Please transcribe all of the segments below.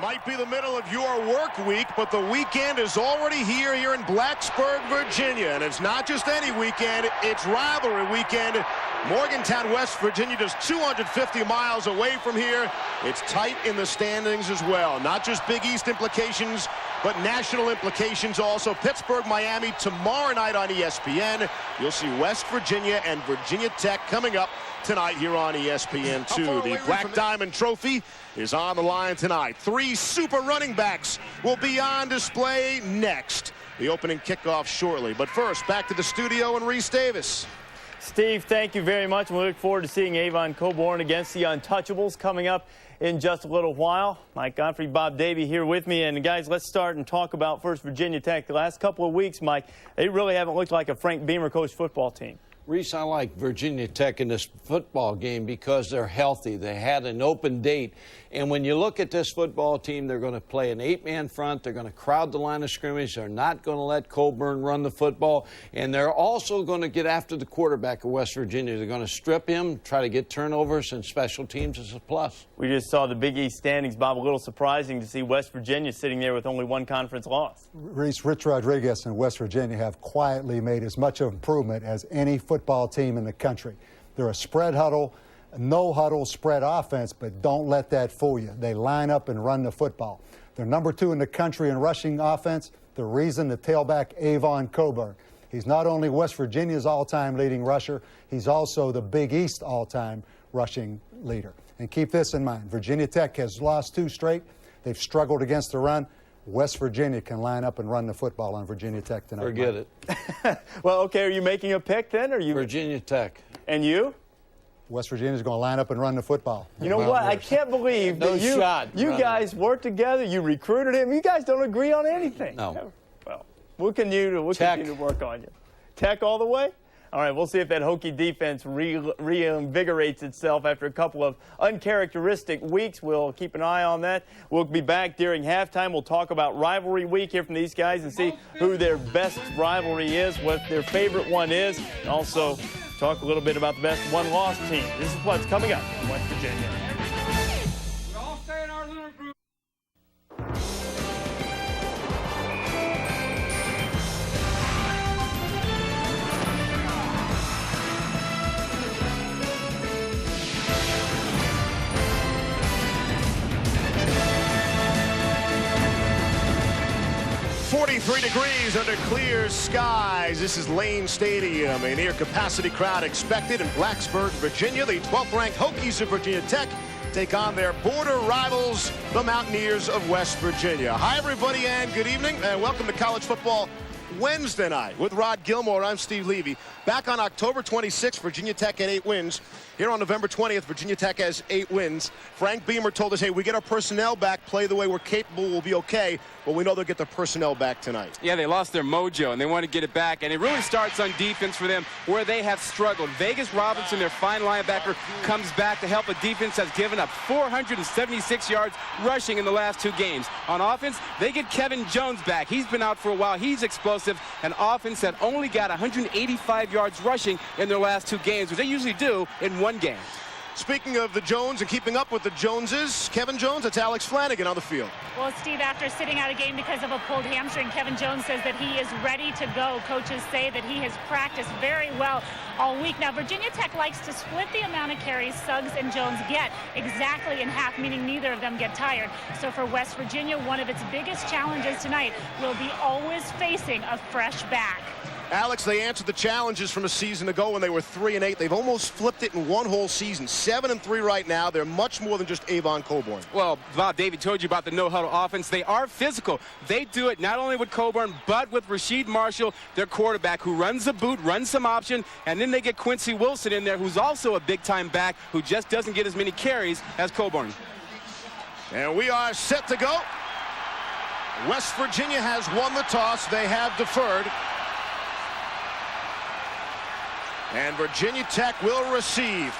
Might be the middle of your work week, but the weekend is already here in Blacksburg, Virginia. And it's not just any weekend, it's rivalry weekend. Morgantown, West Virginia, just 250 miles away from here. It's tight in the standings as well. Not just Big East implications, but national implications also. Pittsburgh, Miami tomorrow night on ESPN. You'll see West Virginia and Virginia Tech coming up tonight here on ESPN2. The Black Diamond Trophy is on the line tonight. 3 super running backs will be on display next. The opening kickoff shortly. But first, back to the studio and Reese Davis. Steve, thank you very much. We look forward to seeing Avon Cobourne against the Untouchables coming up in just a little while. Mike Godfrey, Bob Davie here with me. And guys, let's start and talk about first Virginia Tech. The last couple of weeks, Mike, they really haven't looked like a Frank Beamer coached football team. Reese, I like Virginia Tech in this football game because they're healthy. They had an open date. And when you look at this football team, they're going to play an 8-man front. They're going to crowd the line of scrimmage. They're not going to let Cobourne run the football. And they're also going to get after the quarterback of West Virginia. They're going to strip him, try to get turnovers, and special teams is a plus. We just saw the Big East standings, Bob. A little surprising to see West Virginia sitting there with only 1 conference loss. Reese, Rich Rodriguez and West Virginia have quietly made as much of improvement as any football team in the country. They're a spread huddle, no huddle spread offense, but don't let that fool you. They line up and run the football. They're number 2 in the country in rushing offense. The reason, the tailback Avon Cobourne. He's not only West Virginia's all-time leading rusher, he's also the Big East all-time rushing leader. And keep this in mind, Virginia Tech has lost 2 straight. They've struggled against the run. West Virginia can line up and run the football on Virginia Tech tonight. Forget it. Well, okay, are you making a pick then? Or you? Virginia Tech. And you? West Virginia's going to line up and run the football. You know what? I can't believe that you guys worked together. You recruited him. You guys don't agree on anything. No. Well, we'll continue to work on you. Tech all the way? All right, we'll see if that Hokie defense reinvigorates itself after a couple of uncharacteristic weeks. We'll keep an eye on that. We'll be back during halftime. We'll talk about rivalry week here from these guys and see who their best rivalry is, what their favorite one is, and also talk a little bit about the best one-loss team. This is what's coming up in West Virginia. We all stay in our little group. 43 degrees under clear skies. This is Lane Stadium. A near-capacity crowd expected in Blacksburg, Virginia. The 12th-ranked Hokies of Virginia Tech take on their border rivals, the Mountaineers of West Virginia. Hi, everybody, and good evening, and welcome to College Football Wednesday night. With Rod Gilmore, I'm Steve Levy. Back on October 26th, Virginia Tech had 8 wins. Here on November 20th, Virginia Tech has 8 wins. Frank Beamer told us, hey, we get our personnel back, play the way we're capable, we'll be okay. Well, we know they'll get their personnel back tonight. Yeah, they lost their mojo, and they want to get it back. And it really starts on defense for them, where they have struggled. Vegas Robinson, their fine linebacker, comes back to help a defense that's given up 476 yards rushing in the last 2 games. On offense, they get Kevin Jones back. He's been out for a while. He's explosive. An offense that only got 185 yards rushing in their last 2 games, which they usually do in 1 game. Speaking of the Jones and keeping up with the Joneses, Kevin Jones, it's Alex Flanagan on the field. Well, Steve, after sitting out a game because of a pulled hamstring, Kevin Jones says that he is ready to go. Coaches say that he has practiced very well all week. Now, Virginia Tech likes to split the amount of carries Suggs and Jones get exactly in half, meaning neither of them get tired. So for West Virginia, one of its biggest challenges tonight will be always facing a fresh back. Alex, they answered the challenges from a season ago when they were 3-8. They've almost flipped it in 1 whole season. 7-3 right now. They're much more than just Avon Cobourne. Well, Bob Davie told you about the no-huddle offense. They are physical. They do it not only with Cobourne, but with Rasheed Marshall, their quarterback, who runs the boot, runs some option, and then they get Quincy Wilson in there, who's also a big-time back, who just doesn't get as many carries as Cobourne. And we are set to go. West Virginia has won the toss. They have deferred. And Virginia Tech will receive.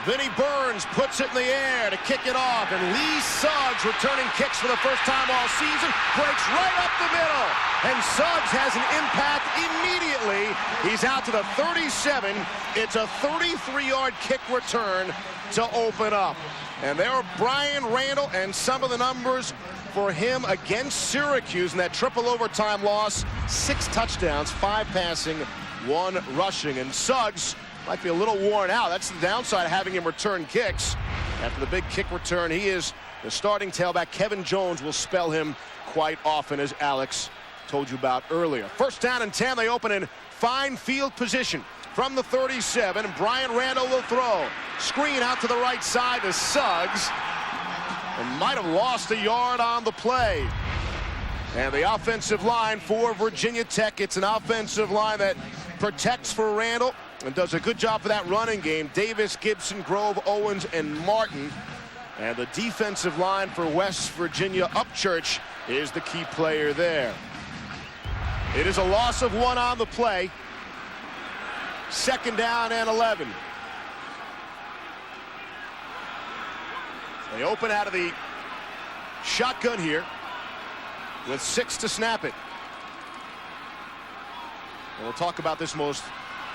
Vinnie Burns puts it in the air to kick it off. And Lee Suggs, returning kicks for the first time all season, breaks right up the middle. And Suggs has an impact immediately. He's out to the 37. It's a 33-yard kick return to open up. And there are Brian Randall and some of the numbers for him against Syracuse in that triple overtime loss. 6 touchdowns, 5 passing, 1 rushing. And Suggs might be a little worn out. That's the downside of having him return kicks. After the big kick return, he is the starting tailback. Kevin Jones will spell him quite often, as Alex told you about earlier. First down and 10. They open in fine field position from the 37. And Brian Randall will throw. Screen out to the right side to Suggs. And might have lost a yard on the play. And the offensive line for Virginia Tech, it's an offensive line that protects for Randall and does a good job for that running game. Davis, Gibson, Grove, Owens, and Martin. And the defensive line for West Virginia, Upchurch, is the key player there. It is a loss of 1 on the play. Second down and 11. They open out of the shotgun here with 6 to snap it. And we'll talk about this most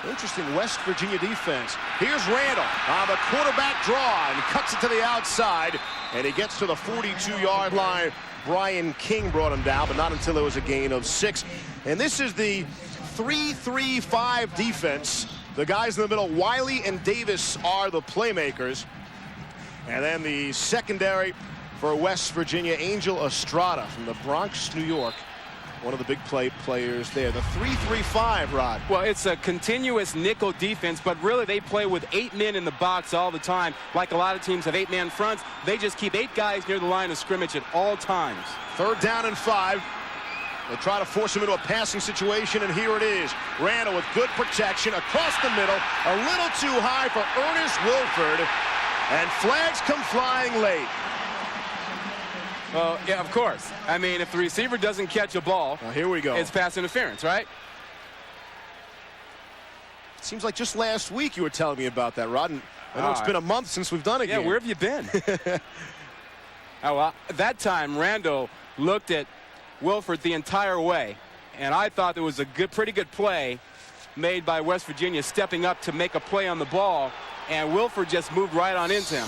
interesting West Virginia defense. Here's Randall on the quarterback draw and cuts it to the outside, and he gets to the 42-yard line. Brian King brought him down, but not until there was a gain of 6. And this is the 3-3-5 defense. The guys in the middle, Wiley and Davis, are the playmakers. And then the secondary for West Virginia, Angel Estrada from the Bronx, New York. One of the big players there. The 3-3-5, Rod. Well, it's a continuous nickel defense, but really they play with 8 men in the box all the time. Like a lot of teams have 8-man fronts. They just keep 8 guys near the line of scrimmage at all times. Third down and 5. They try to force him into a passing situation, and here it is. Randall with good protection across the middle. A little too high for Ernest Wilford. And flags come flying late. Well, yeah, of course. I mean, if the receiver doesn't catch a ball, here we go. It's pass interference, right? It seems like just last week you were telling me about that, Rod. And I know it's been a month since we've done it. Yeah, where have you been? Oh, well, at that time, Randall looked at Wilford the entire way, and I thought there was a pretty good play made by West Virginia stepping up to make a play on the ball, and Wilford just moved right on into him.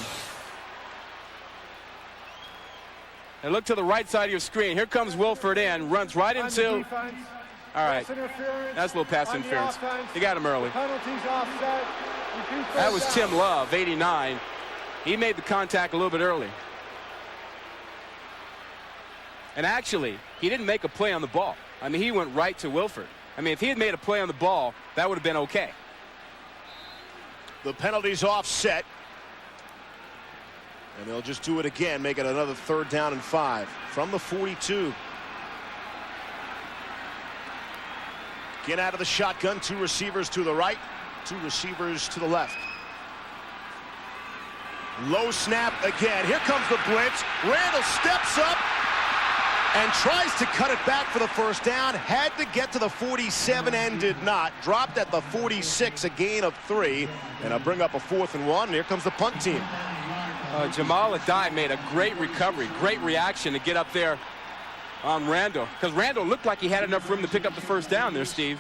And look to the right side of your screen. Here comes Wilford in, runs right into. All right, that's a little pass interference. He got him early. That was Tim Love, 89. He made the contact a little bit early. And actually, he didn't make a play on the ball. I mean, he went right to Wilford. I mean, if he had made a play on the ball, that would have been okay. The penalty's offset. And they'll just do it again, make it another 3rd down and 5 from the 42. Get out of the shotgun. 2 receivers to the right, 2 receivers to the left. Low snap again. Here comes the blitz. Randall steps up and tries to cut it back for the first down. Had to get to the 47 and did not. Dropped at the 46, a gain of 3. And I'll bring up a 4th and 1. And here comes the punt team. Jamal Adai made a great recovery, great reaction to get up there on Randall, because Randall looked like he had enough room to pick up the first down there, Steve.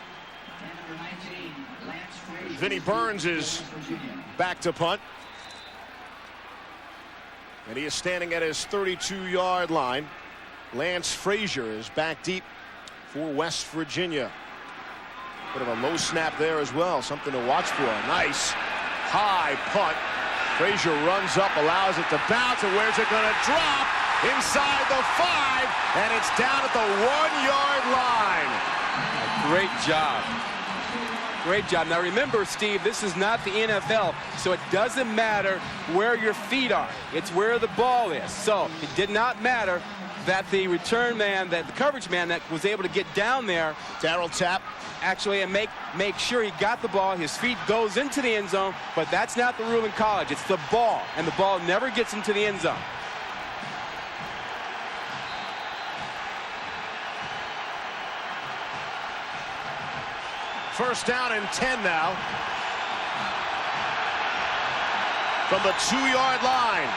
Vinnie Burns is back to punt. And he is standing at his 32-yard line. Lance Frazier is back deep for West Virginia. Bit of a low snap there as well, something to watch for. Nice high punt. Frazier runs up, allows it to bounce, and where's it going to drop? Inside the 5, and it's down at the 1-yard line. Great job. Great job. Now remember, Steve, this is not the NFL, so it doesn't matter where your feet are. It's where the ball is. So it did not matter that the return man, that the coverage man that was able to get down there, Darryl Tapp, actually, and make sure he got the ball. His feet goes into the end zone, but that's not the rule in college. It's the ball, and the ball never gets into the end zone. First down and 10 now. From the 2-yard line.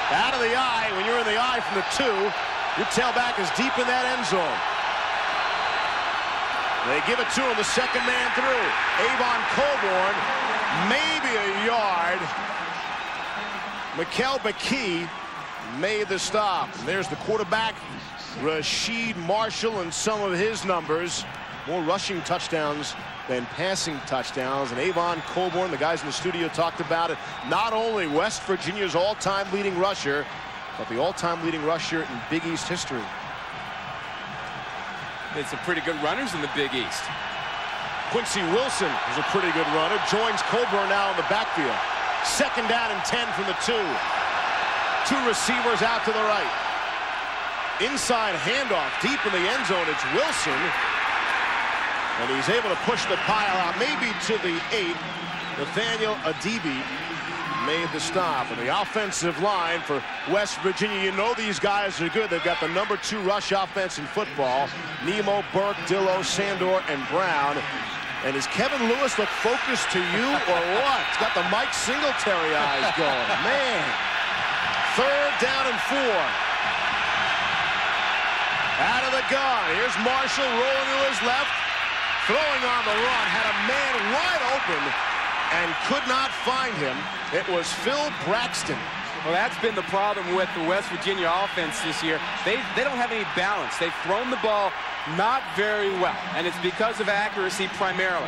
Out of the eye. When you're in the eye from the 2, your tailback is deep in that end zone. They give it to him, the second man through. Avon Colborn, maybe a yard. Mikel McKee made the stop. And there's the quarterback, Rasheed Marshall, and some of his numbers. More rushing touchdowns than passing touchdowns. And Avon Coburn, the guys in the studio talked about it. Not only West Virginia's all-time leading rusher, but the all-time leading rusher in Big East history. It's some pretty good runners in the Big East. Quincy Wilson is a pretty good runner. Joins Coburn now in the backfield. 2nd down and 10 from the 2. 2 receivers out to the right. Inside handoff deep in the end zone. It's Wilson. And he's able to push the pile out maybe to the 8. Nathaniel Adibi made the stop. And the offensive line for West Virginia, you know these guys are good. They've got the number 2 rush offense in football. Nemo, Burke, Dillo, Sandor, and Brown. And is Kevin Lewis look focused to you or what? He's got the Mike Singletary eyes going. Man. 3rd down and 4. Out of the gun. Here's Marshall rolling to his left. Throwing on the run. Had a man wide open and could not find him. It was Phil Braxton. Well, that's been the problem with the West Virginia offense this year. They don't have any balance. They've thrown the ball not very well, and it's because of accuracy primarily.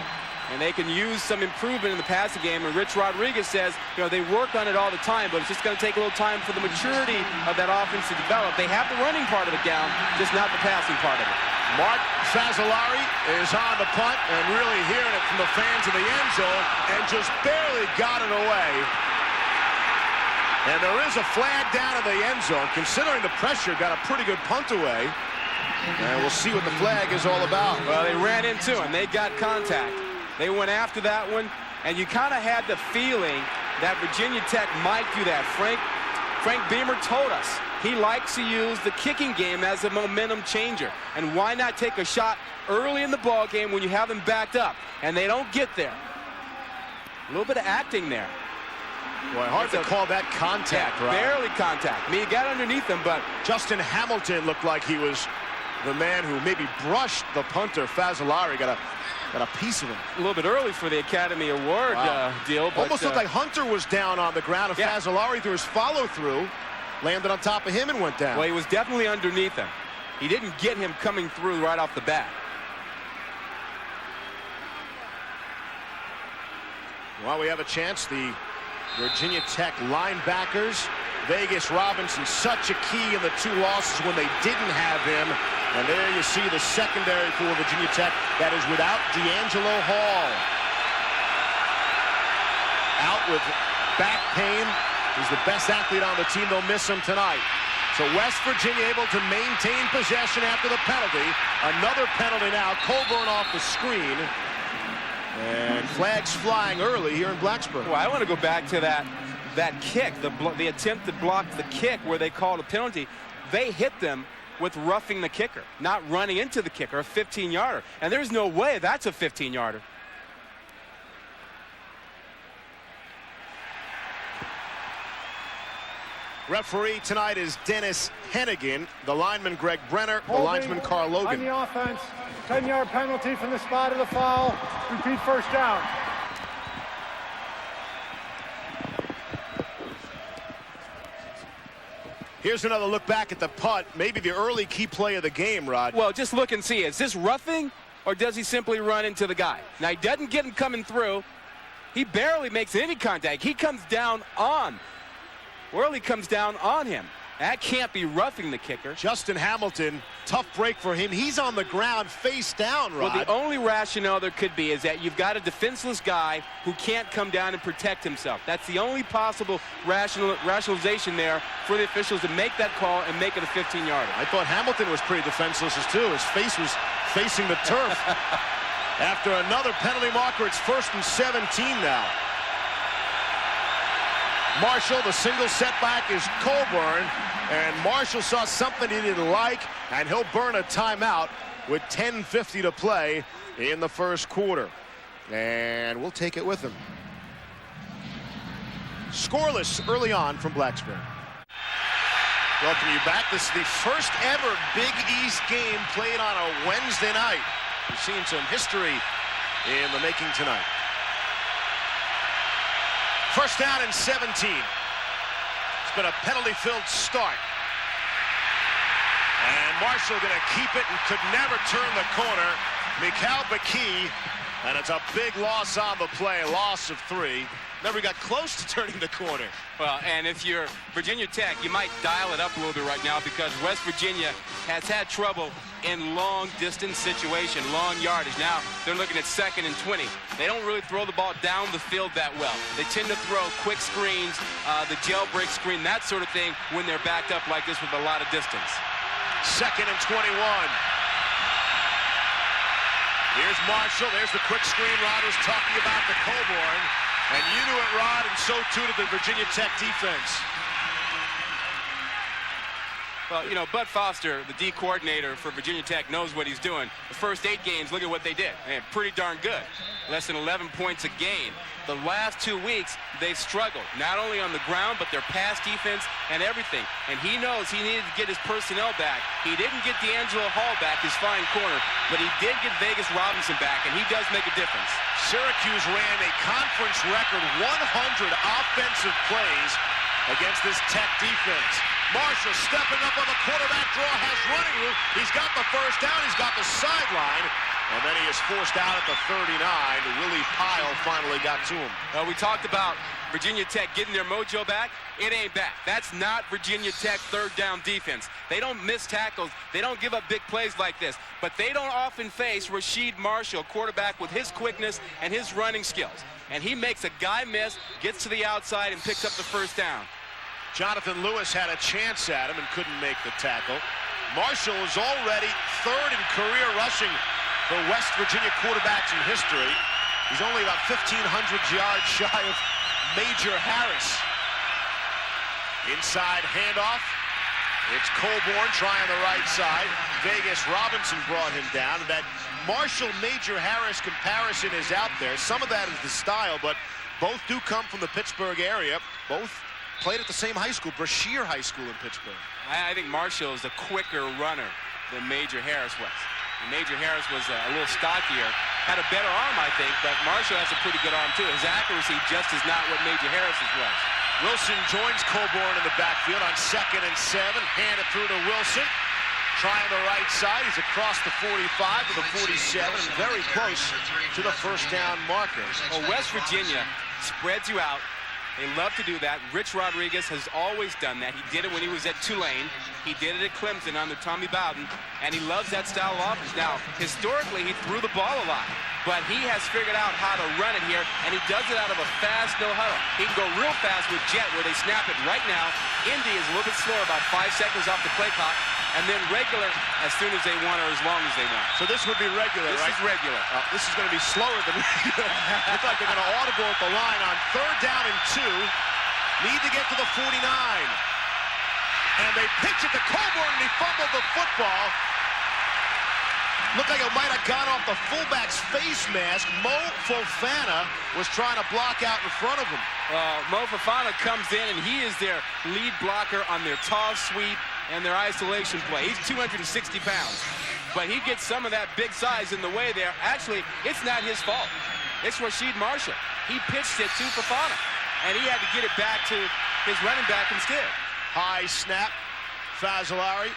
And they can use some improvement in the passing game. And Rich Rodriguez says, you know, they work on it all the time, but it's just going to take a little time for the maturity of that offense to develop. They have the running part of it down, just not the passing part of it. Mark Fazzolari is on the punt and really hearing it from the fans in the end zone and just barely got it away. And there is a flag down in the end zone. Considering the pressure, got a pretty good punt away. And we'll see what the flag is all about. Well, they ran into him. They got contact. They went after that one, and you kind of had the feeling that Virginia Tech might do that. Frank Beamer told us he likes to use the kicking game as a momentum changer. And why not take a shot early in the ball game when you have them backed up? And they don't get there. A little bit of acting there. Boy, hard to call that contact, yeah, right? Barely contact. I mean, he got underneath him, but Justin Hamilton looked like he was the man who maybe brushed the punter. Fazzolari got a piece of him. A little bit early for the Academy Award deal. But, almost looked like Hunter was down on the ground, and Fazzolari through his follow-through landed on top of him and went down. Well, he was definitely underneath him. He didn't get him coming through right off the bat. Well, we have a chance. The Virginia Tech linebackers, Vegas Robinson, such a key in the 2 losses when they didn't have him. And there you see the secondary for Virginia Tech that is without D'Angelo Hall. Out with back pain. He's the best athlete on the team. They'll miss him tonight. So West Virginia able to maintain possession after the penalty. Another penalty now. Coburn off the screen. And flags flying early here in Blacksburg. Well, I want to go back to that kick, the attempt to block the kick where they called a penalty. They hit them with roughing the kicker, not running into the kicker, a 15-yarder. And there's no way that's a 15-yarder. Referee tonight is Dennis Hennigan. The lineman Greg Brenner, the linesman Carl Logan. On the offense, 10-yard penalty from the spot of the foul. Repeat first down. Here's another look back at the punt. Maybe the early key play of the game, Rod. Well, just look and see. Is this roughing, or does he simply run into the guy? Now, he doesn't get him coming through. He barely makes any contact. He comes down on. Worley comes down on him. That can't be roughing the kicker. Justin Hamilton, tough break for him. He's on the ground face down, Rod. Well, the only rationale there could be is that you've got a defenseless guy who can't come down and protect himself. That's the only possible rationalization there for the officials to make that call and make it a 15-yarder. I thought Hamilton was pretty defenseless too. His face was facing the turf. After another penalty marker, it's 1st and 17 now. Marshall, the single setback is Coburn, and Marshall saw something he didn't like, and he'll burn a timeout with 10:50 to play in the first quarter. And we'll take it with him. Scoreless early on from Blacksburg. Welcome you back. This is the first ever Big East game played on a Wednesday night. We've seen some history in the making tonight. 1st down and 17. It's been a penalty-filled start. And Marshall going to keep it and could never turn the corner. Mikal Baki, and it's a big loss on the play, loss of 3. Never got close to turning the corner. Well, and if you're Virginia Tech, you might dial it up a little bit right now because West Virginia has had trouble in long-distance situation, long yardage. Now they're looking at 2nd and 20. They don't really throw the ball down the field that well. They tend to throw quick screens, the jailbreak screen, that sort of thing when they're backed up like this with a lot of distance. 2nd and 21. Here's Marshall. There's the quick screen Rod was talking about, the Coburn. And you knew it, Rod, and so too did the Virginia Tech defense. Well, you know, Bud Foster, the D coordinator for Virginia Tech, knows what he's doing. The first 8 games, look at what they did. They're pretty darn good. Less than 11 points a game. The last 2 weeks, they've struggled, not only on the ground, but their pass defense and everything. And he knows he needed to get his personnel back. He didn't get D'Angelo Hall back, his fine corner, but he did get Vegas Robinson back, and he does make a difference. Syracuse ran a conference record 100 offensive plays against this Tech defense. Marshall stepping up on the quarterback draw, has running room. He's got the first down. He's got the sideline. And then he is forced out at the 39. Willie Pyle finally got to him. We talked about Virginia Tech getting their mojo back. It ain't back. That's not Virginia Tech third down defense. They don't miss tackles. They don't give up big plays like this. But they don't often face Rasheed Marshall, quarterback with his quickness and his running skills. And he makes a guy miss, gets to the outside, and picks up the first down. Jonathan Lewis had a chance at him and couldn't make the tackle. Marshall is already 3rd in career rushing for West Virginia quarterbacks in history. He's only about 1,500 yards shy of Major Harris. Inside handoff. It's Coburn trying the right side. Vegas Robinson brought him down. That Marshall-Major Harris comparison is out there. Some of that is the style, but both do come from the Pittsburgh area. Both played at the same high school, Brashear High School in Pittsburgh. I think Marshall is a quicker runner than Major Harris was. Major Harris was a little stockier, had a better arm, I think, but Marshall has a pretty good arm, too. His accuracy just is not what Major Harris's was. Wilson joins Coburn in the backfield on 2nd and 7. Hand it through to Wilson. Trying the right side. He's across the 45 to the 47, and very close to the first down marker. Well, West Virginia spreads you out. They love to do that. Rich Rodriguez has always done that. He did it when he was at Tulane. He did it at Clemson under Tommy Bowden, and he loves that style of offense. Now, historically, he threw the ball a lot, but he has figured out how to run it here, and he does it out of a fast no-huddle. He can go real fast with jet, where they snap it right now. Indy is a little bit slower, about 5 seconds off the play clock, and then regular as soon as they want or as long as they want. So this would be regular, right? This is regular. This is going to be slower than regular. Looks like they're going to audible at the line on 3rd down and 2. Need to get to the 49. And they pitch it to Coburn, and he fumbled the football. Looked like it might have gone off the fullback's face mask. Mo Fofana was trying to block out in front of him. Mo Fofana comes in, and he is their lead blocker on their toss sweep and their isolation play. He's 260 pounds, but he gets some of that big size in the way there. Actually, it's not his fault. It's Rasheed Marshall. He pitched it to Fofana, and he had to get it back to his running back instead. High snap. Fazzolari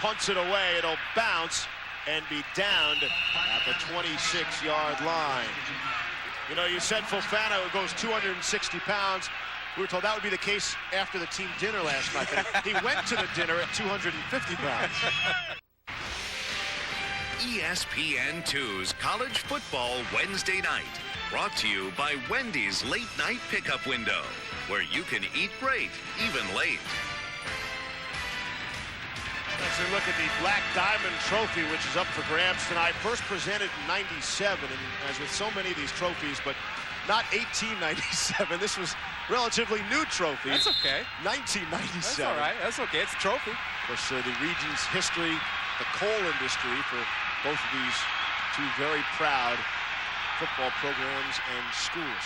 punts it away. It'll bounce and be downed at the 26-yard line. You know, you said Fofana goes 260 pounds. We were told that would be the case after the team dinner last night. But he went to the dinner at 250 pounds. ESPN2's College Football Wednesday Night. Brought to you by Wendy's Late Night Pickup Window, where you can eat great, even late. As we look at the Black Diamond Trophy, which is up for grabs tonight. First presented in '97, and as with so many of these trophies, but not 1897. This was relatively new trophy. That's okay. 1997. That's all right. That's okay. It's a trophy. Of course, the region's history, the coal industry for both of these two very proud football programs and schools.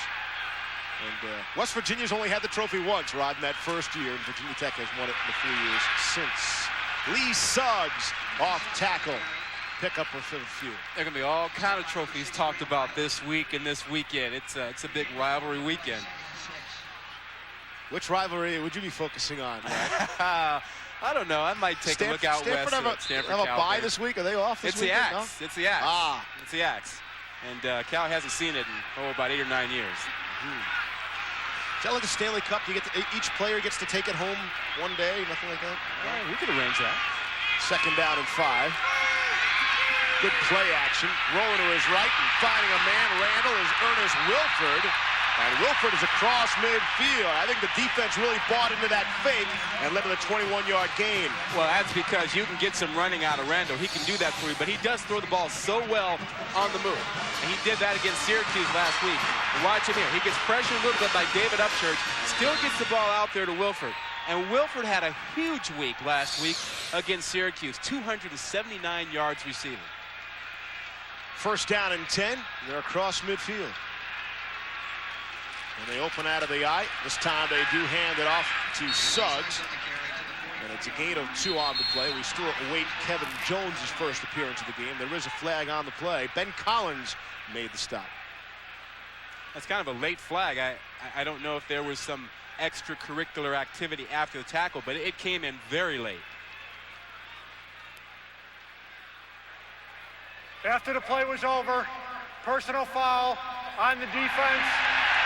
And West Virginia's only had the trophy once, Rod, in that first year, and Virginia Tech has won it in the 4 years since. Lee Suggs off tackle. Pick up a few. There are going to be all kind of trophies talked about this week and this weekend. It's a big rivalry weekend. Which rivalry would you be focusing on? I don't know. I might take a look out west. Stanford have a bye this week? Are they off this week? It's the Axe. Ah. It's the Axe. And Cal hasn't seen it in about 8 or 9 years. Is that like a Stanley Cup? You get each player gets to take it home one day? Nothing like that? Yeah, we could arrange that. 2nd down and 5. Good play action. Rolling to his right and finding a man. Randall is Ernest Wilford. And Wilford is across midfield. I think the defense really bought into that fake and led to the 21-yard gain. Well, that's because you can get some running out of Randall. He can do that for you, but he does throw the ball so well on the move. And he did that against Syracuse last week. And watch him here. He gets pressured a little bit by David Upchurch, still gets the ball out there to Wilford. And Wilford had a huge week last week against Syracuse, 279 yards receiving. 1st down and 10. They're across midfield. And they open out of the eye. This time they do hand it off to Suggs. And it's a gain of 2 on the play. We still await Kevin Jones' first appearance of the game. There is a flag on the play. Ben Collins made the stop. That's kind of a late flag. I don't know if there was some extracurricular activity after the tackle, but it came in very late. After the play was over, personal foul on the defense,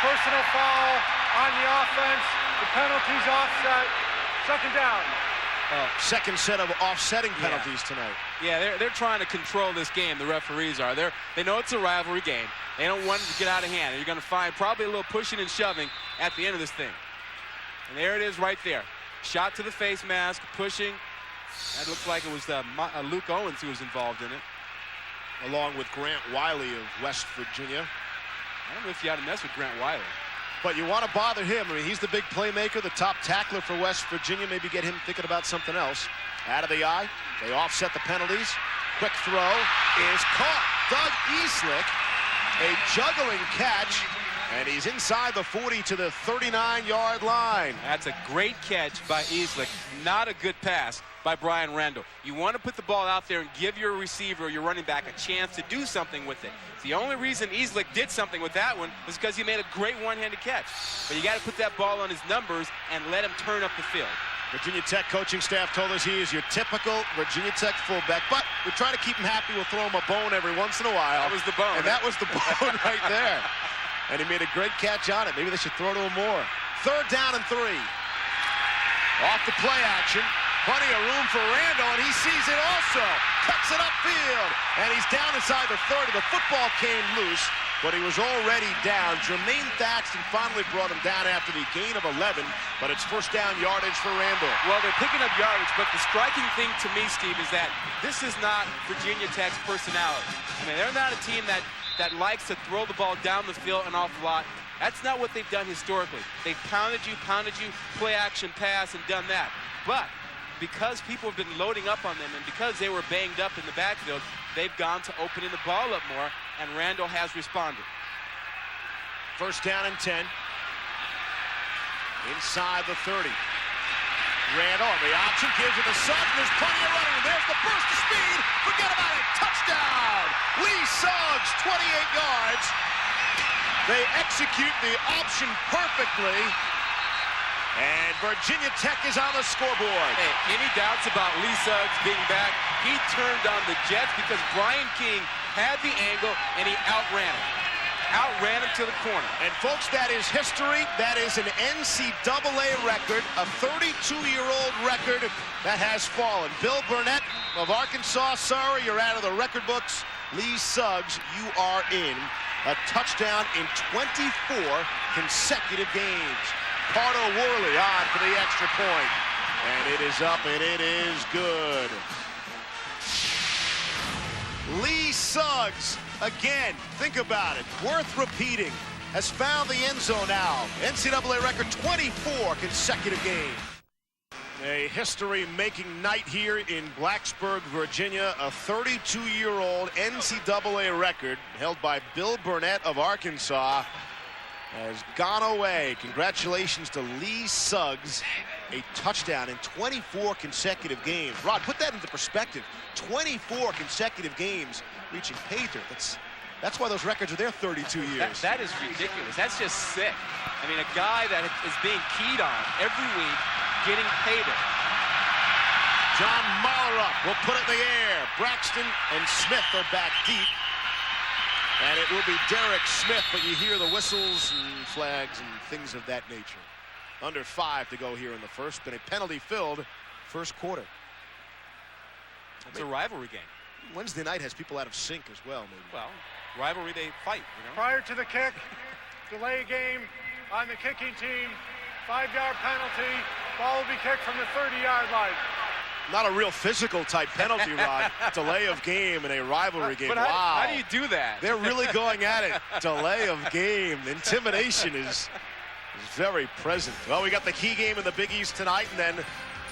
personal foul on the offense, the penalty's offset, 2nd down. Second set of offsetting penalties tonight. Yeah, they're trying to control this game, the referees are. They know it's a rivalry game. They don't want it to get out of hand. You're going to find probably a little pushing and shoving at the end of this thing. And there it is right there. Shot to the face mask, pushing. That looks like it was Luke Owens who was involved in it. Along with Grant Wiley of West Virginia. I don't know if you had to mess with Grant Wiley. But you want to bother him. I mean, he's the big playmaker, the top tackler for West Virginia. Maybe get him thinking about something else. Out of the eye. They offset the penalties. Quick throw is caught. Doug Eastlick, a juggling catch. And he's inside the 40 to the 39-yard line. That's a great catch by Eastlick. Not a good pass by Brian Randall. You want to put the ball out there and give your receiver or your running back a chance to do something with it. The only reason Eastlick did something with that one was because he made a great one-handed catch. But you got to put that ball on his numbers and let him turn up the field. Virginia Tech coaching staff told us he is your typical Virginia Tech fullback, but we try to keep him happy. We'll throw him a bone every once in a while. That was the bone. And that was the bone right there. And he made a great catch on it. Maybe they should throw to him more. 3rd down and 3. Off the play action. Plenty of room for Randall, and he sees it also. Cuts it upfield, and he's down inside the 30. The football came loose, but he was already down. Jermaine Thaxton finally brought him down after the gain of 11, but it's 1st down yardage for Randall. Well, they're picking up yardage, but the striking thing to me, Steve, is that this is not Virginia Tech's personality. I mean, they're not a team that likes to throw the ball down the field an awful lot. That's not what they've done historically. They've pounded you, play action pass, and done that. But because people have been loading up on them and because they were banged up in the backfield, they've gone to opening the ball up more, and Randall has responded. 1st down and 10. Inside the 30. Randall on the option, gives it to Suggs. There's plenty of running. There's the burst of speed. Forget about it. Touchdown. Lee Suggs, 28 yards. They execute the option perfectly. And Virginia Tech is on the scoreboard. Hey, any doubts about Lee Suggs being back? He turned on the Jets because Brian King had the angle and he outran him. Outran him to the corner. And folks, that is history. That is an NCAA record, a 32-year-old record that has fallen. Bill Burnett of Arkansas, sorry, you're out of the record books. Lee Suggs, you are in. A touchdown in 24 consecutive games. Pardo Worley on for the extra point. And it is up and it is good. Lee Suggs, again, think about it, worth repeating, has found the end zone now. NCAA record 24 consecutive games. A history-making night here in Blacksburg, Virginia. A 32-year-old NCAA record held by Bill Burnett of Arkansas has gone away. Congratulations to Lee Suggs. A touchdown in 24 consecutive games. Rod, put that into perspective. 24 consecutive games reaching pay dirt. That's why those records are there 32 years. That is ridiculous. That's just sick. I mean, a guy that is being keyed on every week, getting paid it. John Mollerup will put it in the air. Braxton and Smith are back deep. And it will be Derek Smith, but you hear the whistles and flags and things of that nature. Under 5 to go here in the first. Been a penalty-filled first quarter. It's a rivalry game. Wednesday night has people out of sync as well, maybe. Well, rivalry, they fight, you know. Prior to the kick, delay game on the kicking team, 5-yard penalty. Ball will be kicked from the 30-yard line. Not a real physical type penalty, Rod. Delay of game in a rivalry game. But wow. How do you do that? They're really going at it. Delay of game. The intimidation is very present. Well, we got the key game in the Big East tonight, and then,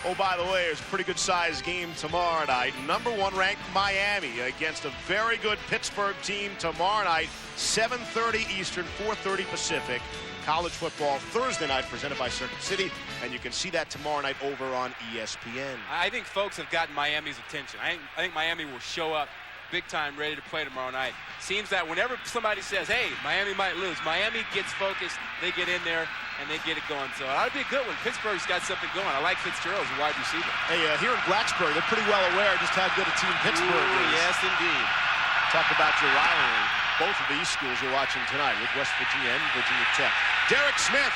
oh, by the way, there's a pretty good-sized game tomorrow night. Number 1 ranked Miami against a very good Pittsburgh team tomorrow night, 7:30 Eastern, 4:30 Pacific. College football Thursday night presented by Circuit City, and you can see that tomorrow night over on ESPN. I think folks have gotten Miami's attention. I think Miami will show up big time ready to play tomorrow night. Seems that whenever somebody says, hey, Miami might lose, Miami gets focused, they get in there, and they get it going. So it ought to be a good one. Pittsburgh's got something going. I like Fitzgerald as a wide receiver. Hey, here in Blacksburg, they're pretty well aware just how good a team Pittsburgh is. Yes, indeed. Talk about your rivalry. Both of these schools you're watching tonight with West Virginia and Virginia Tech. Derek Smith,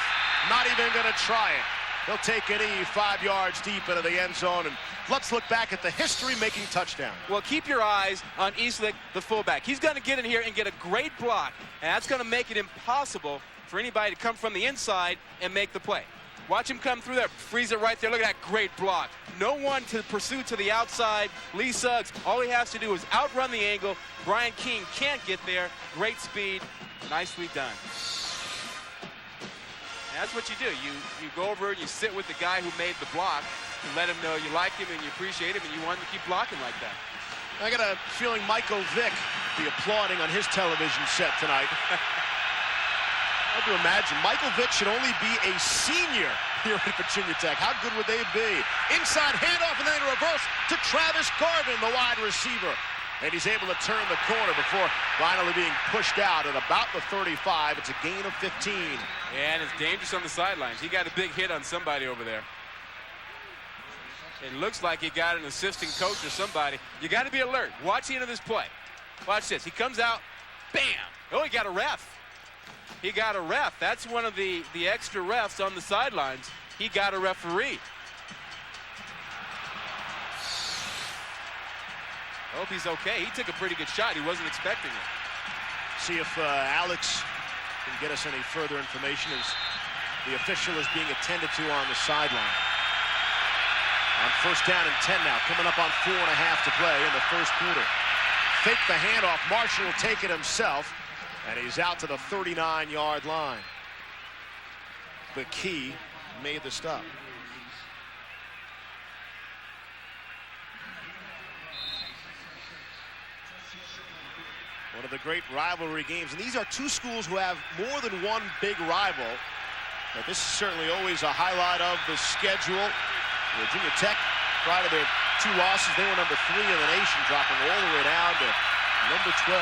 not even going to try it. He'll take it 5 yards deep into the end zone. And let's look back at the history-making touchdown. Well, keep your eyes on Eastlick, the fullback. He's going to get in here and get a great block, and that's going to make it impossible for anybody to come from the inside and make the play. Watch him come through there, freeze it right there. Look at that great block. No one to pursue to the outside. Lee Suggs, all he has to do is outrun the angle. Brian King can't get there. Great speed, nicely done. And that's what you do. You go over and you sit with the guy who made the block and let him know you like him and you appreciate him and you want him to keep blocking like that. I got a feeling Michael Vick will be applauding on his television set tonight. Hard to imagine. Michael Vick should only be a senior here at Virginia Tech. How good would they be? Inside handoff and then reverse to Travis Garvin, the wide receiver. And he's able to turn the corner before finally being pushed out at about the 35. It's a gain of 15. And it's dangerous on the sidelines. He got a big hit on somebody over there. It looks like he got an assistant coach or somebody. You got to be alert. Watch the end of this play. Watch this. He comes out. Bam. Oh, he got a ref. He got a ref. That's one of the extra refs on the sidelines. He got a referee. I hope he's okay. He took a pretty good shot. He wasn't expecting it. See if Alex can get us any further information as the official is being attended to on the sideline. On first down and 10 now, coming up on 4.5 to play in the first quarter. Fake the handoff. Marshall will take it himself, and he's out to the 39-yard line. But Key made the stop. One of the great rivalry games. And these are two schools who have more than one big rival. But this is certainly always a highlight of the schedule. Virginia Tech, prior to their 2 losses, they were number 3 in the nation, dropping all the way down to number 12.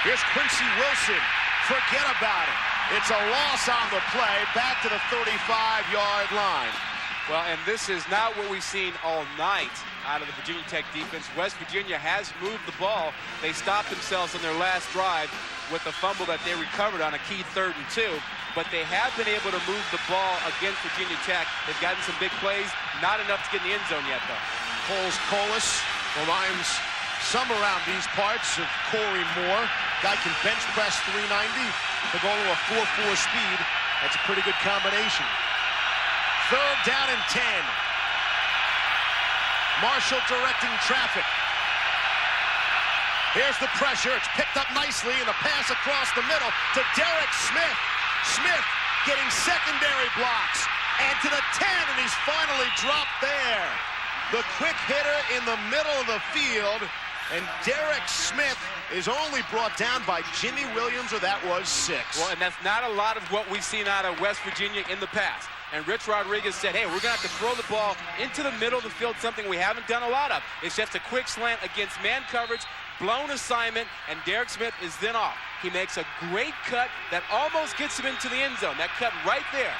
Here's Quincy Wilson. Forget about it. It's a loss on the play, back to the 35-yard line. Well, and this is not what we've seen all night out of the Virginia Tech defense. West Virginia has moved the ball. They stopped themselves on their last drive with the fumble that they recovered on a key 3rd and 2. But they have been able to move the ball against Virginia Tech. They've gotten some big plays. Not enough to get in the end zone yet, though. Coles Colas reminds some around these parts of Corey Moore. Guy can bench press 390 to go to a 4.4 speed. That's a pretty good combination. 3rd down and 10. Marshall directing traffic. Here's the pressure. It's picked up nicely, and a pass across the middle to Derek Smith. Smith getting secondary blocks. And to the 10, and he's finally dropped there. The quick hitter in the middle of the field And Derek Smith is only brought down by Jimmy Williams, or that was 6. Well, and that's not a lot of what we've seen out of West Virginia in the past. And Rich Rodriguez said, hey, we're going to have to throw the ball into the middle of the field, something we haven't done a lot of. It's just a quick slant against man coverage, blown assignment, and Derek Smith is then off. He makes a great cut that almost gets him into the end zone. That cut right there.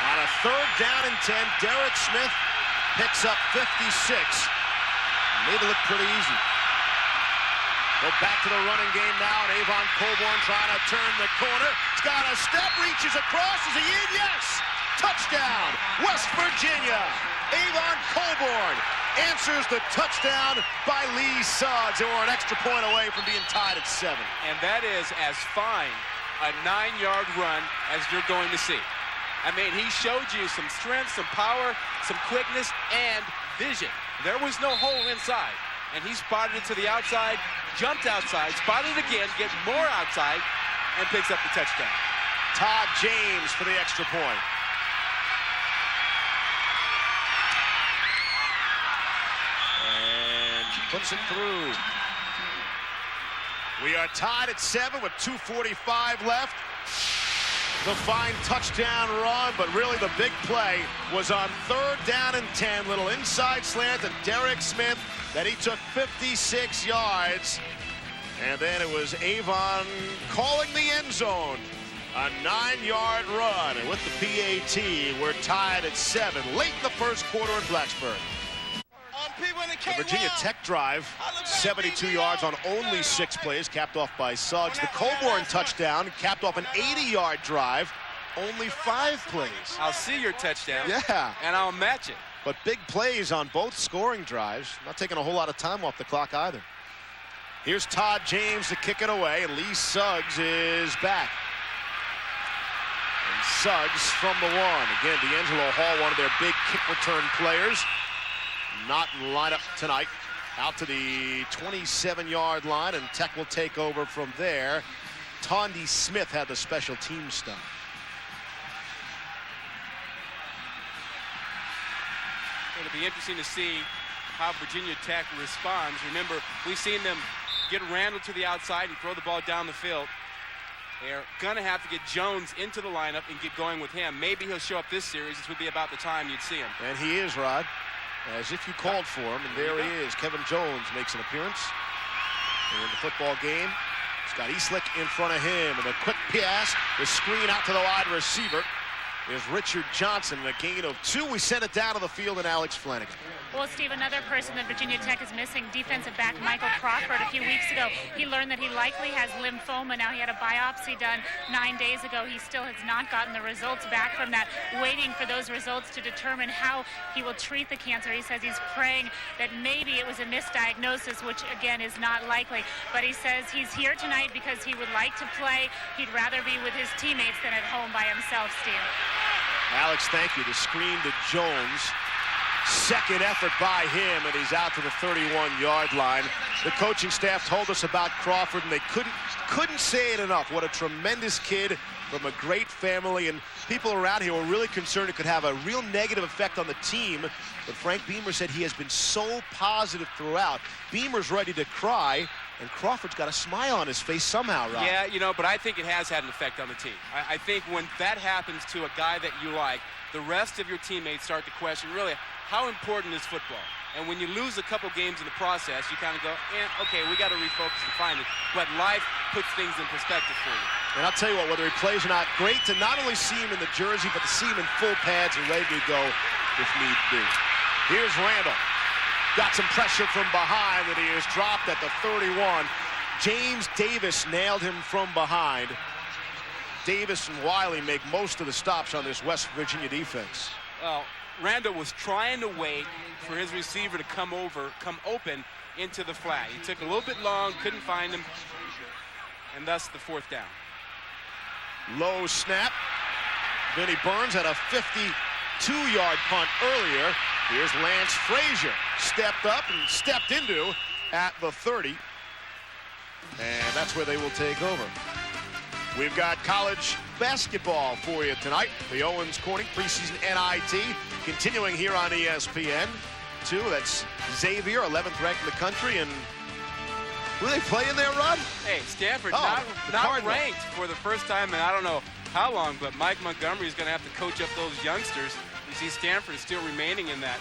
On a 3rd down and 10, Derek Smith picks up 56. Made it look pretty easy. Go back to the running game now, and Avon Coburn trying to turn the corner. He's got a step, reaches across. Is he in? Yes! Touchdown, West Virginia. Avon Coburn answers the touchdown by Lee Suggs, and we're an extra point away from being tied at 7. And that is as fine a 9-yard run as you're going to see. I mean, he showed you some strength, some power, some quickness, and vision. There was no hole inside. And he spotted it to the outside, jumped outside, spotted it again, gets more outside, and picks up the touchdown. Todd James for the extra point. And puts it through. We are tied at 7 with 2:45 left. The fine touchdown run, but really the big play was on 3rd down and 10. Little inside slant to Derek Smith that he took 56 yards. And then it was Avon calling the end zone. A 9-yard run. And with the PAT, we're tied at 7. Late in the first quarter in Blacksburg. The Virginia Tech drive, 72 yards on only 6 plays, capped off by Suggs. The Coburn touchdown capped off an 80-yard drive, only 5 plays. I'll see your touchdown. Yeah. And I'll match it. But big plays on both scoring drives. Not taking a whole lot of time off the clock either. Here's Todd James to kick it away, and Lee Suggs is back. And Suggs from the 1. Again, D'Angelo Hall, one of their big kick return players. Not in lineup tonight. Out to the 27-yard line, and Tech will take over from there. Tondy Smith had the special team stuff. It'll be interesting to see how Virginia Tech responds. Remember, we've seen them get Randall to the outside and throw the ball down the field. They're going to have to get Jones into the lineup and get going with him. Maybe he'll show up this series. This would be about the time you'd see him. And he is, Rod. As if you called for him, and there he is. Kevin Jones makes an appearance in the football game. He's got Eastlick in front of him, and a quick pass, the screen out to the wide receiver. Is Richard Johnson, and a gain of 2. We sent it down to the field, and Alex Flanagan. Well, Steve, another person that Virginia Tech is missing, defensive back Michael Crawford. A few weeks ago, he learned that he likely has lymphoma. Now, he had a biopsy done 9 days ago. He still has not gotten the results back from that, waiting for those results to determine how he will treat the cancer. He says he's praying that maybe it was a misdiagnosis, which, again, is not likely. But he says he's here tonight because he would like to play. He'd rather be with his teammates than at home by himself, Steve. Alex, thank you. The screen to Jones. Second effort by him, and he's out to the 31-yard line. The coaching staff told us about Crawford, and they couldn't say it enough. What a tremendous kid from a great family, and people around here were really concerned it could have a real negative effect on the team. But Frank Beamer said he has been so positive throughout. Beamer's ready to cry, and Crawford's got a smile on his face somehow, Rob. Yeah, you know, but I think it has had an effect on the team. I think when that happens to a guy that you like, the rest of your teammates start to question, really, how important is football? And when you lose a couple games in the process, you kind of go, okay, we got to refocus and find it. But life puts things in perspective for you. And I'll tell you what, whether he plays or not, great to not only see him in the jersey, but to see him in full pads and ready to go if need be. Here's Randall. Got some pressure from behind, and he is dropped at the 31. James Davis nailed him from behind. Davis and Wiley make most of the stops on this West Virginia defense. Well, Randall was trying to wait for his receiver to come open into the flat. He took a little bit long, couldn't find him, and thus the 4th down. Low snap. Vinnie Burns had a 52-yard punt earlier. Here's Lance Frazier. Stepped up and stepped into at the 30. And that's where they will take over. We've got college basketball for you tonight. The Owens Corning preseason NIT continuing here on ESPN. too. That's Xavier, 11th ranked in the country, and who they play in there, Rod? Hey, Stanford, Oh, not ranked for the first time in I don't know how long, but Mike Montgomery is going to have to coach up those youngsters. You see Stanford is still remaining in that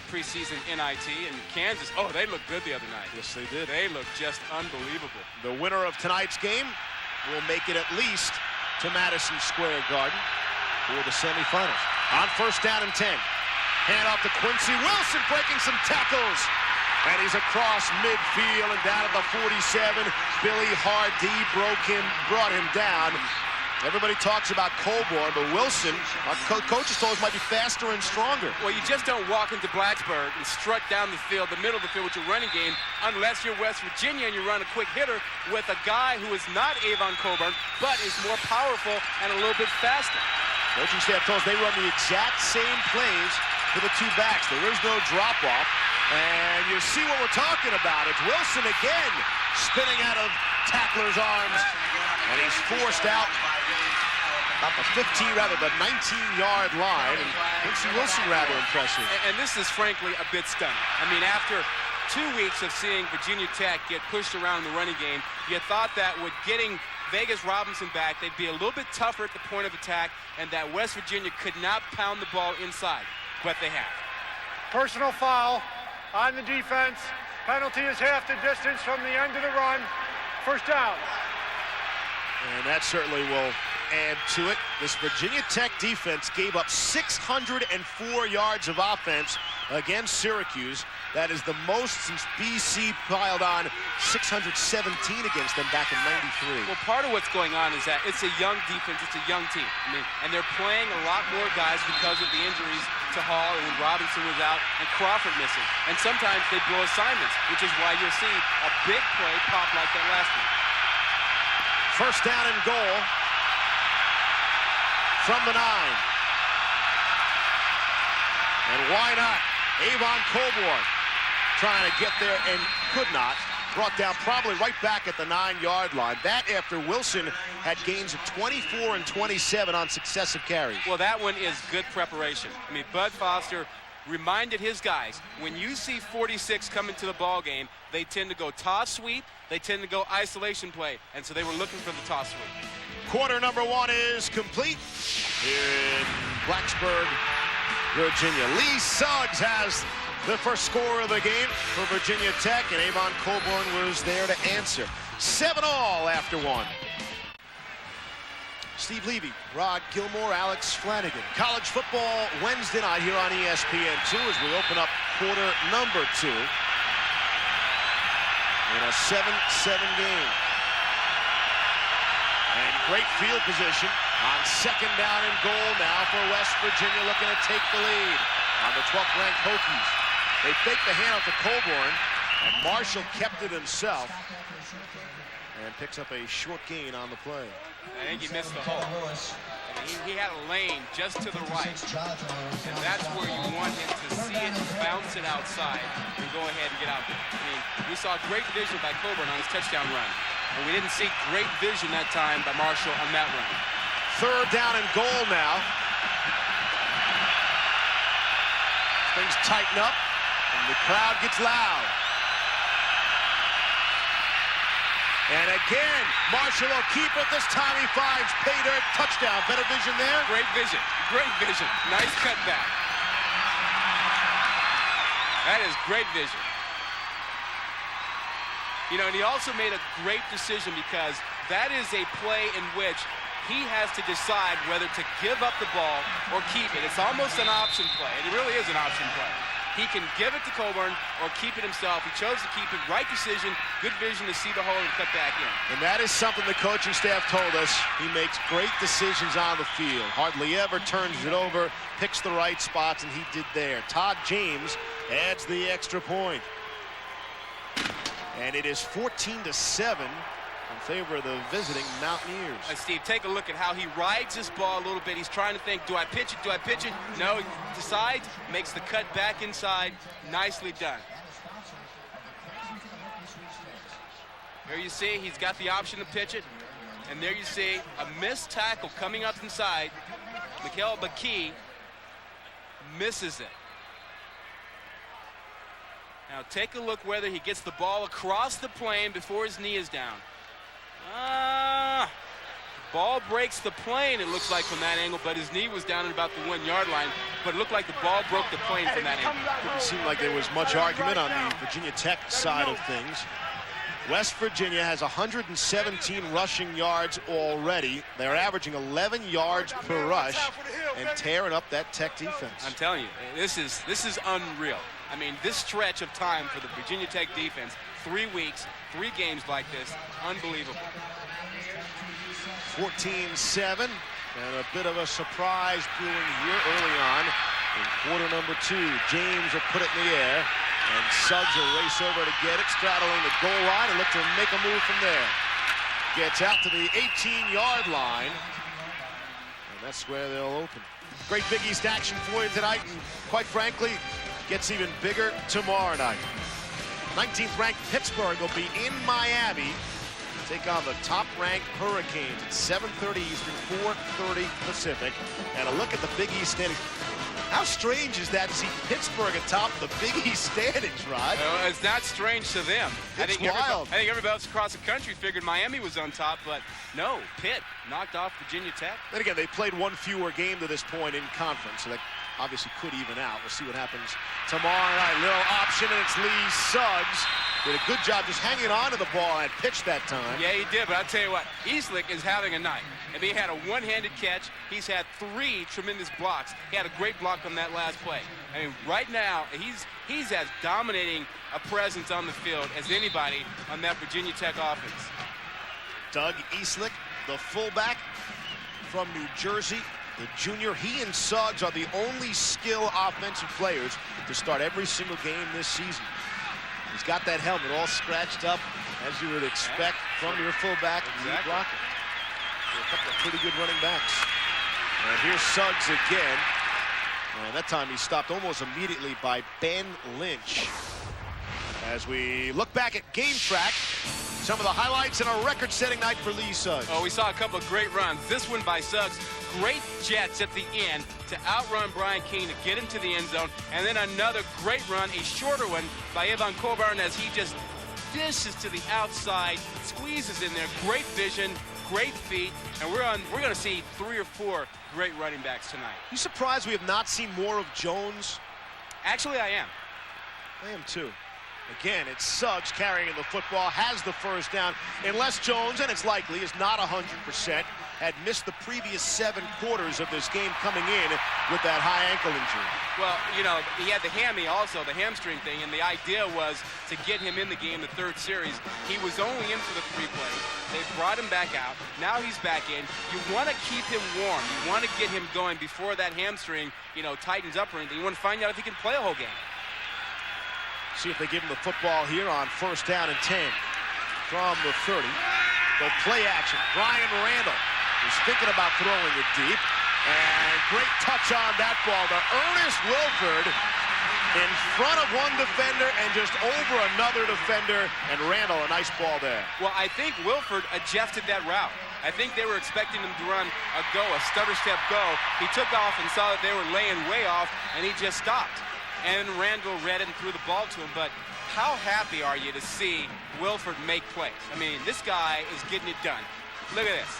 preseason NIT, and Kansas, oh, they looked good the other night. Yes, they did. They looked just unbelievable. The winner of tonight's game will make it at least to Madison Square Garden for the semifinals. On first down and 10. Hand off to Quincy Wilson, breaking some tackles. And he's across midfield and down at the 47. Billy Hardy brought him down. Everybody talks about Coburn, but Wilson, our coaches told us, might be faster and stronger. Well, you just don't walk into Blacksburg and strut down the field, the middle of the field with your running game, unless you're West Virginia and you run a quick hitter with a guy who is not Avon Coburn, but is more powerful and a little bit faster. Coaching staff told us they run the exact same plays for the two backs. There is no drop-off. And you see what we're talking about. It's Wilson again, spinning out of tackler's arms. And he's forced out about the 19-yard line. And Quincy Wilson rather impressive. And this is frankly a bit stunning. I mean, after 2 weeks of seeing Virginia Tech get pushed around in the running game, you thought that with getting Vegas Robinson back, they'd be a little bit tougher at the point of attack, and that West Virginia could not pound the ball inside. But they have. Personal foul on the defense. Penalty is half the distance from the end of the run. First down. And that certainly will add to it. This Virginia Tech defense gave up 604 yards of offense against Syracuse. That is the most since BC piled on 617 against them back in '93. Well, part of what's going on is that it's a young defense, it's a young team. I mean, and they're playing a lot more guys because of the injuries to Hall and when Robinson was out and Crawford missing. And sometimes they blow assignments, which is why you'll see a big play pop like that last one. First down and goal from the 9. And why not? Avon Coburn trying to get there and could not. Brought down probably right back at the 9-yard line. That after Wilson had gains of 24 and 27 on successive carries. Well, that one is good preparation. I mean, Bud Foster reminded his guys, when you see 46 come into the ball game, they tend to go toss sweep, they tend to go isolation play, and so they were looking for the toss sweep. Quarter number 1 is complete here in Blacksburg, Virginia. Lee Suggs has the first score of the game for Virginia Tech, and Avon Coburn was there to answer. 7-all after 1. Steve Levy, Rod Gilmore, Alex Flanagan. College football Wednesday night here on ESPN2 as we open up quarter number 2 in a 7-7 game. And great field position on second down and goal now for West Virginia, looking to take the lead on the 12th ranked Hokies. They faked the handoff to Coburn, and Marshall kept it himself and picks up a short gain on the play. I think he missed the hole. He had a lane just to the right, and that's where you want him to see it and bounce it outside and go ahead and get out there. I mean, we saw great vision by Coburn on his touchdown run, and we didn't see great vision that time by Marshall on that run. Third down and goal now. Things tighten up, and the crowd gets loud. And again, Marshall will keep it. This time he finds pay dirt, touchdown. Better vision there. Great vision. Great vision. Nice cutback. That is great vision. You know, and he also made a great decision because that is a play in which he has to decide whether to give up the ball or keep it. It's almost an option play, and it really is an option play. He can give it to Coburn or keep it himself. He chose to keep it. Right decision, good vision to see the hole and cut back in. And that is something the coaching staff told us. He makes great decisions on the field. Hardly ever turns it over, picks the right spots, and he did there. Todd James adds the extra point. And it is 14-7 in favor of the visiting Mountaineers. Steve, take a look at how he rides this ball a little bit. He's trying to think, do I pitch it? Do I pitch it? No, he decides, makes the cut back inside. Nicely done. Here you see he's got the option to pitch it. And there you see a missed tackle coming up inside. Mikael McKee misses it. Now take a look whether he gets the ball across the plane before his knee is down. Ball breaks the plane, it looks like, from that angle, but his knee was down at about the 1 yard line. But it looked like the ball broke the plane from that angle. Didn't seem like there was much argument on the Virginia Tech side of things. West Virginia has 117 rushing yards already. They're averaging 11 yards per rush and tearing up that Tech defense. I'm telling you, this is unreal. I mean, this stretch of time for the Virginia Tech defense, 3 weeks, 3 games like this, unbelievable. 14-7, and a bit of a surprise brewing here early on. In quarter number 2, James will put it in the air, and Suggs will race over to get it, straddling the goal line, and look to make a move from there. Gets out to the 18-yard line, and that's where they'll open. Great Big East action for you tonight, and quite frankly, gets even bigger tomorrow night. 19th ranked Pittsburgh will be in Miami. Take on the top-ranked Hurricanes at 7:30 Eastern, 4:30 Pacific. And a look at the Big East standings. How strange is that to see Pittsburgh atop the Big East standings, Rod? Well, it's not strange to them. It's wild. I think everybody else across the country figured Miami was on top, but no, Pitt knocked off Virginia Tech. Then again, they played one fewer game to this point in conference, so that obviously could even out. We'll see what happens tomorrow night. Little option, and it's Lee Suggs. Did a good job just hanging on to the ball and pitched that time. Yeah, he did, but I'll tell you what, Eastlick is having a night. I mean, he had a one-handed catch. He's had 3 tremendous blocks. He had a great block on that last play. I mean, right now, he's as dominating a presence on the field as anybody on that Virginia Tech offense. Doug Eastlick, the fullback from New Jersey, the junior. He and Suggs are the only skill offensive players to start every single game this season. He's got that helmet all scratched up, as you would expect from your fullback. Exactly. Blocker. A couple of pretty good running backs. And here's Suggs again. And that time he stopped almost immediately by Ben Lynch. As we look back at Game Track, some of the highlights in a record-setting night for Lee Suggs. Oh, we saw a couple of great runs. This one by Suggs, great jets at the end to outrun Brian King to get him to the end zone. And then another great run, a shorter one by Evan Coburn as he just dishes to the outside, squeezes in there. Great vision, great feet, and we're going to see 3 or 4 great running backs tonight. You surprised we have not seen more of Jones? Actually, I am. I am too. Again, it's Suggs carrying the football, has the first down, unless Jones, and it's likely, is not 100%, had missed the previous 7 quarters of this game coming in with that high ankle injury. Well, you know, he had the hammy also, the hamstring thing, and the idea was to get him in the game the 3rd series. He was only in for the 3 plays. They brought him back out. Now he's back in. You want to keep him warm. You want to get him going before that hamstring, you know, tightens up or anything. You want to find out if he can play a whole game. See if they give him the football here on 1st down and 10 from the 30. Go play action. Brian Randall is thinking about throwing it deep. And great touch on that ball to Ernest Wilford in front of one defender and just over another defender. And Randall, a nice ball there. Well, I think Wilford adjusted that route. I think they were expecting him to run a stutter step go. He took off and saw that they were laying way off, and he just stopped. And Randall read it and threw the ball to him. But how happy are you to see Wilford make plays? I mean, this guy is getting it done. Look at this.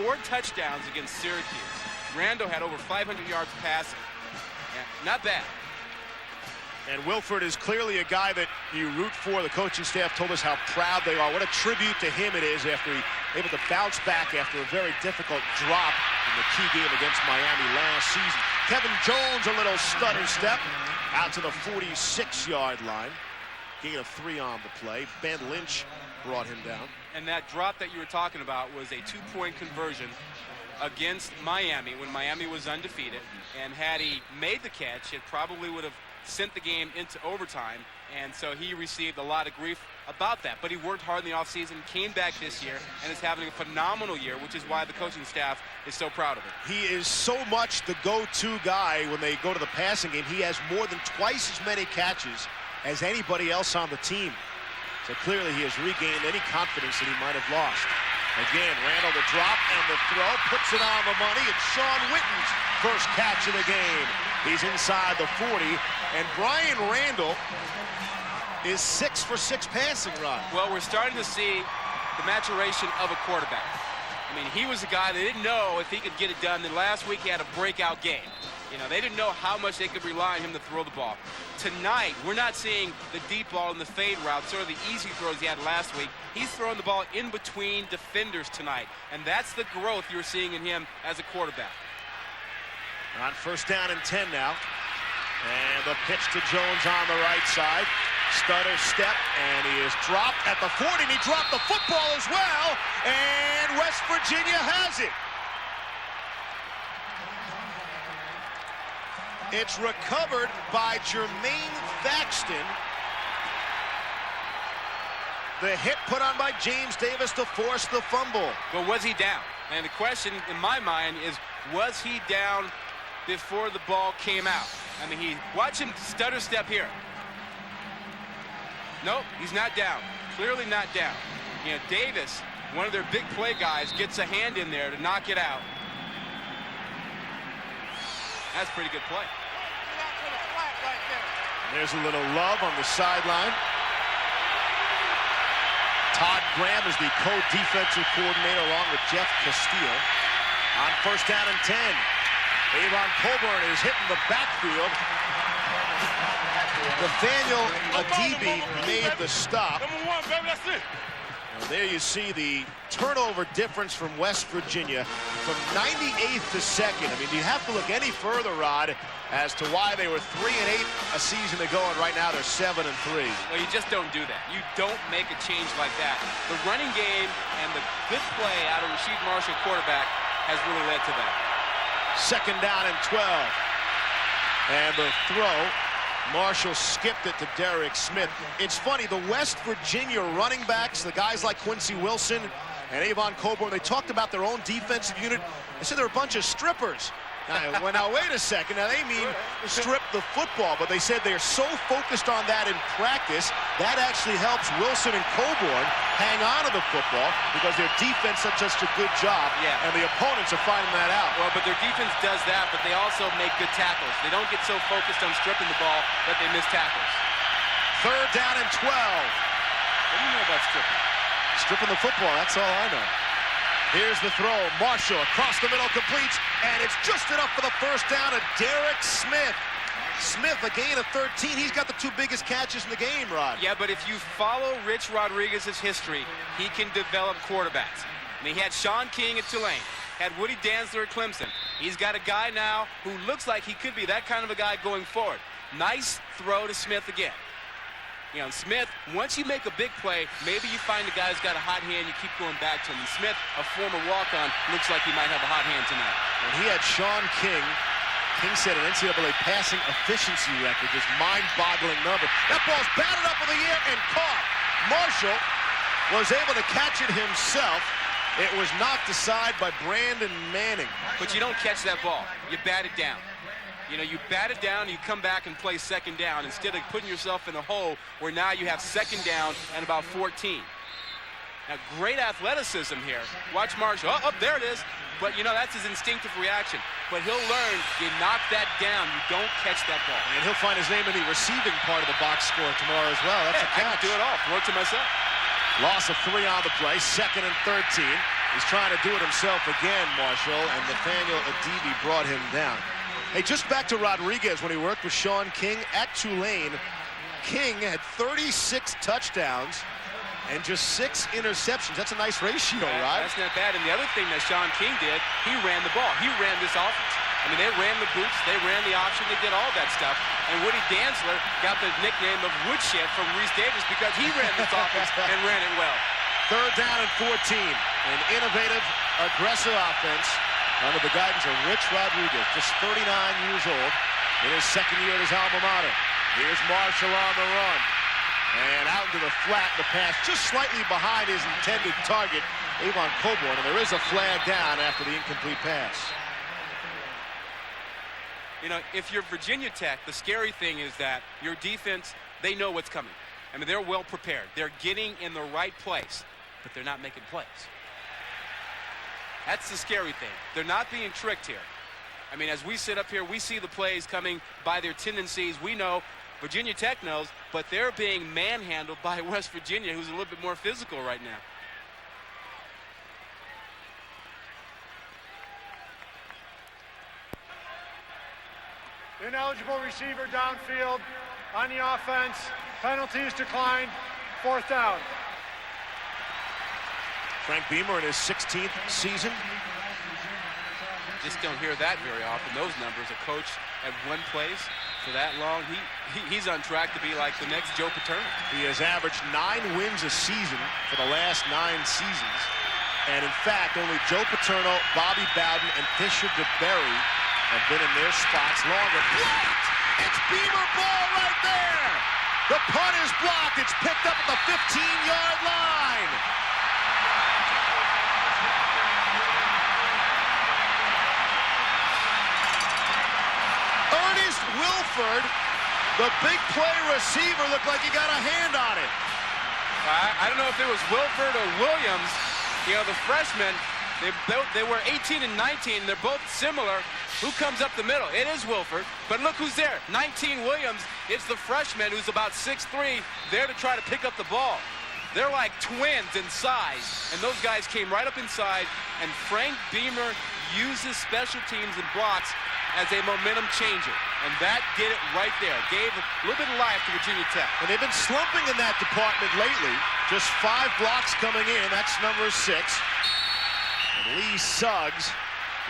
4 touchdowns against Syracuse. Randall had over 500 yards passing. Yeah, not bad. And Wilford is clearly a guy that you root for. The coaching staff told us how proud they are. What a tribute to him it is after he able to bounce back after a very difficult drop in the key game against Miami last season. Kevin Jones, a little stutter step out to the 46-yard line. Gain of 3 on the play. Ben Lynch brought him down. And that drop that you were talking about was a 2-point conversion against Miami when Miami was undefeated. And had he made the catch, it probably would have sent the game into overtime. And so he received a lot of grief about that. But he worked hard in the offseason, came back this year, and is having a phenomenal year, which is why the coaching staff is so proud of him. He is so much the go-to guy when they go to the passing game. He has more than twice as many catches as anybody else on the team. So clearly he has regained any confidence that he might have lost. Again, Randall the drop and the throw, puts it on the money. It's Sean Witten's first catch of the game. He's inside the 40, and Brian Randall is 6 for 6 passing, Ron. Well, we're starting to see the maturation of a quarterback. I mean, he was a guy that didn't know if he could get it done. Then last week he had a breakout game. You know, they didn't know how much they could rely on him to throw the ball. Tonight, we're not seeing the deep ball and the fade routes, sort of the easy throws he had last week. He's throwing the ball in between defenders tonight, and that's the growth you're seeing in him as a quarterback. On first down and 10 now. And the pitch to Jones on the right side. Stutter step, and he is dropped at the 40, and he dropped the football as well, and West Virginia has it. It's recovered by Jermaine Thaxton. The hit put on by James Davis to force the fumble. But was he down? And the question in my mind is, was he down before the ball came out? I mean, watch him stutter step here. Nope, he's not down. Clearly not down. You know, Davis, one of their big play guys, gets a hand in there to knock it out. That's pretty good play. There's a little love on the sideline. Todd Graham is the co-defensive coordinator along with Jeff Castile. On first down and 10. Avon Coburn is hitting the backfield. Nathaniel Adibi made the stop. Number 1, baby, that's it. And there you see the turnover difference from West Virginia from 98th to 2nd. I mean, do you have to look any further, Rod, as to why they were 3-8 a season ago, and right now they're 7-3? Well, you just don't do that. You don't make a change like that. The running game and the good play out of Rasheed Marshall, quarterback, has really led to that. Second down and 12. And the throw, Marshall skipped it to Derek Smith. It's funny, the West Virginia running backs, the guys like Quincy Wilson and Avon Coburn, they talked about their own defensive unit. They said they're a bunch of strippers. Now, wait a second. Now, they mean strip the football, but they said they're so focused on that in practice, that actually helps Wilson and Coburn hang on to the football because their defense does such a good job, and the opponents are finding that out. Well, but their defense does that, but they also make good tackles. They don't get so focused on stripping the ball that they miss tackles. Third down and 12. What do you know about stripping? Stripping the football, that's all I know. Here's the throw. Marshall across the middle completes, and it's just enough for the first down to Derek Smith. Smith, a gain of 13. He's got the 2 biggest catches in the game, Rod. Yeah, but if you follow Rich Rodriguez's history, he can develop quarterbacks. I mean, he had Sean King at Tulane, had Woody Dantzler at Clemson. He's got a guy now who looks like he could be that kind of a guy going forward. Nice throw to Smith again. You know, Smith, once you make a big play, maybe you find a guy who's got a hot hand, you keep going back to him. And Smith, a former walk-on, looks like he might have a hot hand tonight. When he had Sean King, King set an NCAA passing efficiency record, just mind-boggling number. That ball's batted up in the air and caught. Marshall was able to catch it himself. It was knocked aside by Brandon Manning. But you don't catch that ball. You bat it down. You know, you bat it down, you come back and play second down instead of putting yourself in a hole where now you have second down and about 14. Now, great athleticism here. Watch Marshall. Oh, there it is. But, you know, that's his instinctive reaction. But he'll learn, you knock that down, you don't catch that ball. And he'll find his name in the receiving part of the box score tomorrow as well. That's a catch. I can do it all. Throw it to myself. Loss of 3 on the play, 2nd and 13. He's trying to do it himself again, Marshall, and Nathaniel Adibi brought him down. Hey, just back to Rodriguez when he worked with Sean King at Tulane. King had 36 touchdowns and just 6 interceptions. That's a nice ratio, right? That's not bad. And the other thing that Sean King did, he ran the ball. He ran this offense. I mean, they ran the boots, they ran the option, they did all that stuff. And Woody Dantzler got the nickname of Woodshed from Reese Davis because he ran this offense and ran it well. Third down and 14. An innovative, aggressive offense under the guidance of Rich Rodriguez, just 39 years old, in his 2nd year at his alma mater. Here's Marshall on the run. And out into the flat, the pass just slightly behind his intended target, Avon Coburn, and there is a flag down after the incomplete pass. You know, if you're Virginia Tech, the scary thing is that your defense, they know what's coming. I mean, they're well prepared. They're getting in the right place, but they're not making plays. That's the scary thing. They're not being tricked here. I mean, as we sit up here, we see the plays coming by their tendencies. We know Virginia Tech knows, but they're being manhandled by West Virginia, who's a little bit more physical right now. Ineligible receiver downfield on the offense. Penalties declined. 4th down. Frank Beamer in his 16th season. Just don't hear that very often, those numbers. A coach at one place for that long, he's on track to be like the next Joe Paterno. He has averaged 9 wins a season for the last 9 seasons. And in fact, only Joe Paterno, Bobby Bowden, and Fisher DeBerry have been in their spots longer. Blocked! It's Beamer ball right there! The punt is blocked. It's picked up at the 15-yard line. Ernest Wilford, the big play receiver, looked like he got a hand on it. I don't know if it was Wilford or Williams. You know, the freshmen, they were 18 and 19. They're both similar. Who comes up the middle? It is Wilford. But look who's there. 19 Williams. It's the freshman who's about 6'3", there to try to pick up the ball. They're like twins in size. And those guys came right up inside. And Frank Beamer uses special teams and blocks as a momentum changer. And that did it right there. Gave a little bit of life to Virginia Tech. And they've been slumping in that department lately. Just 5 blocks coming in. That's number 6. And Lee Suggs,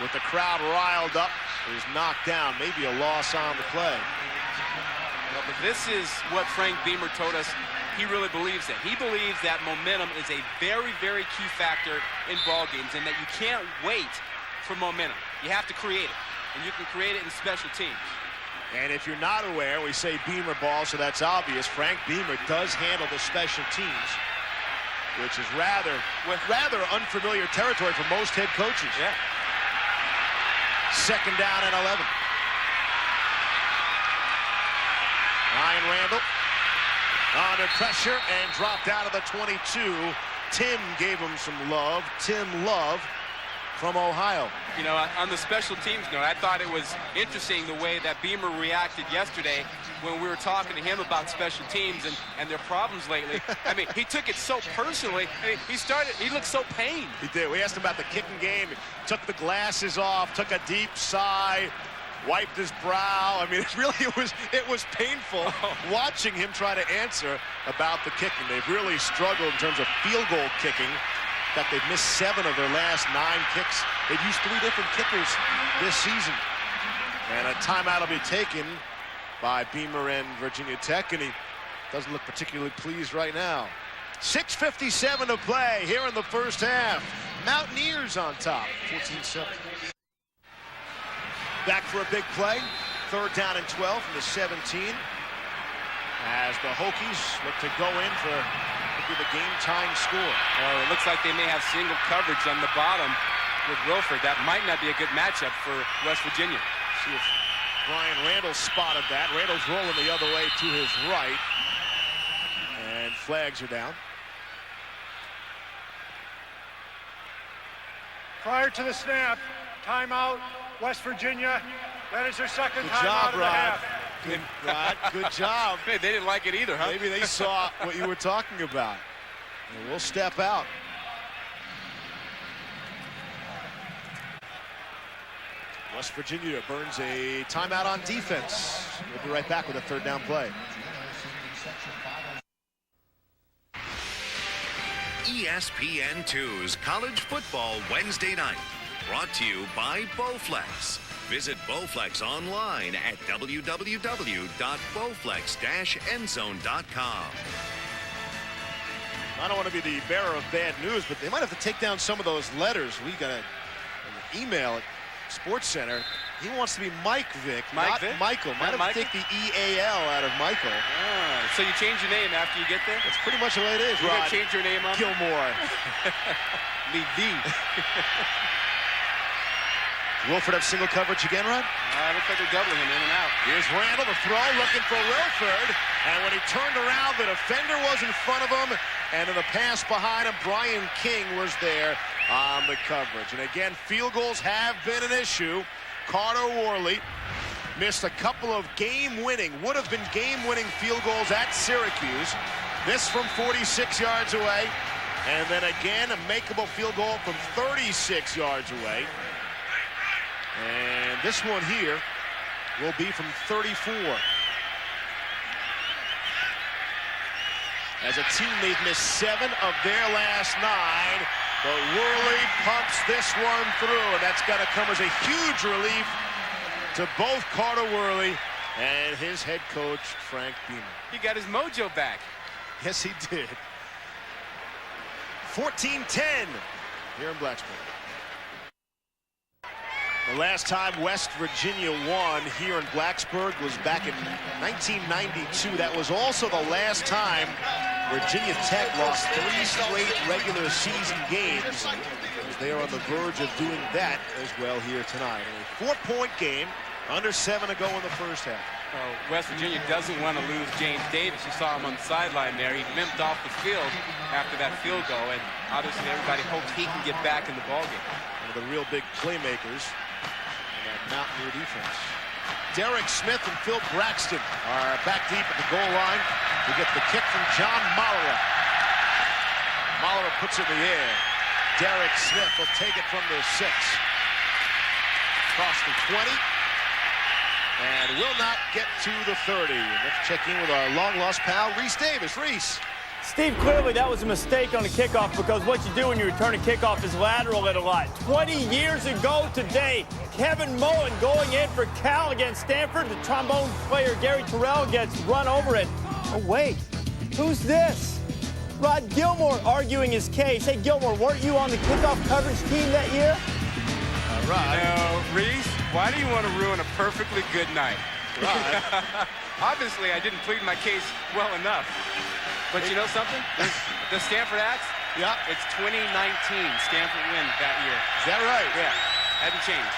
with the crowd riled up, is knocked down. Maybe a loss on the play. Well, but this is what Frank Beamer told us he really believes in. He believes that momentum is a very, very key factor in ball games, and that you can't wait for momentum. You have to create it, and you can create it in special teams. And if you're not aware, we say Beamer ball, so that's obvious. Frank Beamer does handle the special teams, which is rather unfamiliar territory for most head coaches. Yeah. 2nd down and 11. Ryan Randall under pressure and dropped out of the 22. Tim gave him some love. Tim Love from Ohio. You know, on the special teams note, I thought it was interesting the way that Beamer reacted yesterday when we were talking to him about special teams and their problems lately. I mean, he took it so personally. I mean, he looked so pained. He did. We asked him about the kicking game. He took the glasses off, took a deep sigh, wiped his brow. I mean, it was painful watching him try to answer about the kicking. They've really struggled in terms of field goal kicking. In fact, they've missed 7 of their last 9 kicks. They've used 3 different kickers this season. And a timeout will be taken by Beamer and Virginia Tech, and he doesn't look particularly pleased right now. 6:57 to play here in the first half. Mountaineers on top, 14-7. Back for a big play. 3rd down and 12 from the 17. As the Hokies look to go in for the game-tying score. Well, it looks like they may have single coverage on the bottom with Wilford. That might not be a good matchup for West Virginia. See if Brian Randall spotted that. Randall's rolling the other way to his right. And flags are down. Prior to the snap, timeout, West Virginia. That is their 2nd timeout of the half. Good, Rod. Good job. Hey, they didn't like it either, huh? Maybe they saw what you were talking about. And we'll step out. West Virginia burns a timeout on defense. We'll be right back with a 3rd down play. ESPN2's College Football Wednesday Night. Brought to you by Bowflex. Visit Bowflex online at www.bowflex-endzone.com. I don't want to be the bearer of bad news, but they might have to take down some of those letters. We got an email at Sports Center. He wants to be Mike Vick, not Vick? Michael. Might have to take the E-A-L out of Michael. So you change your name after you get there? That's pretty much the way it is, You're Rod. going to change your name up? Gilmore. Wilford have single coverage again, Rod? Looks like they're doubling him in and out. Here's Randall, the throw, looking for Wilford. And when he turned around, the defender was in front of him. And in the pass behind him, Brian King was there on the coverage. And again, field goals have been an issue. Carter Worley missed a couple of would have been game-winning field goals at Syracuse. This from 46 yards away. And then again, a makeable field goal from 36 yards away. And this one here will be from 34. As a team, they've missed 7 of their last 9. But Worley pumps this one through, and that's got to come as a huge relief to both Carter Worley and his head coach, Frank Beamer. He got his mojo back. Yes, he did. 14-10 here in Blacksburg. The last time West Virginia won here in Blacksburg was back in 1992. That was also the last time Virginia Tech lost 3 straight regular season games. They are on the verge of doing that as well here tonight. A 4-point game, under 7 to go in the first half. West Virginia doesn't want to lose James Davis. You saw him on the sideline there. He limped off the field after that field goal, and obviously everybody hopes he can get back in the ballgame. One of the real big playmakers in that Mountaineer defense. Derek Smith and Phil Braxton are back deep at the goal line. We get the kick from John Molera. Molera puts it in the air. Derek Smith will take it from the 6. Across the 20. And will not get to the 30. Let's check in with our long-lost pal, Reese Davis. Reese. Steve, clearly that was a mistake on the kickoff, because what you do when you return a kickoff is lateral it a lot. 20 years ago today, Kevin Mullen going in for Cal against Stanford. The trombone player Gary Terrell gets run over it. Oh, wait. Who's this? Rod Gilmore arguing his case. Hey, Gilmore, weren't you on the kickoff coverage team that year? Rod. No, Reese, why do you want to ruin a perfectly good night? Rod. Obviously, I didn't plead my case well enough. But you know something? The Stanford Axe? Yeah. It's 2019. Stanford win that year. Is that right? Yeah. Hadn't changed.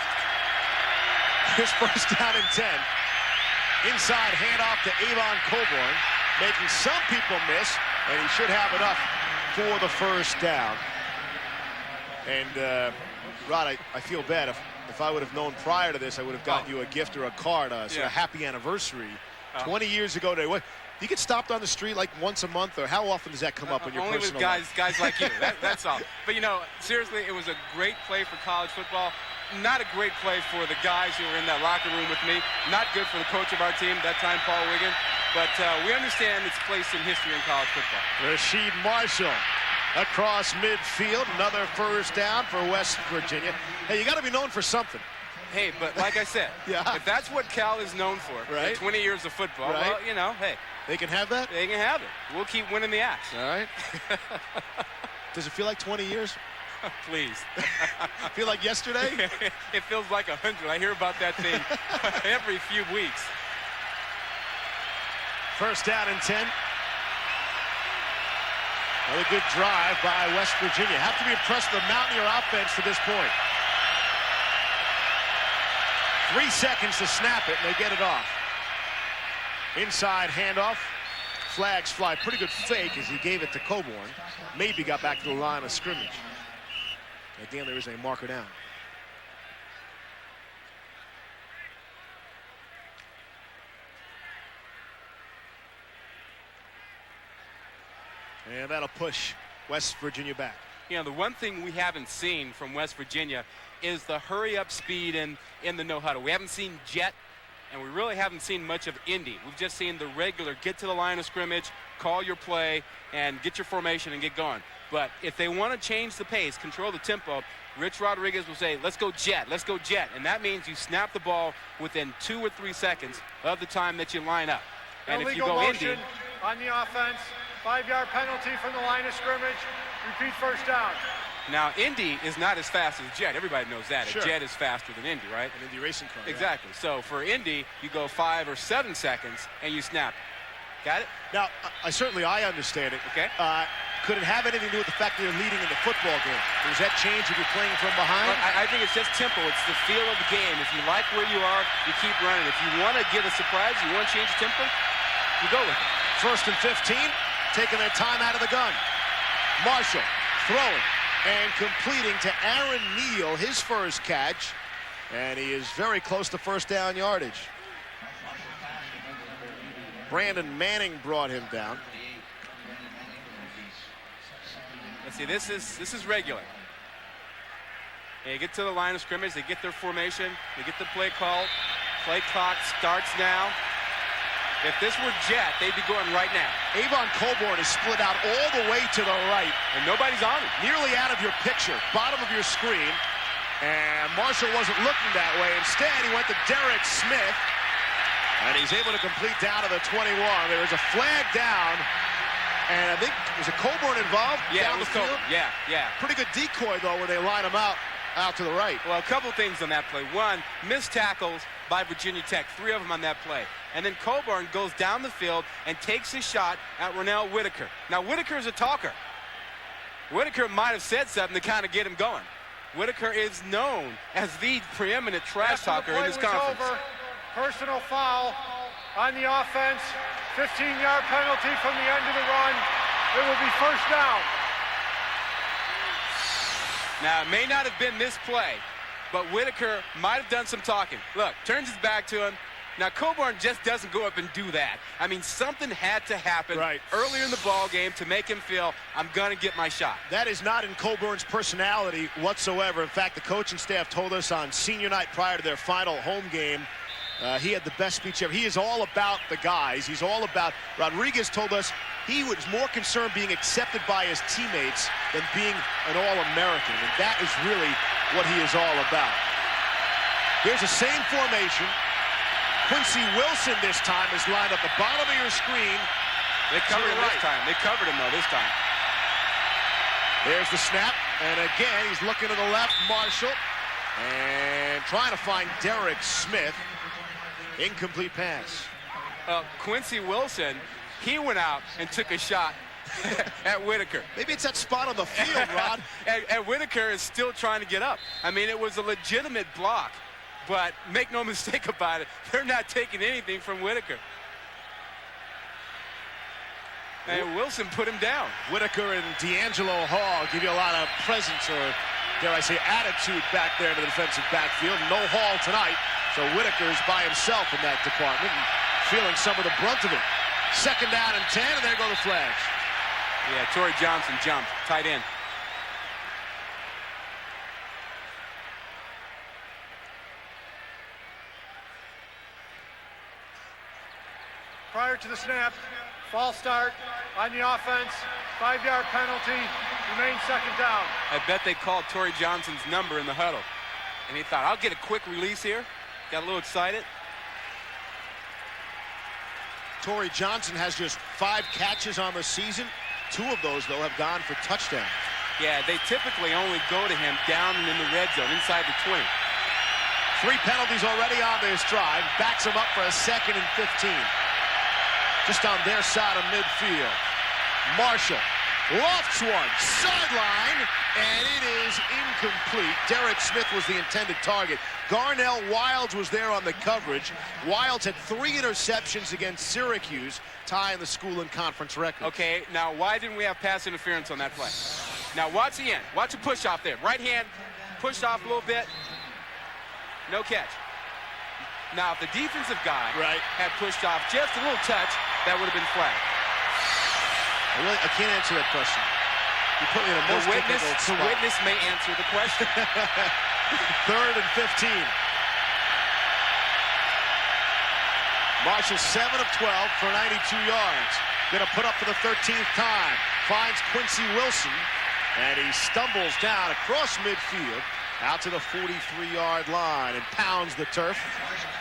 Here's first down and 10. Inside handoff to Avon Coburn, making some people miss, and he should have enough for the first down. And Rod, I feel bad. If I would have known prior to this, I would have gotten you a gift or a card, so a happy anniversary. 20 years ago today. What? Do you get stopped on the street like once a month, or how often does that come up in your personal life? Only with guys like you. That's all. But, you know, seriously, it was a great play for college football. Not a great play for the guys who were in that locker room with me. Not good for the coach of our team, that time Paul Wiggin. But we understand its place in history in college football. Rasheed Marshall across midfield. Another first down for West Virginia. Hey, you got to be known for something. Hey, but like I said, if that's what Cal is known for, right? 20 years of football, well, you know, hey. They can have that? They can have it. We'll keep winning the Axe. All right. Does it feel like 20 years? Please. Feel like yesterday? It feels like 100. I hear about that thing every few weeks. First down and 10. Another good drive by West Virginia. Have to be impressed with the Mountaineer offense to this point. 3 seconds to snap it, and they get it off. Inside handoff. Flags fly. Pretty good fake as he gave it to Coburn. Maybe got back to the line of scrimmage. Again, there is a marker down. And that'll push West Virginia back. You know, the one thing we haven't seen from West Virginia is the hurry-up speed in the no-huddle. We haven't seen jet, and we really haven't seen much of Indy. We've just seen the regular get to the line of scrimmage, call your play, and get your formation and get going. But if they want to change the pace, control the tempo, Rich Rodriguez will say, let's go jet, let's go jet. And that means you snap the ball within 2 or 3 seconds of the time that you line up. And if you go motion Indy on the offense, 5-yard penalty from the line of scrimmage, repeat first down. Now, Indy is not as fast as Jet. Everybody knows that. Sure. A Jet is faster than Indy, right? An Indy racing car. Exactly. Yeah. So for Indy, you go 5 or 7 seconds and you snap. Got it? Now, I understand it. Okay. Could it have anything to do with the fact that you're leading in the football game? Does that change if you're playing from behind? I think it's just tempo. It's the feel of the game. If you like where you are, you keep running. If you want to get a surprise, you want to change tempo, you go with it. First and 15, taking their time out of the gun. Marshall throwing and completing to Aaron Neal, his first catch. And he is very close to first down yardage. Brandon Manning brought him down. Let's see, this is regular. They get to the line of scrimmage, they get their formation, they get the play called. Play clock starts now. If this were jet, they'd be going right now. Avon Coburn is split out all the way to the right. And nobody's on him. Nearly out of your picture, bottom of your screen. And Marshall wasn't looking that way. Instead, he went to Derek Smith. And he's able to complete down to the 21. There was a flag down. And I think, was it Coburn involved? Yeah, down it was the field? Coburn. Yeah. Pretty good decoy, though, where they line him out to the right. Well, a couple things on that play. One, missed tackles by Virginia Tech, 3 of them on that play. And then Coburn goes down the field and takes a shot at Ronnell Whitaker. Now, Whitaker is a talker. Whitaker might have said something to kind of get him going. Whitaker is known as the preeminent trash talker in this conference. Over. Personal foul on the offense. 15-yard penalty from the end of the run. It will be first down. Now, it may not have been this play, but Whitaker might have done some talking. Look, turns his back to him. Now, Coburn just doesn't go up and do that. I mean, something had to happen earlier in the ball game to make him feel, I'm going to get my shot. That is not in Coburn's personality whatsoever. In fact, the coaching staff told us on senior night prior to their final home game, he had the best speech ever. He is all about the guys. He's all about, Rodriguez told us he was more concerned being accepted by his teammates than being an All-American. And that is really what he is all about. Here's the same formation. Quincy Wilson this time is lined at the bottom of your screen. They covered him this time. They covered him, though, this time. There's the snap. And again, he's looking to the left, Marshall. And trying to find Derek Smith. Incomplete pass. Quincy Wilson, he went out and took a shot at Whitaker. Maybe it's that spot on the field, Rod. and Whitaker is still trying to get up. I mean, it was a legitimate block. But make no mistake about it, they're not taking anything from Whitaker. And Wilson put him down. Whitaker and D'Angelo Hall give you a lot of presence, or dare I say attitude, back there in the defensive backfield. No Hall tonight, so Whitaker is by himself in that department and feeling some of the brunt of it. Second down and 10, and there go the flags. Yeah, Torrey Johnson jumped, tight end. Prior to the snap, false start on the offense, 5-yard penalty, remains second down. I bet they called Torrey Johnson's number in the huddle. And he thought, I'll get a quick release here. Got a little excited. Torrey Johnson has just 5 catches on the season. 2 of those, though, have gone for touchdowns. Yeah, they typically only go to him down and in the red zone, inside the 20. 3 penalties already on this drive. Backs him up for a 2nd and 15. Just on their side of midfield. Marshall lofts one, sideline, and it is incomplete. Derek Smith was the intended target. Garnell Wilds was there on the coverage. Wilds had 3 interceptions against Syracuse, tying the school in conference record. Okay, now why didn't we have pass interference on that play? Now watch the end. Watch a push off there. Right hand, pushed off a little bit. No catch. Now, if the defensive guy had pushed off just a little touch, that would have been flagged. I can't answer that question. You put me in a most difficult spot. The witness may answer the question. 3rd and 15. Marshall 7 of 12 for 92 yards. Going to put up for the 13th time. Finds Quincy Wilson, and he stumbles down across midfield out to the 43-yard line and pounds the turf.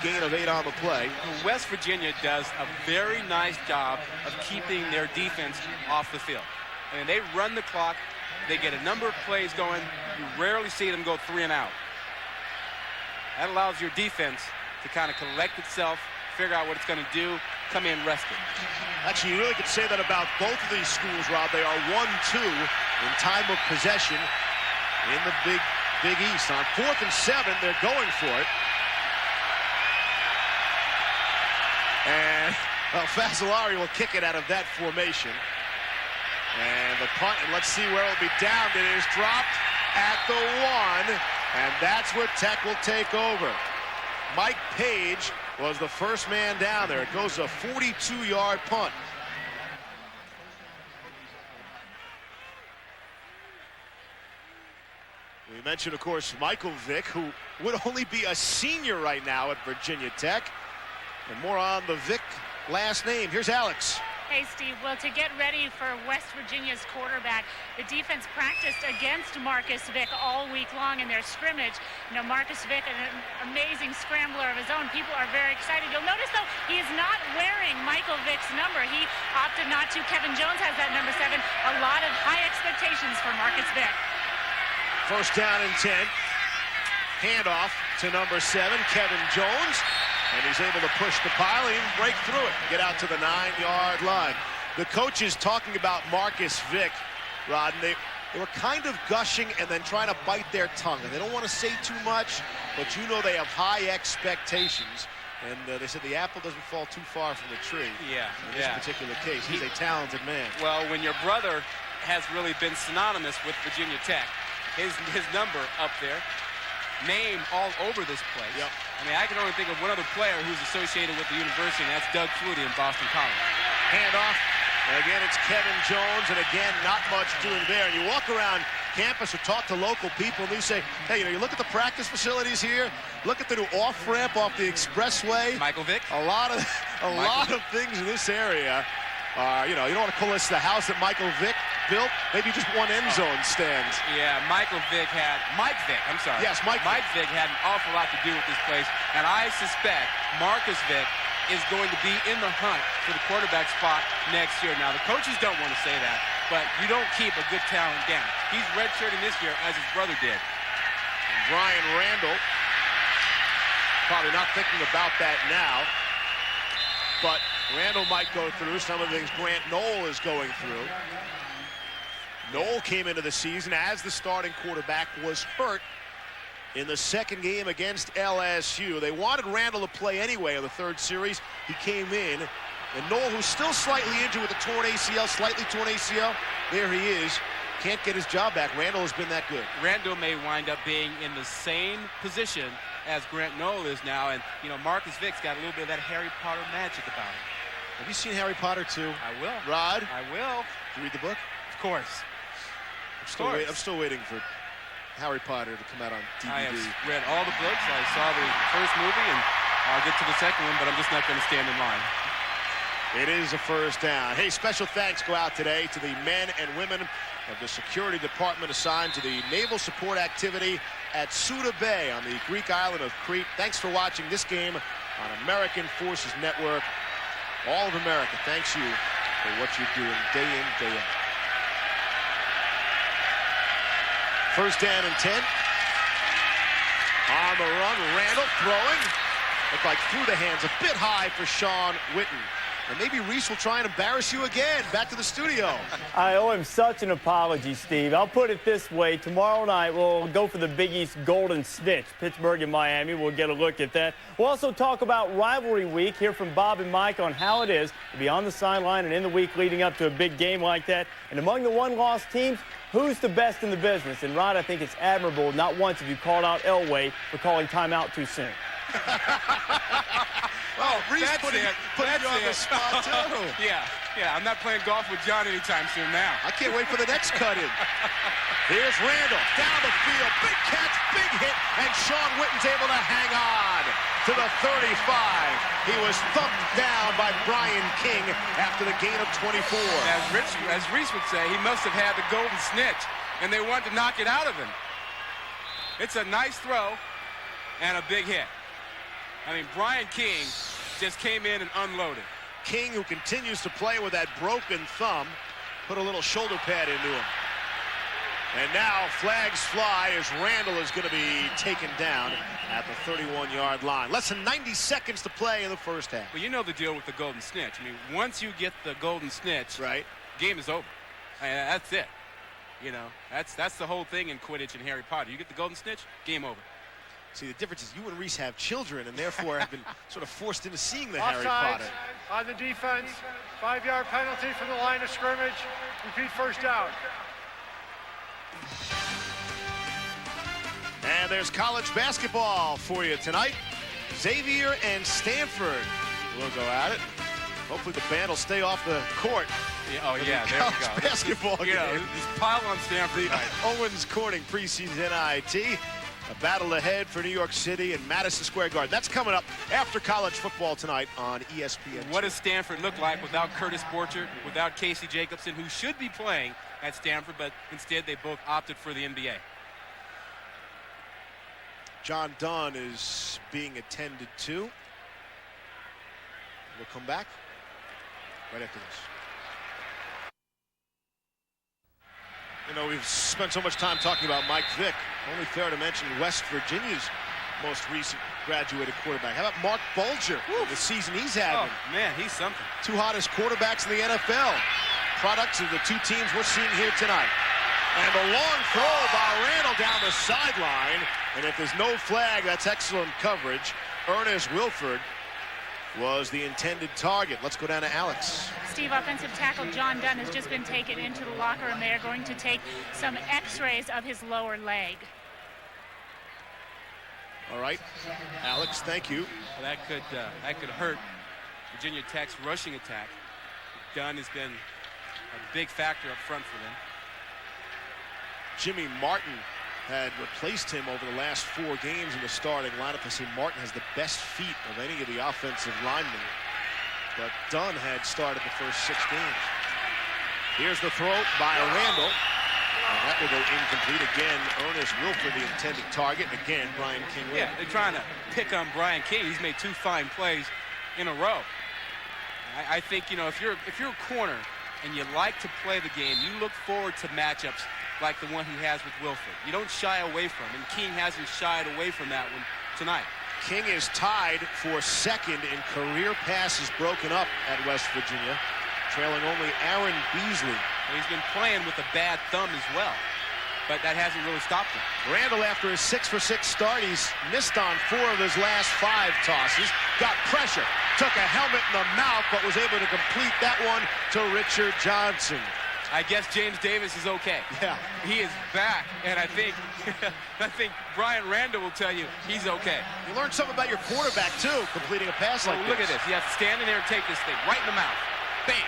Gain of 8 on the play. West Virginia does a very nice job of keeping their defense off the field. And they run the clock. They get a number of plays going. You rarely see them go 3 and out. That allows your defense to kind of collect itself, figure out what it's going to do, come in rested. Actually, you really could say that about both of these schools, Rob. They are 1-2 in time of possession in the Big East. On 4th and 7, they're going for it. And Fazzolari will kick it out of that formation. And the punt, and let's see where it'll be downed. It is dropped at the 1, and that's where Tech will take over. Mike Page was the first man down there. It goes a 42-yard punt. We mentioned, of course, Michael Vick, who would only be a senior right now at Virginia Tech. And more on the Vick last name. Here's Alex. Hey, Steve. Well, to get ready for West Virginia's quarterback, the defense practiced against Marcus Vick all week long in their scrimmage. You know, Marcus Vick, an amazing scrambler of his own. People are very excited. You'll notice, though, he is not wearing Michael Vick's number. He opted not to. Kevin Jones has that number 7. A lot of high expectations for Marcus Vick. First down and 10. Handoff to number 7, Kevin Jones. And he's able to push the pile and even break through it. Get out to the 9-yard line. The coaches talking about Marcus Vick, Rod, and they were kind of gushing and then trying to bite their tongue. And they don't want to say too much, but you know they have high expectations. And they said the apple doesn't fall too far from the tree. Yeah, in this particular case, he's a talented man. Well, when your brother has really been synonymous with Virginia Tech, his number up there, name all over this place. Yep. I mean, I can only think of one other player who's associated with the university, and that's Doug Flutie in Boston College. Handoff. And again, it's Kevin Jones, and again, not much doing there. And you walk around campus or talk to local people, and they say, hey, you look at the practice facilities here, look at the new off-ramp off the expressway. Michael Vick. A lot of things in this area. You don't want to call this the house that Michael Vick built. Maybe just one end zone stands. Yeah, Mike Vick, I'm sorry. Yes, Mike Vick had an awful lot to do with this place. And I suspect Marcus Vick is going to be in the hunt for the quarterback spot next year. Now, the coaches don't want to say that, but you don't keep a good talent down. He's redshirting this year as his brother did. And Brian Randall, probably not thinking about that now. But Randall might go through some of the things Grant Knoll is going through. Knoll came into the season as the starting quarterback, was hurt in the second game against LSU. They wanted Randall to play anyway in the third series. He came in, and Knoll, who's still slightly injured with a slightly torn ACL, there he is. Can't get his job back. Randall has been that good. Randall may wind up being in the same position as Grant Knoll is now, and Marcus Vick's got a little bit of that Harry Potter magic about him. Have you seen Harry Potter too? I will. Rod? I will. Did you read the book? Of course. I'm still waiting for Harry Potter to come out on DVD. I have read all the books. I saw the first movie, and I'll get to the second one, but I'm just not going to stand in line. It is a first down. Hey, special thanks go out today to the men and women of the security department assigned to the naval support activity at Suda Bay on the Greek island of Crete. Thanks for watching this game on American Forces Network. All of America, thanks you for what you're doing day in, day out. First down and 10. On the run, Randall throwing. Looked like through the hands, a bit high for Sean Witten. And maybe Reese will try and embarrass you again. Back to the studio. I owe him such an apology, Steve. I'll put it this way. Tomorrow night, we'll go for the Big East Golden Snitch. Pittsburgh and Miami. We'll get a look at that. We'll also talk about rivalry week. Hear from Bob and Mike on how it is to be on the sideline and in the week leading up to a big game like that. And among the one-loss teams, who's the best in the business? And, Rod, I think it's admirable. Not once have you called out Elway for calling timeout too soon. Well, Reese putting you on the spot, too. Yeah, I'm not playing golf with John anytime soon now. I can't wait for the next cut-in. Here's Randall, down the field, big catch, big hit, and Sean Witten's able to hang on to the 35. He was thumped down by Brian King after the gain of 24. As Reese would say, he must have had the golden snitch, and they wanted to knock it out of him. It's a nice throw and a big hit. I mean, Brian King just came in and unloaded. King, who continues to play with that broken thumb, put a little shoulder pad into him. And now flags fly as Randall is going to be taken down at the 31-yard line. Less than 90 seconds to play in the first half. Well, you know the deal with the golden snitch. I mean, once you get the golden snitch, right, game is over. I mean, that's it. That's the whole thing in Quidditch and Harry Potter. You get the golden snitch, game over. See, the difference is you and Reese have children and therefore have been sort of forced into seeing the Offsides Harry Potter. On the defense, 5-yard penalty from the line of scrimmage. Repeat first down. And there's college basketball for you tonight. Xavier and Stanford will go at it. Hopefully the band will stay off the court. Yeah, oh, yeah, there we go. Basketball game. Just pile on Stanford tonight. Owens Corning preseason NIT. A battle ahead for New York City and Madison Square Garden. That's coming up after college football tonight on ESPN. What does Stanford look like without Curtis Borchardt, without Casey Jacobson, who should be playing at Stanford, but instead they both opted for the NBA? John Dunn is being attended to. We'll come back right after this. You know, we've spent so much time talking about Mike Vick. Only fair to mention West Virginia's most recent graduated quarterback. How about Mark Bulger? The season he's having. Oh, man, he's something. Two hottest quarterbacks in the NFL. Products of the two teams we're seeing here tonight. And the long throw by Randall down the sideline. And if there's no flag, that's excellent coverage. Ernest Wilford was the intended target. Let's go down to Alex. Steve, offensive tackle John Dunn has just been taken into the locker room. They are going to take some x-rays of his lower leg. All right, Alex, thank you. Well, that could hurt Virginia Tech's rushing attack. Dunn has been a big factor up front for them. Jimmy Martin had replaced him over the last 4 games in the starting lineup. I say Martin has the best feet of any of the offensive linemen, but Dunn had started the first 6 games. Here's the throw by Randall, and that will go incomplete again. Ernest Wilford, the intended target. Again, Brian King. Yeah, they're trying to pick on Brian King. He's made 2 fine plays in a row. I think, you know, if you're a corner and you like to play the game, you look forward to matchups like the one he has with Wilford. You don't shy away from him, and King hasn't shied away from that one tonight. King is tied for second in career passes broken up at West Virginia, trailing only Aaron Beasley. He's been playing with a bad thumb as well, but that hasn't really stopped him. Randall, after his 6-for-6 start, he's missed on 4 of his last 5 tosses. Got pressure, took a helmet in the mouth, but was able to complete that one to Richard Johnson. I guess James Davis is okay. Yeah. He is back, and I think Brian Randall will tell you he's okay. You learned something about your quarterback, too, completing a pass like this. Look at this. He has to stand in there and take this thing right in the mouth. Bam.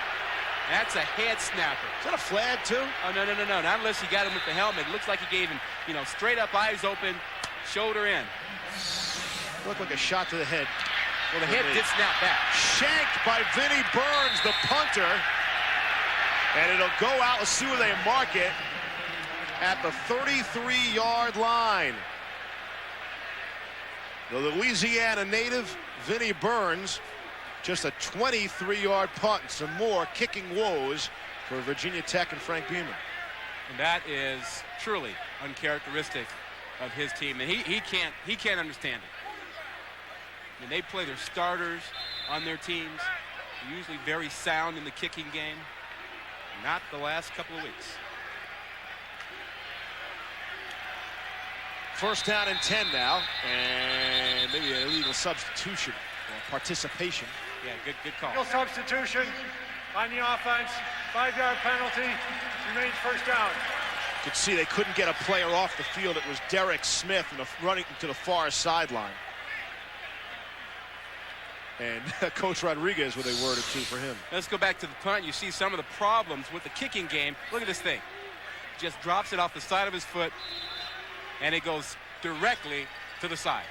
That's a head snapper. Is that a flag, too? Oh, no. Not unless you got him with the helmet. It looks like he gave him, you know, straight up, eyes open, shoulder in. Looked like a shot to the head. Well, the head did snap back. Shanked by Vinnie Burns, the punter. And it'll go out. Let's see where they mark it. At the 33-yard line. The Louisiana native, Vinnie Burns, just a 23-yard punt. Some more kicking woes for Virginia Tech and Frank Beamer. And that is truly uncharacteristic of his team. And he can't understand it. When they play their starters on their teams, they're usually very sound in the kicking game. Not the last couple of weeks. First down and 10 now, and maybe an illegal substitution or participation. Yeah, good call. Illegal substitution on the offense. 5-yard penalty. Remains first down. You could see they couldn't get a player off the field. It was Derek Smith running to the far sideline. And Coach Rodriguez with a word or 2 for him. Let's go back to the punt. You see some of the problems with the kicking game. Look at this thing. Just drops it off the side of his foot, and it goes directly to the side.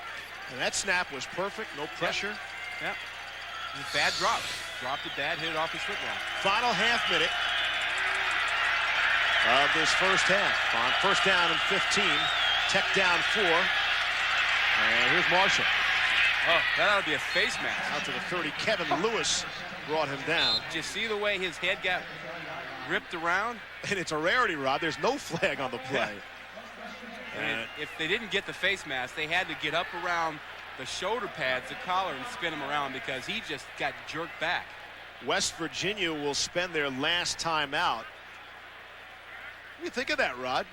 And that snap was perfect. No pressure. Yeah. It was a bad drop. Dropped it bad, hit it off his foot wrong. Final half minute of this first half. On first down and 15. Tech down 4. And here's Marshall. Oh, that ought to be a face mask. Out to the 30. Kevin Lewis brought him down. Did you see the way his head got ripped around? And it's a rarity, Rod. There's no flag on the play. And if they didn't get the face mask, they had to get up around the shoulder pads, the collar, and spin him around because he just got jerked back. West Virginia will spend their last time out. What do you think of that, Rod?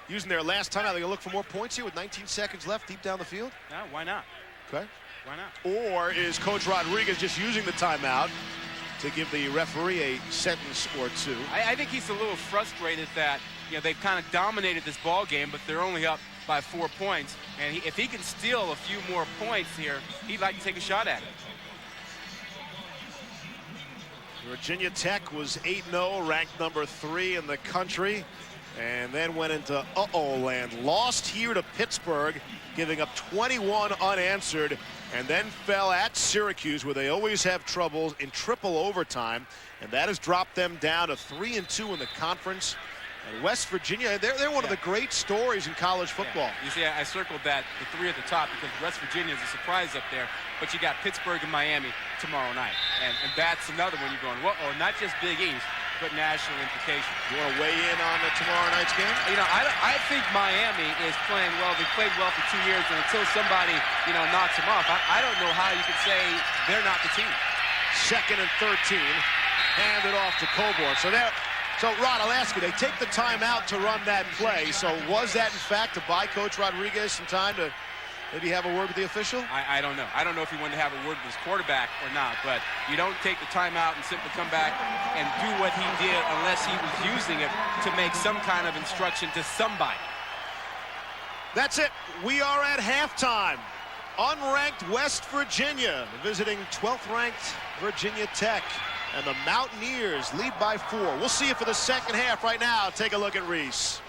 Using their last time out, they're going to look for more points here with 19 seconds left deep down the field? No, why not? Okay. Why not? Or is Coach Rodriguez just using the timeout to give the referee a sentence or 2? I think he's a little frustrated that, you know, they've kind of dominated this ball game, but they're only up by 4 points. And if he can steal a few more points here, he'd like to take a shot at it. Virginia Tech was 8-0, ranked number 3 in the country, and then went into uh-oh land. Lost here to Pittsburgh, giving up 21 unanswered, and then fell at Syracuse, where they always have trouble in triple overtime, and that has dropped them down to 3-2 in the conference. And West Virginia, they're one of the great stories in college football. You see, I circled that, the 3 at the top, because West Virginia is a surprise up there. But you got Pittsburgh and Miami tomorrow night. And that's another one you're going, whoa, not just Big East, but national implications. You want to weigh in on tomorrow night's game? You know, I think Miami is playing well. They played well for 2 years, and until somebody, knocks them off, I don't know how you could say they're not the team. 2nd and 13, handed off to Coburn. So, Rod, I'll ask you, they take the timeout to run that play. So was that, in fact, to buy Coach Rodriguez some time to maybe have a word with the official? I don't know. I don't know if he wanted to have a word with his quarterback or not, but you don't take the timeout and simply come back and do what he did unless he was using it to make some kind of instruction to somebody. That's it. We are at halftime. Unranked West Virginia visiting 12th ranked Virginia Tech. And the Mountaineers lead by 4. We'll see you for the second half right now. Take a look at Reese.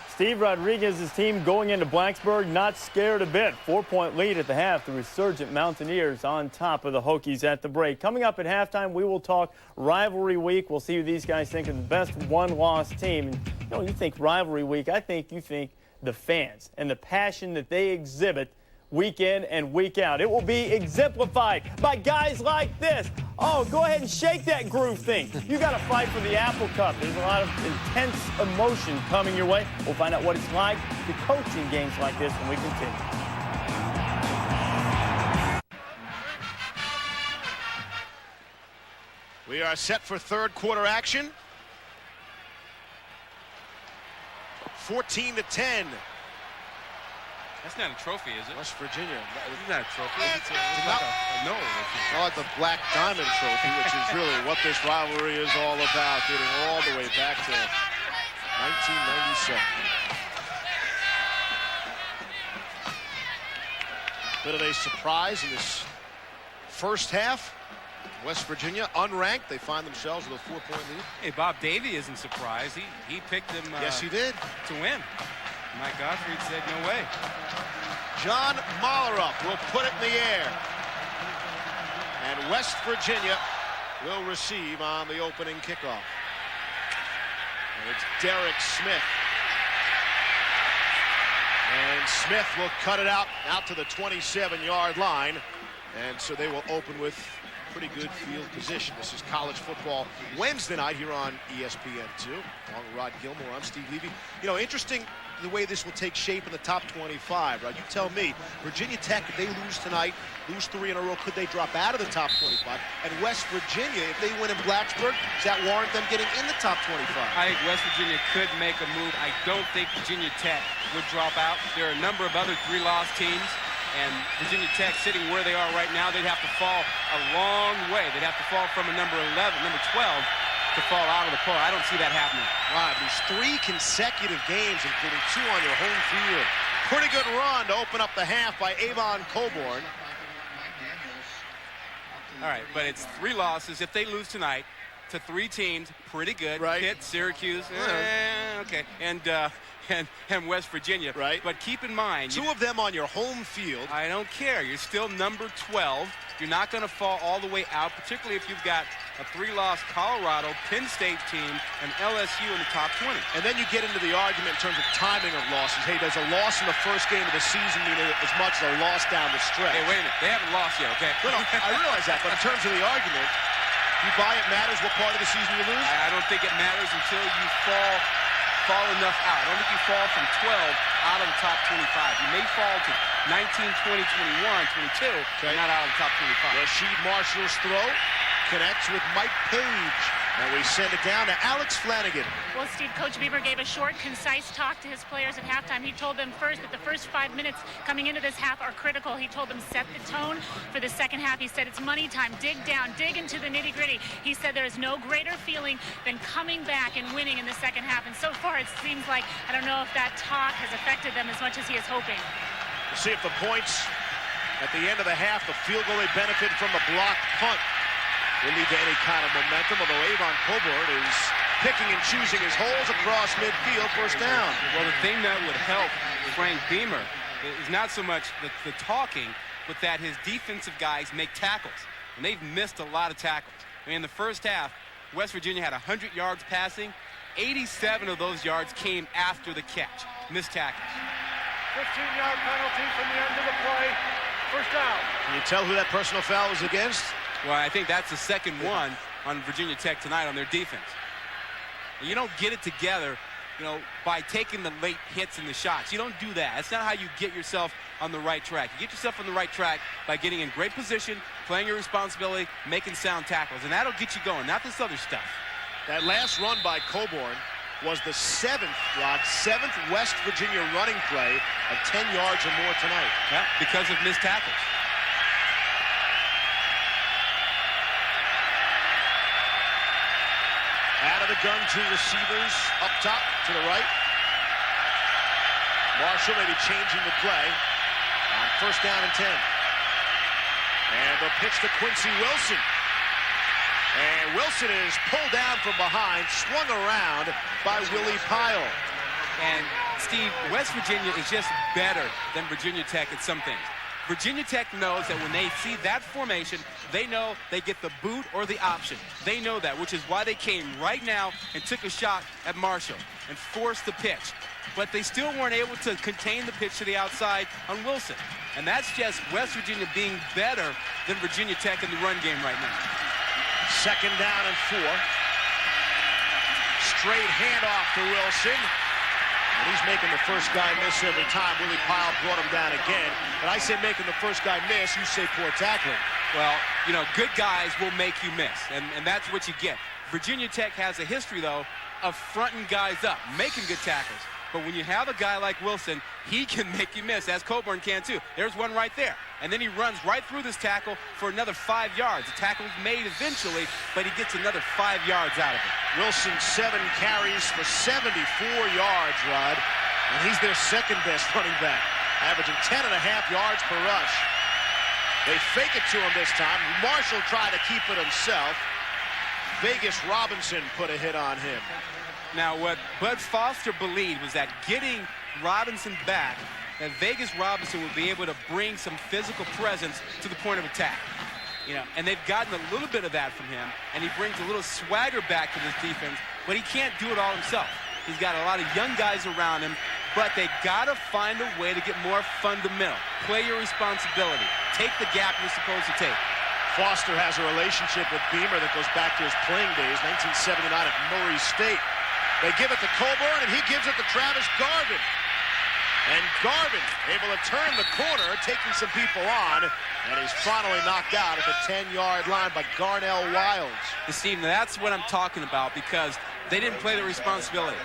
Steve Rodriguez's team going into Blacksburg not scared a bit. 4-point lead at the half. The resurgent Mountaineers on top of the Hokies at the break. Coming up at halftime, we will talk rivalry week. We'll see who these guys think of the best one-loss team. And, you think rivalry week, I think you think the fans and the passion that they exhibit week in and week out. It will be exemplified by guys like this. Oh, go ahead and shake that groove thing. You got to fight for the Apple Cup. There's a lot of intense emotion coming your way. We'll find out what it's like to coach in games like this when we continue. We are set for third quarter action. 14-10. That's not a trophy, is it? West Virginia. It's not a trophy. It's like a no. It's the Black Diamond Trophy, which is really what this rivalry is all about, getting all the way back to 1997. Bit of a surprise in this first half. West Virginia, unranked, they find themselves with a 4-point lead. Hey, Bob Davie isn't surprised. He picked them. Yes, he did. To win. Mike Gottfried said no way. John Mollerup will put it in the air. And West Virginia will receive on the opening kickoff. And it's Derek Smith. And Smith will cut it out to the 27-yard line. And so they will open with pretty good field position. This is college football Wednesday night here on ESPN2. Along with Rod Gilmore, I'm Steve Levy. Interesting the way this will take shape in the top 25. Rod, you tell me, Virginia Tech, if they lose tonight, lose 3 in a row, could they drop out of the top 25? And West Virginia, if they win in Blacksburg, does that warrant them getting in the top 25? I think West Virginia could make a move. I don't think Virginia Tech would drop out. There are a number of other 3-loss teams. And Virginia Tech sitting where they are right now, they'd have to fall a long way. They'd have to fall from a number 11, number 12, to fall out of the poll. I don't see that happening. Wow, these 3 consecutive games, including 2 on your home field. Pretty good run to open up the half by Avon Coburn. All right, but it's 3 losses. If they lose tonight to 3 teams, pretty good. Right. Pitt, Syracuse, okay, and West Virginia. Right. But keep in mind, 2 of them on your home field. I don't care. You're still number 12. You're not going to fall all the way out, particularly if you've got a 3-loss Colorado, Penn State team, and LSU in the top 20. And then you get into the argument in terms of timing of losses. Hey, does a loss in the first game of the season mean as much as a loss down the stretch? Hey, wait a minute. They haven't lost yet, okay? Well, no, I realize that, but in terms of the argument, you buy it matters what part of the season you lose? I don't think it matters until you fall enough out. I don't think you fall from 12 out of the top 25. You may fall to 19, 20, 21, 22, but not out of the top 25. Rasheed Marshall's throw connects with Mike Page And we send it down to Alex Flanagan. Well, Steve, Coach Beamer gave a short, concise talk to his players at halftime. He told them first that the first 5 minutes coming into this half are critical. He told them set the tone for the second half. He said it's money time. Dig down, dig into the nitty-gritty. He said there is no greater feeling than coming back and winning in the second half. And so far, it seems like, I don't know if that talk has affected them as much as he is hoping. We'll see if the points at the end of the half, the field goal they benefit from the blocked punt, will lead to any kind of momentum, although Avon Coburn is picking and choosing his holes across midfield, first down. Well, the thing that would help Frank Beamer is not so much the talking, but that his defensive guys make tackles. And they've missed a lot of tackles. I mean, in the first half, West Virginia had 100 yards passing. 87 of those yards came after the catch. Missed tackles. 15-yard penalty from the end of the play. First down. Can you tell who that personal foul was against? Well, I think that's the second one on Virginia Tech tonight on their defense. And you don't get it together, by taking the late hits and the shots. You don't do that. That's not how you get yourself on the right track. You get yourself on the right track by getting in great position, playing your responsibility, making sound tackles. And that'll get you going, not this other stuff. That last run by Coburn was the seventh West Virginia running play of 10 yards or more tonight. Yeah, because of missed tackles. Out of the gun, two receivers up top to the right. Marshall may be changing the play on first down and 10. And the pitch to Quincy Wilson. And Wilson is pulled down from behind, swung around by Willie Pyle. And, Steve, West Virginia is just better than Virginia Tech at some things. Virginia Tech knows that when they see that formation, they know they get the boot or the option. They know that, which is why they came right now and took a shot at Marshall and forced the pitch. But they still weren't able to contain the pitch to the outside on Wilson. And that's just West Virginia being better than Virginia Tech in the run game right now. Second down and 4. Straight handoff to Wilson. And he's making the first guy miss every time. Willie Pyle brought him down again. But I say making the first guy miss, you say poor tackling. Well, good guys will make you miss, and that's what you get. Virginia Tech has a history, though, of fronting guys up, making good tackles. But when you have a guy like Wilson, he can make you miss, as Coburn can too. There's one right there. And then he runs right through this tackle for another 5 yards. The tackle's made eventually, but he gets another 5 yards out of it. Wilson, 7 carries for 74 yards, Rod. And he's their second best running back, averaging 10.5 yards per rush. They fake it to him this time. Marshall tried to keep it himself. Vegas Robinson put a hit on him. Now, what Bud Foster believed was that getting Robinson back, that Vegas Robinson would be able to bring some physical presence to the point of attack. And they've gotten a little bit of that from him, and he brings a little swagger back to this defense, but he can't do it all himself. He's got a lot of young guys around him, but they got to find a way to get more fundamental. Play your responsibility. Take the gap you're supposed to take. Foster has a relationship with Beamer that goes back to his playing days, 1979 at Murray State. They give it to Coburn, and he gives it to Travis Garvin. And Garvin able to turn the corner, taking some people on, and he's finally knocked out at the 10-yard line by Garnell Wilds. Steve, that's what I'm talking about, because they didn't play the responsibility.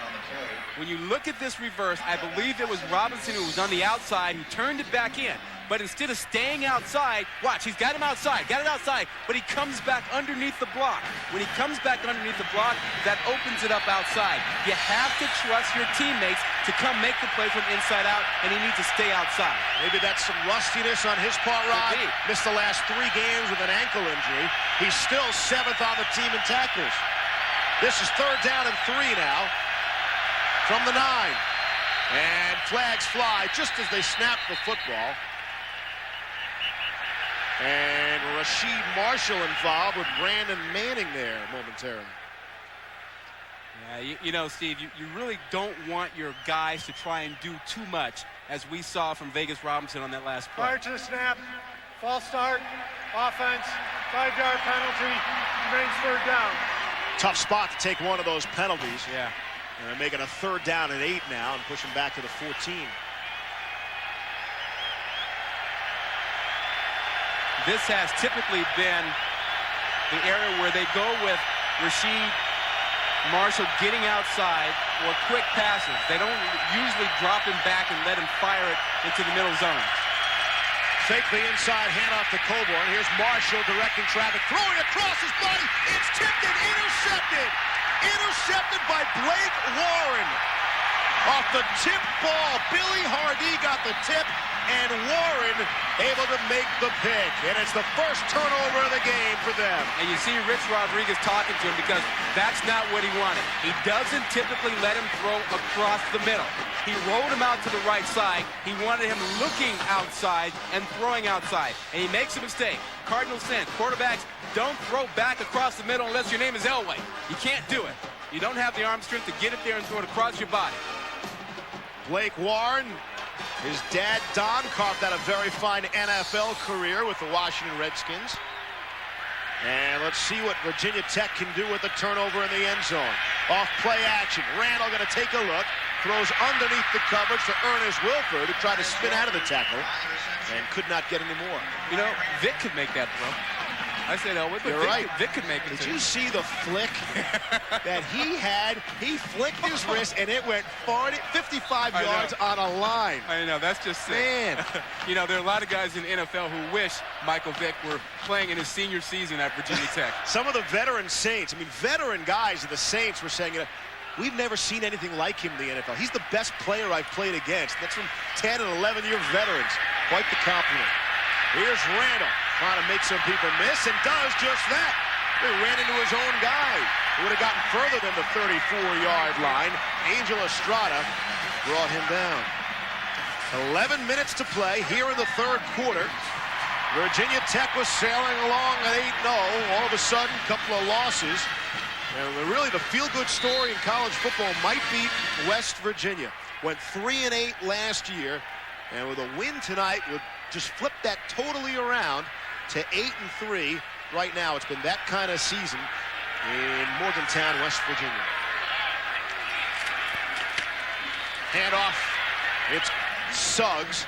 When you look at this reverse, I believe it was Robinson who was on the outside who turned it back in. But instead of staying outside, watch, he's got it outside, but he comes back underneath the block. When he comes back underneath the block, that opens it up outside. You have to trust your teammates to come make the play from inside out, and he needs to stay outside. Maybe that's some rustiness on his part, Rod. Missed the last 3 games with an ankle injury. He's still 7th on the team in tackles. This is 3rd down and 3 now from the 9. And flags fly just as they snap the football. And Rasheed Marshall involved with Brandon Manning there momentarily. Yeah, Steve, you really don't want your guys to try and do too much, as we saw from Vegas Robinson on that last play. Prior to the snap, false start, offense, 5-yard penalty, remains 3rd down. Tough spot to take one of those penalties. Yeah. And they're making a 3rd down and 8 now and pushing back to the 14. This has typically been the area where they go with Rasheed Marshall getting outside or quick passes. They don't usually drop him back and let him fire it into the middle zone. Fake the inside handoff to Coburn. Here's Marshall directing traffic, throwing across his body. It's tipped and intercepted. Intercepted by Blake Warren. Off the tip ball, Billy Hardy got the tip, and Warren able to make the pick. And it's the first turnover of the game for them. And you see Rich Rodriguez talking to him because that's not what he wanted. He doesn't typically let him throw across the middle. He rolled him out to the right side. He wanted him looking outside and throwing outside. And he makes a mistake. Cardinal sense. Quarterbacks don't throw back across the middle unless your name is Elway. You can't do it. You don't have the arm strength to get it there and throw it across your body. Blake Warren, his dad Don carved out a very fine NFL career with the Washington Redskins. And let's see what Virginia Tech can do with the turnover in the end zone. Off play action. Randall going to take a look. Throws underneath the coverage to Ernest Wilford, who tried to spin out of the tackle and could not get any more. You know, Vic could make that throw. I said Elway, but You're right. Vic could make it. Did you see the flick that he had? He flicked his wrist, and it went 55 yards on a line. I know, that's just sick. Man. You know, there are a lot of guys in the NFL who wish Michael Vick were playing in his senior season at Virginia Tech. Some of the veteran Saints, veteran guys of the Saints were saying, we've never seen anything like him in the NFL. He's the best player I've played against. That's from 10 and 11-year veterans. Quite the compliment. Here's Randall trying to make some people miss, and does just that. He ran into his own guy. He would have gotten further than the 34-yard line. Angel Estrada brought him down. 11 minutes to play here in the third quarter. Virginia Tech was sailing along at 8-0. All of a sudden, a couple of losses. And really, the feel-good story in college football might be West Virginia. Went 3-8 last year, and with a win tonight, would just flip that totally around to 8-3 right now. It's been that kind of season in Morgantown, West Virginia. Handoff. It's Suggs.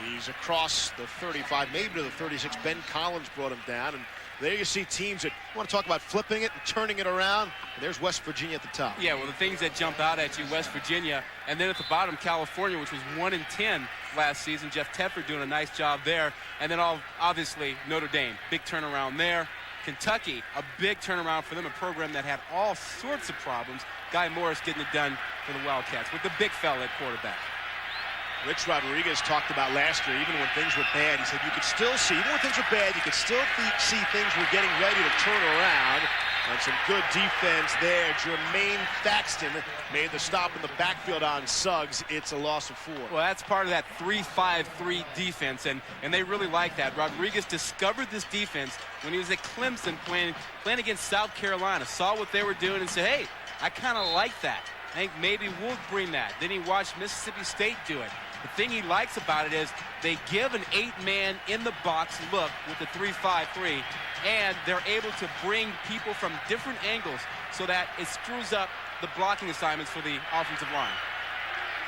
He's across the 35, maybe to the 36. Ben Collins brought him down, and there you see teams that want to talk about flipping it and turning it around. And there's West Virginia at the top. Yeah, well, the things that jump out at you, West Virginia, and then at the bottom, California, which was 1-10 last season. Jeff Tedford doing a nice job there. And then obviously Notre Dame, big turnaround there. Kentucky, a big turnaround for them, a program that had all sorts of problems. Guy Morris getting it done for the Wildcats with the big fella at quarterback. Rich Rodriguez talked about last year, even when things were bad, he said you could still see, even when things were bad, you could still see things were getting ready to turn around. And some good defense there. Jermaine Thaxton made the stop in the backfield on Suggs. It's a loss of 4. Well, that's part of that 3-5-3 defense, and they really like that. Rodriguez discovered this defense when he was at Clemson playing against South Carolina. Saw what they were doing and said, hey, I kind of like that. I think maybe we'll bring that. Then he watched Mississippi State do it. The thing he likes about it is they give an 8-man in the box look with the 3-5-3, and they're able to bring people from different angles so that it screws up the blocking assignments for the offensive line.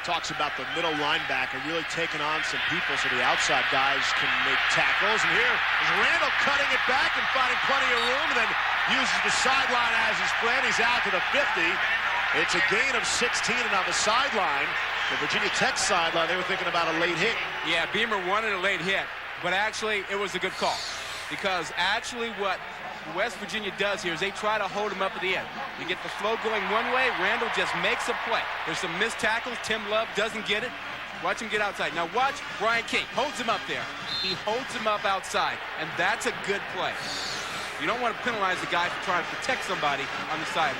Talks about the middle linebacker really taking on some people so the outside guys can make tackles. And here is Randall cutting it back and finding plenty of room, and then uses the sideline as his plan. He's out to the 50. It's a gain of 16, and on the sideline, the Virginia Tech sideline, they were thinking about a late hit. Yeah, Beamer wanted a late hit, but actually it was a good call. Because actually what West Virginia does here is they try to hold him up at the end. You get the flow going one way, Randall just makes a play. There's some missed tackles. Tim Love doesn't get it. Watch him get outside. Now watch Brian King. Holds him up there. He holds him up outside, and that's a good play. You don't want to penalize the guy for trying to protect somebody on the sideline.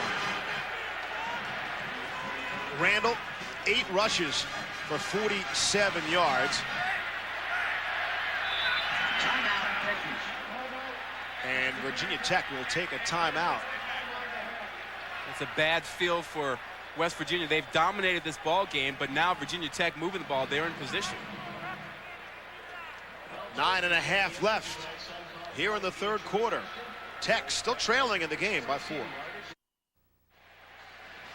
Randall, 8 rushes for 47 yards. And Virginia Tech will take a timeout. It's a bad feel for West Virginia. They've dominated this ball game, but now Virginia Tech moving the ball. They're in position. 9.5 left here in the third quarter. Tech still trailing in the game by 4.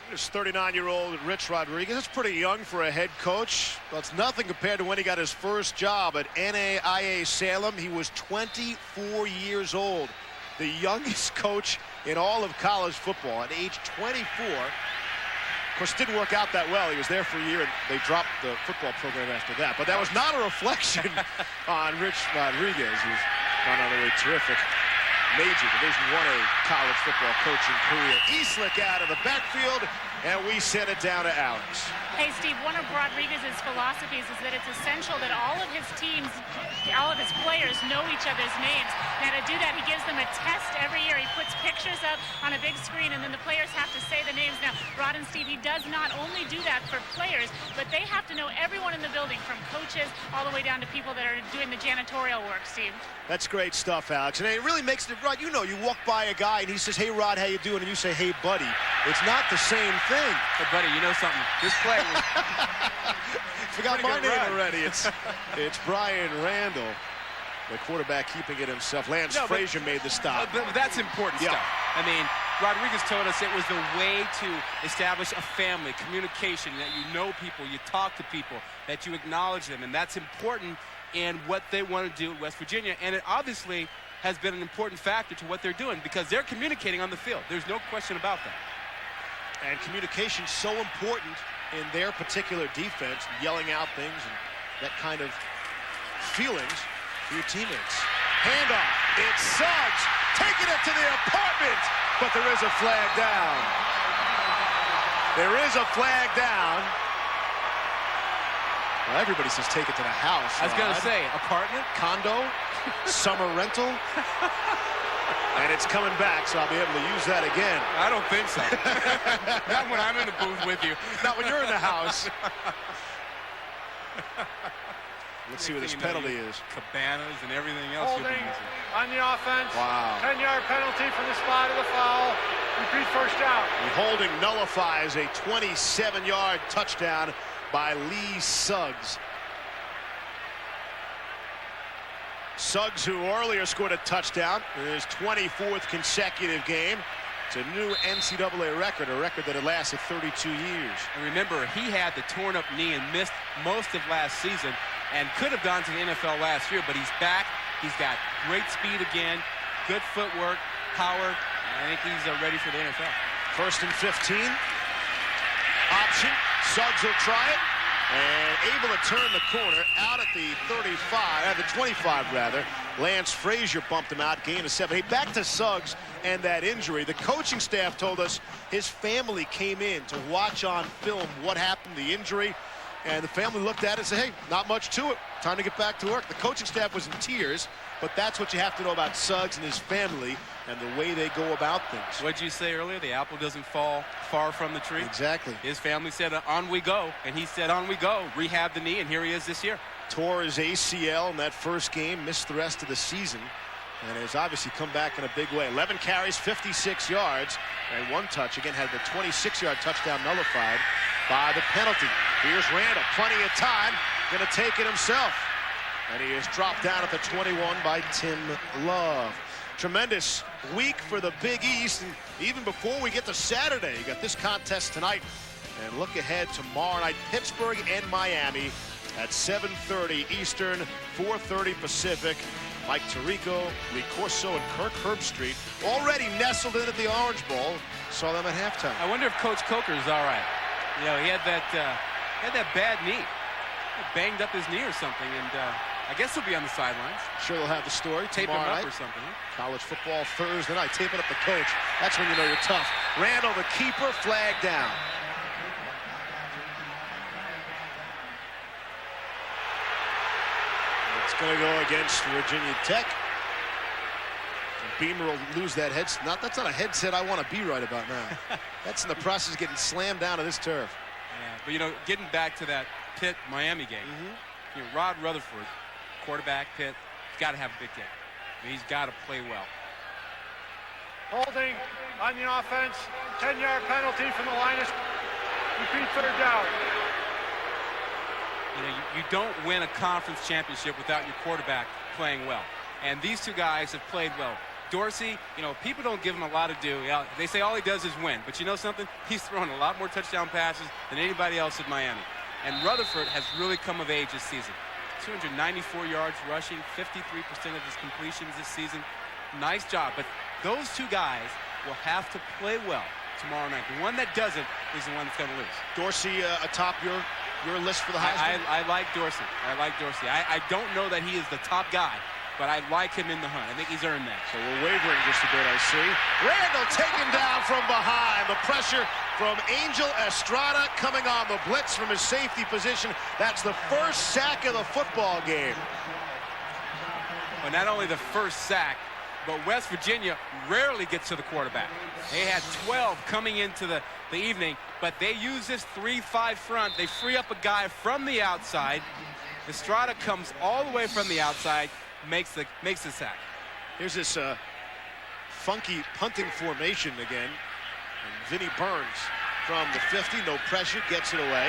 There's 39-year-old Rich Rodriguez. That's pretty young for a head coach. Well, it's nothing compared to when he got his first job at NAIA Salem. He was 24 years old the youngest coach in all of college football at age 24. Of course, it didn't work out that well. He was there for a year, and they dropped the football program after that. But that was not a reflection on Rich Rodriguez, who's gone on a terrific major Division I college football coaching career. Eastlick out of the backfield, and we send it down to Alex. Hey, Steve, one of Rodriguez's philosophies is that it's essential that all of his teams, all of his players know each other's names. Now, to do that, he gives them a test every year. He puts pictures up on a big screen, and then the players have to say the names. Now, Rod and Steve, he does not only do that for players, but they have to know everyone in the building, from coaches all the way down to people that are doing the janitorial work, Steve. That's great stuff, Alex. And it really makes it right. You know, you walk by a guy, and he says, hey, Rod, how you doing? And you say, hey, buddy. It's not the same thing. Hey, buddy, you know something? This play forgot my name already. It's Brian Randall, the quarterback, keeping it himself. Lance Frazier made the stop. But that's important stuff. I mean, Rodriguez told us it was the way to establish a family, communication, that you know people, you talk to people, that you acknowledge them, and that's important in what they want to do at West Virginia. And it obviously has been an important factor to what they're doing, because they're communicating on the field. There's no question about that. And communication's so important in their particular defense, yelling out things and that kind of feelings for your teammates. Handoff. It's Suggs taking it to the apartment, but there is a flag down. There is a flag down. Well, everybody says take it to the house. I was going to say, apartment? Condo? Summer rental? And it's coming back, so I'll be able to use that again. I don't think so. Not when I'm in the booth with you. Not when you're in the house. Let's see what this penalty is. Cabanas and everything else. Holding on the offense. Wow. 10-yard penalty from the spot of the foul. Repeat first down. The holding nullifies a 27-yard touchdown by Lee Suggs. Suggs, who earlier scored a touchdown in his 24th consecutive game. It's a new NCAA record, a record that had lasted 32 years. And remember, he had the torn-up knee and missed most of last season and could have gone to the NFL last year, but he's back. He's got great speed again, good footwork, power. I think he's ready for the NFL. 1st and 15. Option. Suggs will try it. And able to turn the corner out at the 35, the 25 rather. Lance Frazier bumped him out, gain of 7. Hey, back to Suggs and that injury. The coaching staff told us his family came in to watch on film what happened, the injury. And the family looked at it and said, hey, not much to it. Time to get back to work. The coaching staff was in tears, but that's what you have to know about Suggs and his family and the way they go about things. What did you say earlier? The apple doesn't fall far from the tree. Exactly. His family said, on we go. And he said, on we go. Rehab the knee, and here he is this year. Tore his ACL in that first game, missed the rest of the season, and has obviously come back in a big way. 11 carries, 56 yards, and 1 touch. Again, had the 26-yard touchdown nullified by the penalty. Here's Randall, plenty of time, going to take it himself. And he is dropped down at the 21 by Tim Love. Tremendous week for the Big East. And even before we get to Saturday, you got this contest tonight. And look ahead tomorrow night, Pittsburgh and Miami at 7:30 Eastern, 4:30 Pacific. Mike Tirico, Lee Corso, and Kirk Herbstreit already nestled in at the Orange Bowl. Saw them at halftime. I wonder if Coach Coker's all right. You know, he had that bad knee. He banged up his knee or something, and I guess he'll be on the sidelines. Sure, they'll have the story tape him tomorrow up night. or something. College football Thursday night, taping up the coach. That's when you know you're tough. Randall, the keeper, flag down. It's going to go against Virginia Tech. Beamer will lose that headset. That's not a headset I want to be right about now. That's in the process of getting slammed down to this turf. Yeah, but you know, getting back to that Pitt-Miami game, you know, Rod Rutherford, quarterback, Pitt, he's got to have a big game. I mean, he's got to play well. Holding on the offense, 10-yard penalty from the line of repeat third down. You know, you don't win a conference championship without your quarterback playing well. And these two guys have played well. Dorsey, you know, people don't give him a lot to do. They say all he does is win. But you know something? He's thrown a lot more touchdown passes than anybody else at Miami. And Rutherford has really come of age this season. 294 yards rushing, 53% of his completions this season. Nice job. But Those two guys will have to play well tomorrow night. The one that doesn't is the one that's going to lose. Dorsey atop your list for the Heisman? I like Dorsey. I like Dorsey. I don't know that he is the top guy, but I like him in the hunt. I think he's earned that. So we're wavering just a bit, I see. Randall taken down from behind. The pressure from Angel Estrada coming on the blitz from his safety position. That's the first sack of the football game. Well, not only the first sack, but West Virginia rarely gets to the quarterback. They had 12 coming into the evening, but they use this 3-5 front. They free up a guy from the outside. Estrada comes all the way from the outside, makes the sack. Here's this funky punting formation again. And Vinnie Burns from the 50, no pressure, gets it away.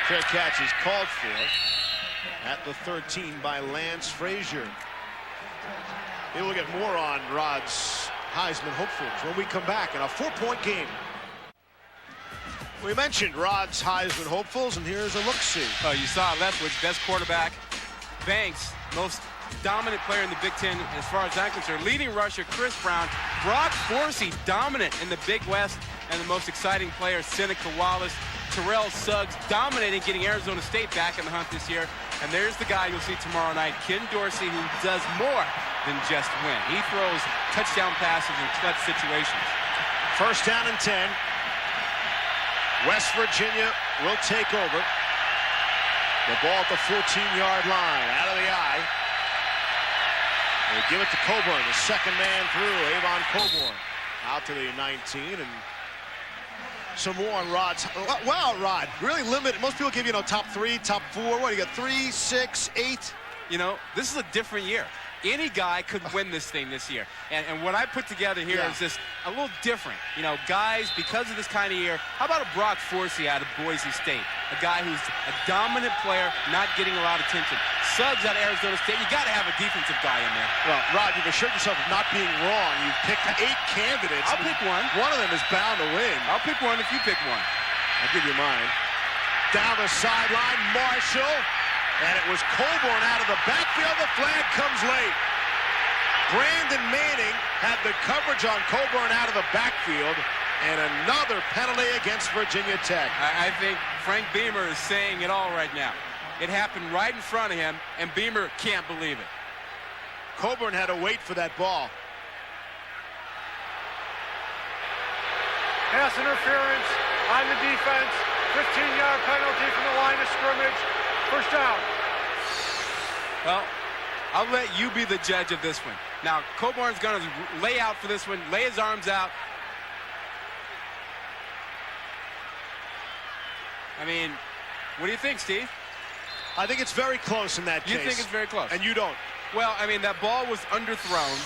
Fair catch is called for at the 13 by Lance Frazier. Maybe we'll get more on Rod's Heisman hopefuls when we come back in a 4-point game. We mentioned Rod's Heisman hopefuls, and here's a look-see. Oh, you saw Leftwich, best quarterback. Banks, most dominant player in the Big Ten as far as I'm concerned. Leading rusher, Chris Brown. Brock Forsey, dominant in the Big West. And the most exciting player, Seneca Wallace. Terrell Suggs, dominating, getting Arizona State back in the hunt this year. And there's the guy you'll see tomorrow night, Ken Dorsey, who does more than just win. He throws touchdown passes in clutch situations. First down and 10. West Virginia will take over. The ball at the 14-yard line, out of the eye. They give it to Coburn, the second man through. Avon Coburn out to the 19, and some more on Rod's. Wow, Rod, really limited. Most people give you, top 3, top 4. What, you got 3, 6, 8? This is a different year. Any guy could win this thing this year. And what I put together here is just a little different. Guys, because of this kind of year, how about a Brock Forsey out of Boise State? A guy who's a dominant player, not getting a lot of attention. Suggs out of Arizona State. You got to have a defensive guy in there. Well, Rod, you've assured yourself of not being wrong. You've picked 8 candidates. I'll pick one. One of them is bound to win. I'll pick one if you pick one. I'll give you mine. Down the sideline, Marshall. And it was Coburn out of the backfield. The flag comes late. Brandon Manning had the coverage on Coburn out of the backfield. And another penalty against Virginia Tech. I think Frank Beamer is saying it all right now. It happened right in front of him, and Beamer can't believe it. Coburn had to wait for that ball. Pass interference on the defense. 15-yard penalty from the line of scrimmage. First down. Well, I'll let you be the judge of this one. Now, Coburn's going to lay out for this one, lay his arms out. I mean, what do you think, Steve? I think it's very close in that case. You think it's very close? And you don't? Well, I mean, that ball was underthrown,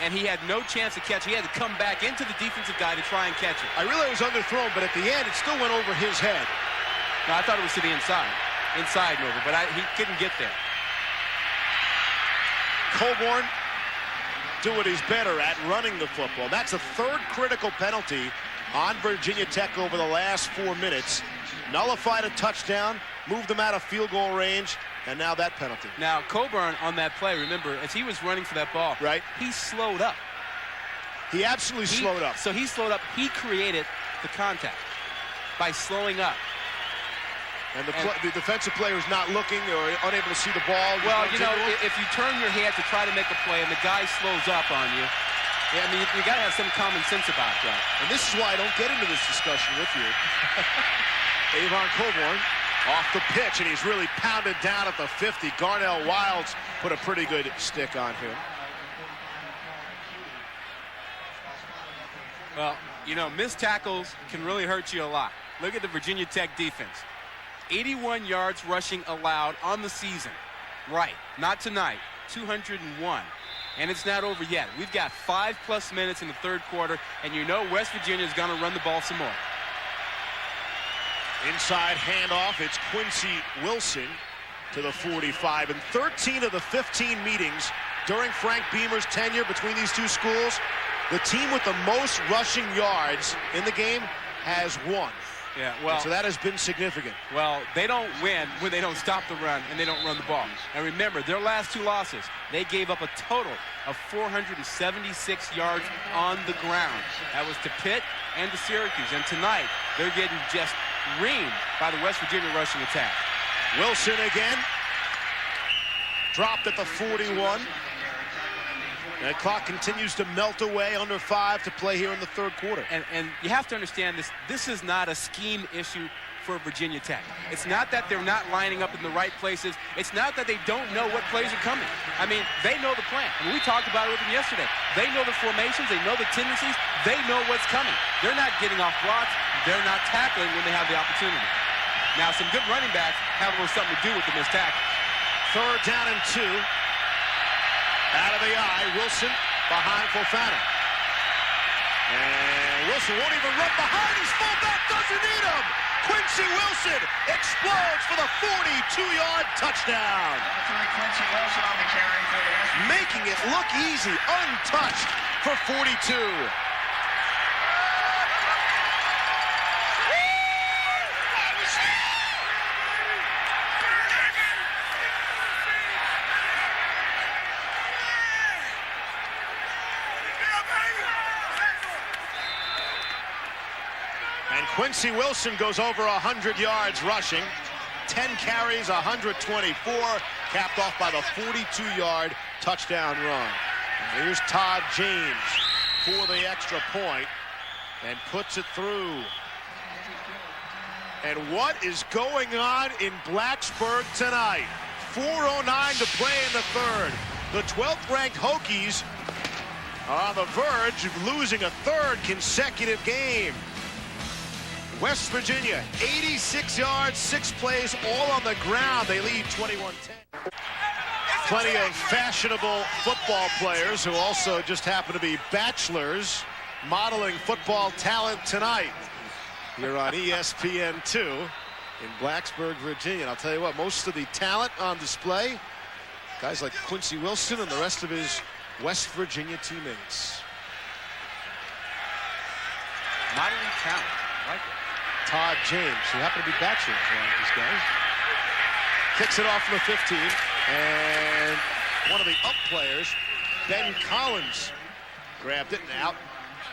and he had no chance to catch. He had to come back into the defensive guy to try and catch it. I realize it was underthrown, but at the end, it still went over his head. No, I thought it was to the inside and over, but he couldn't get there. Coburn do what he's better at, running the football. That's the third critical penalty on Virginia Tech over the last 4 minutes. Nullified a touchdown, moved them out of field goal range, and now that penalty. Now, Coburn on that play, remember, as he was running for that ball, right, he slowed up. He absolutely slowed up. So he slowed up. He created the contact by slowing up. And the defensive player is not looking or unable to see the ball. Well, if you turn your head to try to make a play and the guy slows up on you, I mean, you got to have some common sense about that. And this is why I don't get into this discussion with you. Avon Coburn off the pitch, and he's really pounded down at the 50. Garnell Wilds put a pretty good stick on him. Well, missed tackles can really hurt you a lot. Look at the Virginia Tech defense. 81 yards rushing allowed on the season. Right, not tonight, 201. And it's not over yet. We've got 5+ minutes in the third quarter, and West Virginia is going to run the ball some more. Inside handoff, it's Quincy Wilson to the 45. In 13 of the 15 meetings during Frank Beamer's tenure between these two schools, the team with the most rushing yards in the game has won. Yeah, well, and so that has been significant. Well, they don't win when they don't stop the run and they don't run the ball. And remember, their last 2 losses, they gave up a total of 476 yards on the ground. That was to Pitt and to Syracuse. And tonight, they're getting just reamed by the West Virginia rushing attack. Wilson again. Dropped at the 41. And the clock continues to melt away, under 5 to play here in the 3rd quarter. And you have to understand this. This is not a scheme issue for Virginia Tech. It's not that they're not lining up in the right places. It's not that they don't know what plays are coming. I mean, they know the plan. I mean, we talked about it with them yesterday. They know the formations. They know the tendencies. They know what's coming. They're not getting off blocks. They're not tackling when they have the opportunity. Now, some good running backs have a little something to do with the missed tackle. 3rd down and 2. Out of the eye, Wilson behind Fofana. And Wilson won't even run behind. His fullback doesn't need him. Quincy Wilson explodes for the 42-yard touchdown. Quincy Wilson on the carry for the making it look easy, untouched for 42. And Quincy Wilson goes over 100 yards rushing. 10 carries, 124, capped off by the 42-yard touchdown run. And here's Todd James for the extra point and puts it through. And what is going on in Blacksburg tonight? 4:09 to play in the 3rd. The 12th-ranked Hokies are on the verge of losing a 3rd consecutive game. West Virginia, 86 yards, 6 plays, all on the ground. They lead 21-10. Plenty of fashionable football players who also just happen to be bachelors modeling football talent tonight here on ESPN2 in Blacksburg, Virginia. And I'll tell you what, most of the talent on display, guys like Quincy Wilson and the rest of his West Virginia teammates. Modeling talent, I like it. Todd James, who happen to be bachelors, one of these guys. Kicks it off from the 15, and one of the up players, Ben Collins, grabbed it and out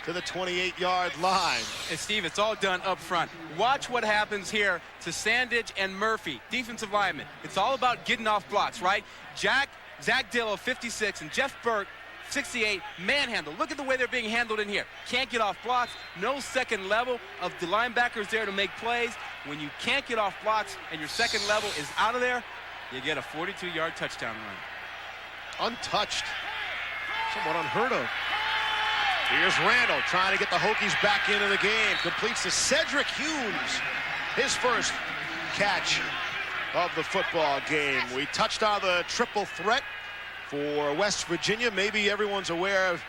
to the 28-yard line. And Steve, it's all done up front. Watch what happens here to Sandage and Murphy, defensive linemen. It's all about getting off blocks, right? Zach Dillow, 56, and Jeff Burke, 68, manhandle. Look at the way they're being handled in here. Can't get off blocks. No second level of the linebackers there to make plays. When you can't get off blocks and your second level is out of there, you get a 42-yard touchdown run. Untouched. Somewhat unheard of. Here's Randall trying to get the Hokies back into the game. Completes to Cedric Humes. His first catch of the football game. We touched on the triple threat for West Virginia. Maybe everyone's aware of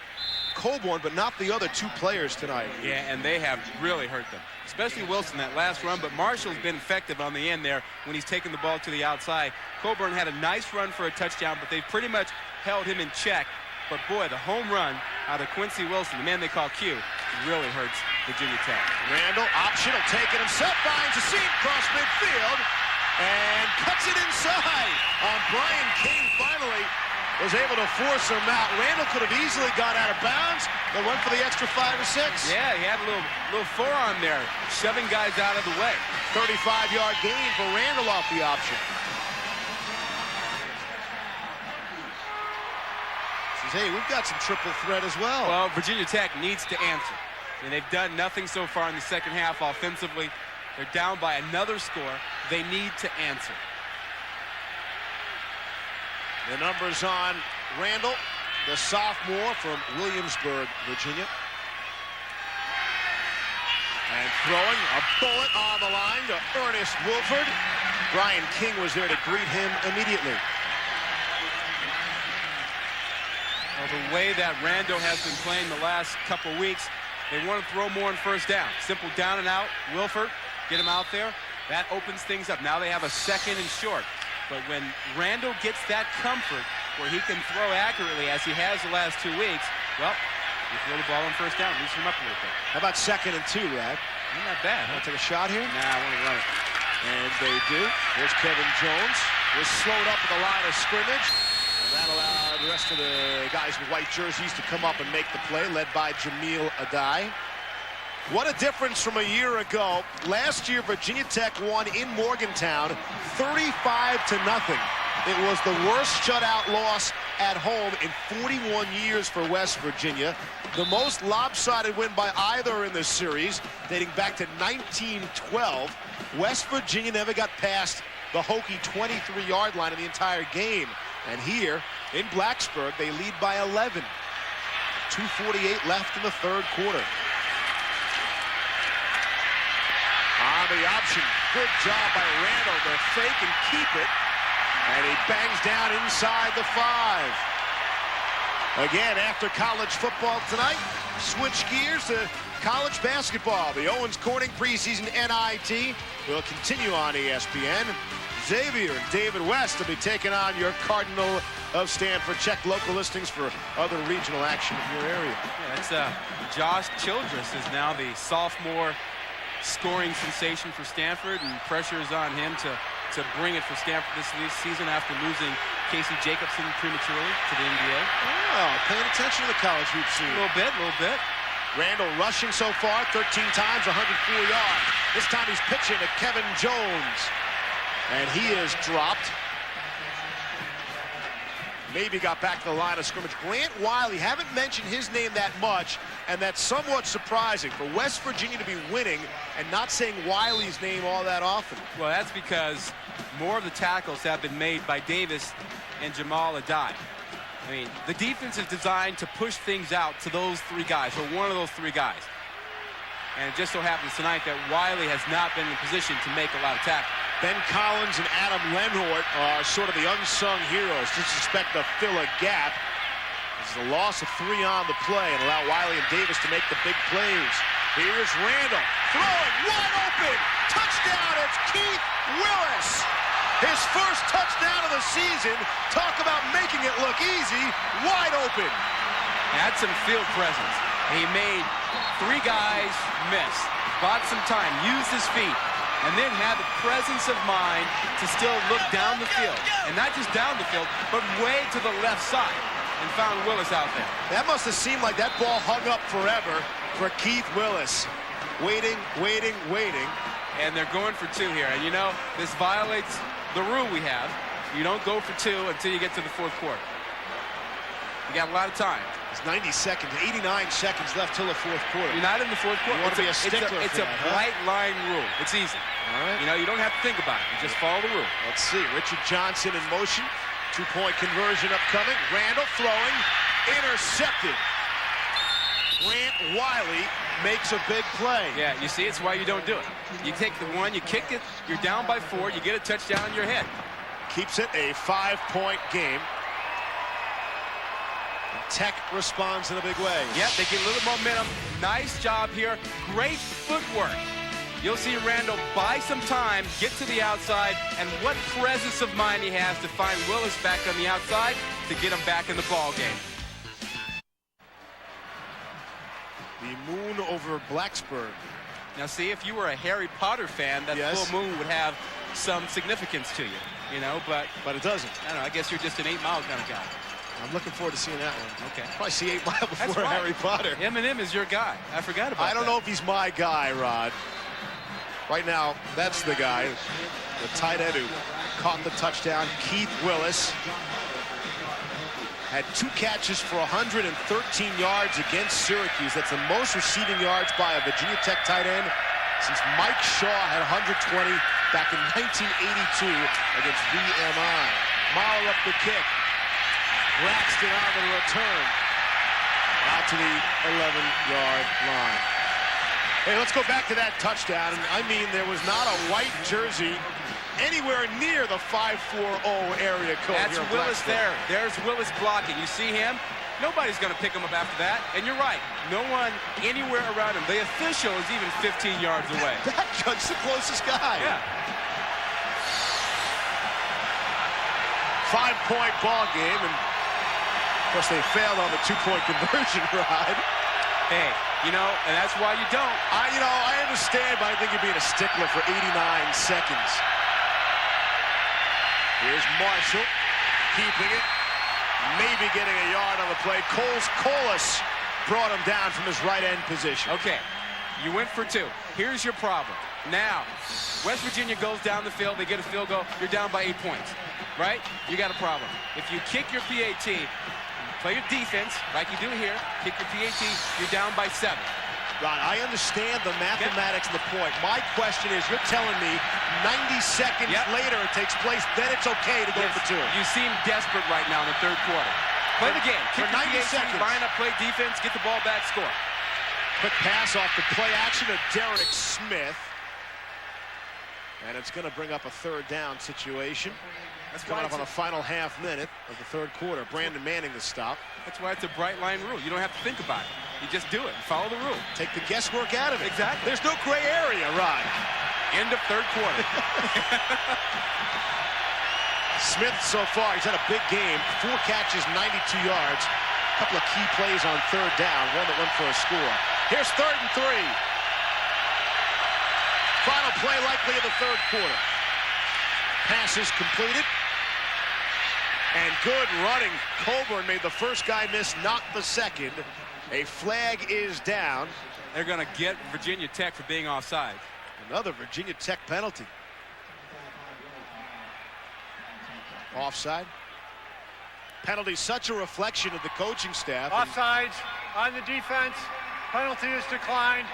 Coburn, but not the other 2 players tonight. Yeah, and they have really hurt them, especially Wilson that last run, but Marshall's been effective on the end there when he's taken the ball to the outside. Coburn had a nice run for a touchdown, but they've pretty much held him in check. But boy, the home run out of Quincy Wilson, the man they call Q, really hurts Virginia Tech. Randall, optional, taking himself, finds a seam across midfield, and cuts it inside. Brian King finally was able to force him out. Randall could have easily got out of bounds, but went for the extra 5 or 6. Yeah, he had a little forearm there, shoving guys out of the way. 35-yard gain for Randall off the option. Says, hey, we've got some triple threat as well. Well, Virginia Tech needs to answer. And they've done nothing so far in the second half offensively. They're down by another score. They need to answer. The numbers on Randall, the sophomore from Williamsburg, Virginia. And throwing a bullet on the line to Ernest Wolford. Brian King was there to greet him immediately. Well, the way that Randall has been playing the last couple weeks, they want to throw more on first down. Simple down and out. Wilford, get him out there. That opens things up. Now they have a 2nd and short. But when Randall gets that comfort where he can throw accurately as he has the last 2 weeks, well, you throw the ball on first down, loosen him up a little bit. How about 2nd and 2, Rad? Not that bad. Want to take a shot here? Nah, I want to run it. And they do. Here's Kevin Jones. Was slowed up at the line of scrimmage. And that allowed the rest of the guys with white jerseys to come up and make the play, led by Jamil Adai. What a difference from a year ago. Last year, Virginia Tech won in Morgantown 35-0. It was the worst shutout loss at home in 41 years for West Virginia. The most lopsided win by either in this series, dating back to 1912. West Virginia never got past the Hokie 23-yard line in the entire game. And here in Blacksburg, they lead by 11. 2:48 left in the third quarter. On the option, good job by Randall to fake and keep it. And he bangs down inside the 5. Again, after college football tonight, switch gears to college basketball. The Owens Corning preseason NIT will continue on ESPN. Xavier and David West will be taking on your Cardinal of Stanford. Check local listings for other regional action in your area. Yeah, that's Josh Childress is now the sophomore scoring sensation for Stanford, and pressure is on him to bring it for Stanford this season after losing Casey Jacobson prematurely to the NBA. Oh, paying attention to the college hoops scene. A little bit. Randall rushing so far, 13 times, 104 yards. This time he's pitching to Kevin Jones. And he is dropped. Maybe got back to the line of scrimmage. Grant Wiley, haven't mentioned his name that much, and that's somewhat surprising for West Virginia to be winning and not saying Wiley's name all that often. Well, that's because more of the tackles have been made by Davis and Jamal Adai. I mean, the defense is designed to push things out to those three guys, or one of those three guys. And it just so happens tonight that Wiley has not been in position to make a lot of tackles. Ben Collins and Adam Lenhort are sort of the unsung heroes. Just expect to fill a gap. This is a loss of 3 on the play and allow Wiley and Davis to make the big plays. Here's Randall throwing wide open. Touchdown, it's Keith Willis. His first touchdown of the season. Talk about making it look easy. Wide open. Had some field presence. He made 3 guys miss. Bought some time, used his feet, and then had the presence of mind to still look down the field. And not just down the field, but way to the left side, and found Willis out there. That must have seemed like that ball hung up forever for Keith Willis. Waiting. And they're going for 2 here. And you know, this violates the rule we have. You don't go for 2 until you get to the 4th quarter. You got a lot of time. It's 90 seconds, 89 seconds left till the 4th quarter. You're not in the 4th quarter. You want to be a stickler It's a bright line rule. It's easy. All right. You know, you don't have to think about it. You just follow the rule. Let's see. Richard Johnson in motion. 2-point conversion upcoming. Randall throwing. Intercepted. Grant Wiley makes a big play. Yeah, you see, it's why you don't do it. You take the 1, you kick it, you're down by 4, you get a touchdown in your head. Keeps it a 5-point game. Tech responds in a big way. Yep, they get a little momentum. Nice job here. Great footwork. You'll see Randall buy some time, get to the outside, and what presence of mind he has to find Willis back on the outside to get him back in the ball game. The moon over Blacksburg. Now see, if you were a Harry Potter fan, that Yes. full moon would have some significance to you, you know, but it doesn't. I don't know, I guess you're just an 8-mile kind of guy. I'm looking forward to seeing that one. Okay. Probably see 8 Mile That's before right. Harry Potter. Eminem is your guy. I forgot about that. I don't know if he's my guy, Rod. Right now, that's the guy, the tight end who caught the touchdown, Keith Willis. Had 2 catches for 113 yards against Syracuse. That's the most receiving yards by a Virginia Tech tight end since Mike Shaw had 120 back in 1982 against VMI. Mahler up the kick. Braxton on the return. Out to the 11-yard line. Hey, let's go back to that touchdown. I mean, there was not a white jersey anywhere near the 540 area code. That's Willis there. There's Willis blocking. You see him? Nobody's going to pick him up after that. And you're right. No one anywhere around him. The official is even 15 yards away. That judge's the closest guy. Yeah. 5-point ball game, and of course they failed on the 2-point conversion ride. Hey, you know, and that's why you don't. I understand, but I think you're being a stickler for 89 seconds. Here's Marshall, keeping it, maybe getting a yard on the play. Colas brought him down from his right end position. Okay, you went for 2. Here's your problem. Now, West Virginia goes down the field, they get a field goal, you're down by 8 points, right? You got a problem. If you kick your PAT, play your defense like you do here, kick your PAT, you're down by 7. Ron, I understand the mathematics and the point. My question is, you're telling me 90 seconds later it takes place, then it's okay to go for 2. You seem desperate right now in the 3rd quarter. Play the game. Kick for 90 PAT, seconds. line up, play defense, get the ball back, score. Quick pass off the play action to Derek Smith. And it's going to bring up a 3rd down situation. That's coming up on the final half minute of the 3rd quarter. Brandon Manning the stop. That's why it's a bright line rule. You don't have to think about it. You just do it. Follow the rule. Take the guesswork out of it. Exactly. There's no gray area, Rod. End of 3rd quarter. Smith so far, he's had a big game. 4 catches, 92 yards. A couple of key plays on 3rd down. One that went for a score. Here's 3rd and 3. Final play likely in the 3rd quarter. Pass is completed. And good running. Coburn made the first guy miss, not the second. A flag is down. They're going to get Virginia Tech for being offside. Another Virginia Tech penalty. Offside. Penalty, such a reflection of the coaching staff. Offsides on the defense. Penalty is declined.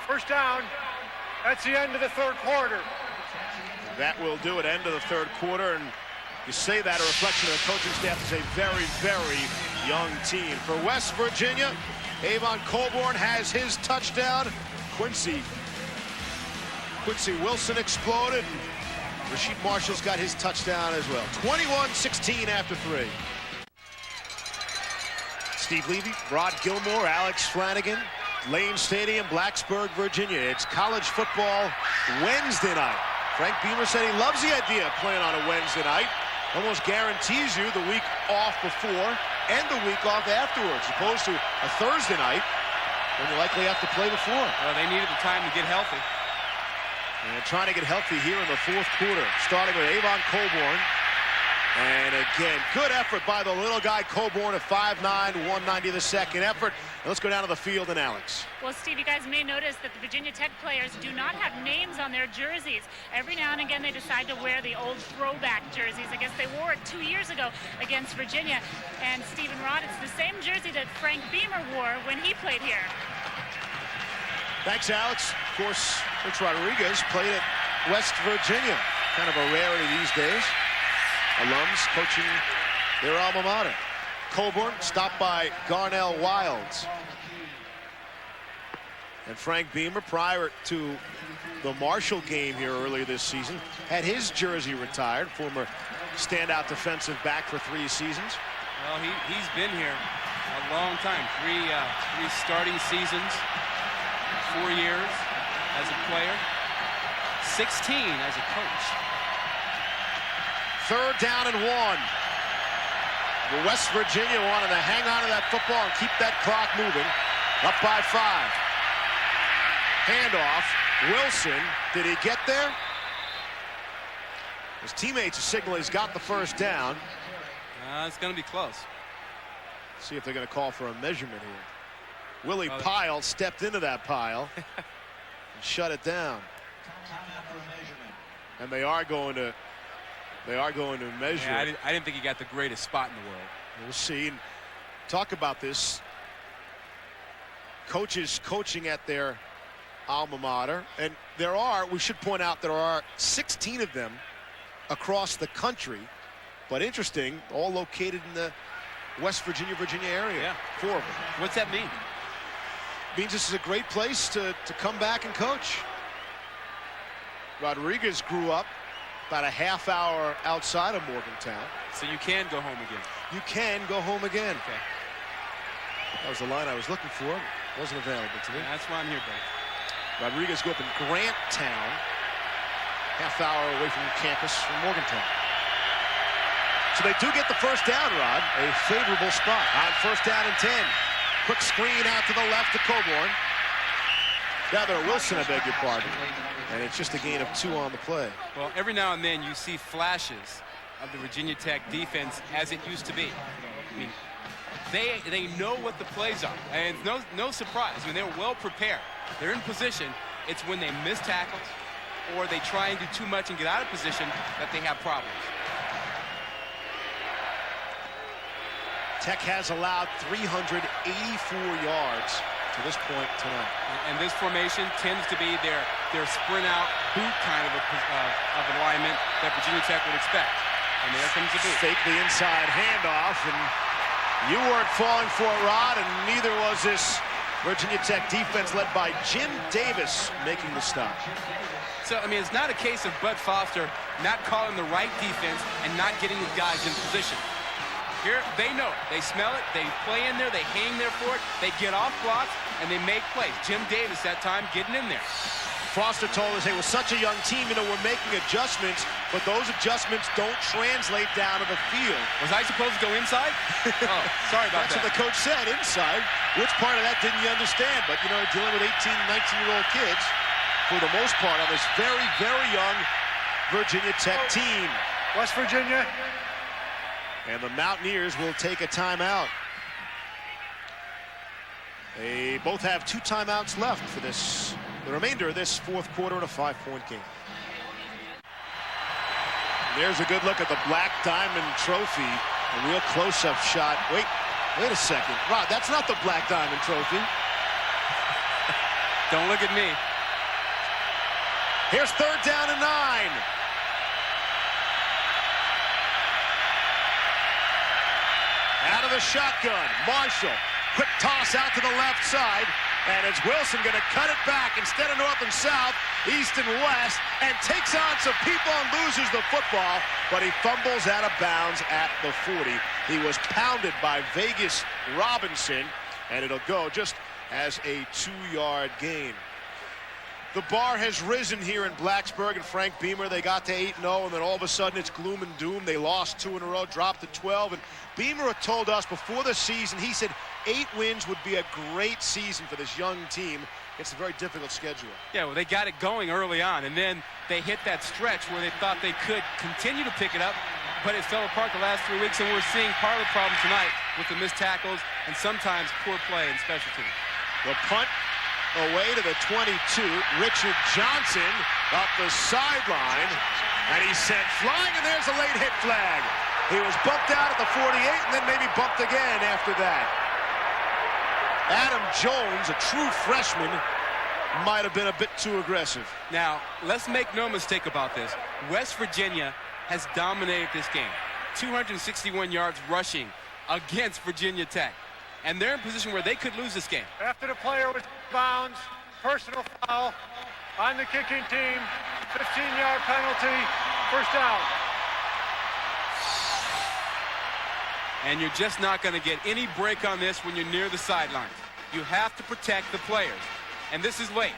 First down. That's the end of the 3rd quarter. That will do it. End of the 3rd quarter. And you say that, a reflection of the coaching staff is a very, very young team. For West Virginia, Avon Coburn has his touchdown. Quincy Wilson exploded. And Rasheed Marshall's got his touchdown as well. 21-16 after 3. Steve Levy, Rod Gilmore, Alex Flanagan, Lane Stadium, Blacksburg, Virginia. It's college football Wednesday night. Frank Beamer said he loves the idea of playing on a Wednesday night. Almost guarantees you the week off before and the week off afterwards, as opposed to a Thursday night when you likely have to play before. Well, they needed the time to get healthy. And trying to get healthy here in the 4th quarter, starting with Avon Coburn. And again, good effort by the little guy Coburn at 5'9", 190 the second effort. And let's go down to the field and Alex. Well, Steve, you guys may notice that the Virginia Tech players do not have names on their jerseys. Every now and again, they decide to wear the old throwback jerseys. I guess they wore it 2 years ago against Virginia. And Stephen Rod, it's the same jersey that Frank Beamer wore when he played here. Thanks, Alex. Of course, Rich Rodriguez played at West Virginia. Kind of a rarity these days. Alums coaching their alma mater. Coburn stopped by Garnell Wilds. And Frank Beamer, prior to the Marshall game here earlier this season, had his jersey retired. Former standout defensive back for 3 seasons. Well, he's been here a long time. Three starting seasons, 4 years as a player, 16 as a coach. 3rd down and 1. Well, West Virginia wanted to hang on to that football and keep that clock moving. Up by 5. Handoff. Wilson, did he get there? His teammates are signaling he's got the first down. It's going to be close. See if they're going to call for a measurement here. Willie Pyle stepped into that pile and shut it down. And they are going to measure. Yeah, I didn't think he got the greatest spot in the world. We'll see. And talk about this. Coaches coaching at their alma mater. And we should point out, there are 16 of them across the country. But interesting, all located in the West Virginia area. Yeah. 4 of them. What's that mean? Means this is a great place to come back and coach. Rodriguez grew up about a half hour outside of Morgantown. So you can go home again. You can go home again. Okay. That was the line I was looking for. Wasn't available to me. Yeah, that's why I'm here, buddy. Rodriguez grew up in Granttown, half hour away from campus from Morgantown. So they do get the first down, Rod. A favorable spot on 1st down and 10. Quick screen out to the left to Coburn. Gather Wilson, I beg your pardon. And it's just a gain of 2 on the play. Well, every now and then you see flashes of the Virginia Tech defense as it used to be. I mean, they know what the plays are, and no surprise. I mean, they're well prepared. They're in position. It's when they miss tackles or they try and do too much and get out of position that they have problems. Tech has allowed 384 yards to this point tonight. And this formation tends to be their sprint out boot kind of alignment that Virginia Tech would expect. And there comes the boot. Fake the inside handoff, and you weren't falling for it, Rod, and neither was this Virginia Tech defense led by Jim Davis making the stop. So, I mean, it's not a case of Bud Foster not calling the right defense and not getting the guys in position. Here, they know it. They smell it. They play in there. They hang there for it. They get off blocks, and they make plays. Jim Davis that time getting in there. Foster told us, hey, we're such a young team, you know, we're making adjustments, but those adjustments don't translate down to the field. Was I supposed to go inside? Oh, sorry about That's that. what the coach said, inside. Which part of that didn't you understand? But, you know, dealing with 18, 19-year-old kids, for the most part, on this very, very young Virginia Tech team. West Virginia. And the Mountaineers will take a timeout. They both have 2 timeouts left for the remainder of this fourth quarter in a 5-point game. And there's a good look at the Black Diamond Trophy. A real close-up shot. Wait a second. Rod, that's not the Black Diamond Trophy. Don't look at me. Here's 3rd down and 9. Out of the shotgun, Marshall, quick toss out to the left side, and it's Wilson going to cut it back instead of north and south, east and west, and takes on some people and loses the football, but he fumbles out of bounds at the 40. He was pounded by Vegas Robinson, and it'll go just as a 2-yard gain. The bar has risen here in Blacksburg, and Frank Beamer, they got to 8-0, and then all of a sudden it's gloom and doom. They lost 2 in a row, dropped to 12, and Beamer had told us before the season, he said 8 wins would be a great season for this young team. It's a very difficult schedule. Yeah, well, they got it going early on, and then they hit that stretch where they thought they could continue to pick it up, but it fell apart the last 3 weeks, and we're seeing part of the problem tonight with the missed tackles and sometimes poor play in special teams. The punt away to the 22. Richard Johnson up the sideline, and he's sent flying, and there's a late hit flag. He was bumped out at the 48 and then maybe bumped again after that. Adam Jones, a true freshman, might have been a bit too aggressive. Now, let's make no mistake about this. West Virginia has dominated this game. 261 yards rushing against Virginia Tech. And they're in a position where they could lose this game. After the player was bounds, personal foul on the kicking team, 15-yard penalty, 1st down. And you're just not going to get any break on this when you're near the sidelines. You have to protect the players. And this is late.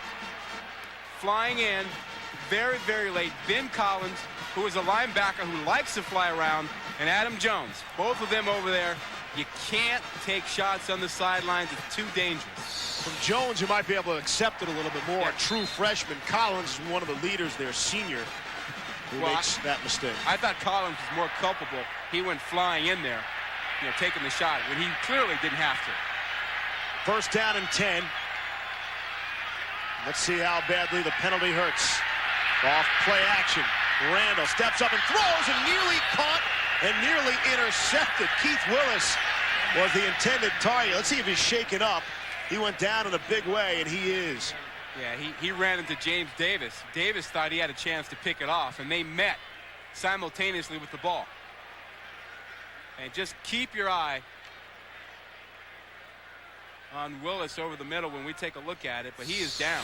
Flying in very, very late. Ben Collins, who is a linebacker who likes to fly around, and Adam Jones. Both of them over there. You can't take shots on the sidelines. It's too dangerous. From Jones, you might be able to accept it a little bit more. Yeah. A true freshman. Collins is one of the leaders there, senior, who makes that mistake. I thought Collins was more culpable. He went flying in there, you know, taking the shot when he clearly didn't have to. 1st down and 10. Let's see how badly the penalty hurts. Off play action. Randall steps up and throws and nearly caught and nearly intercepted. Keith Willis was the intended target. Let's see if he's shaken up. He went down in a big way, and he is. Yeah, he ran into James Davis. Davis thought he had a chance to pick it off, and they met simultaneously with the ball. And just keep your eye on Willis over the middle when we take a look at it, but he is down.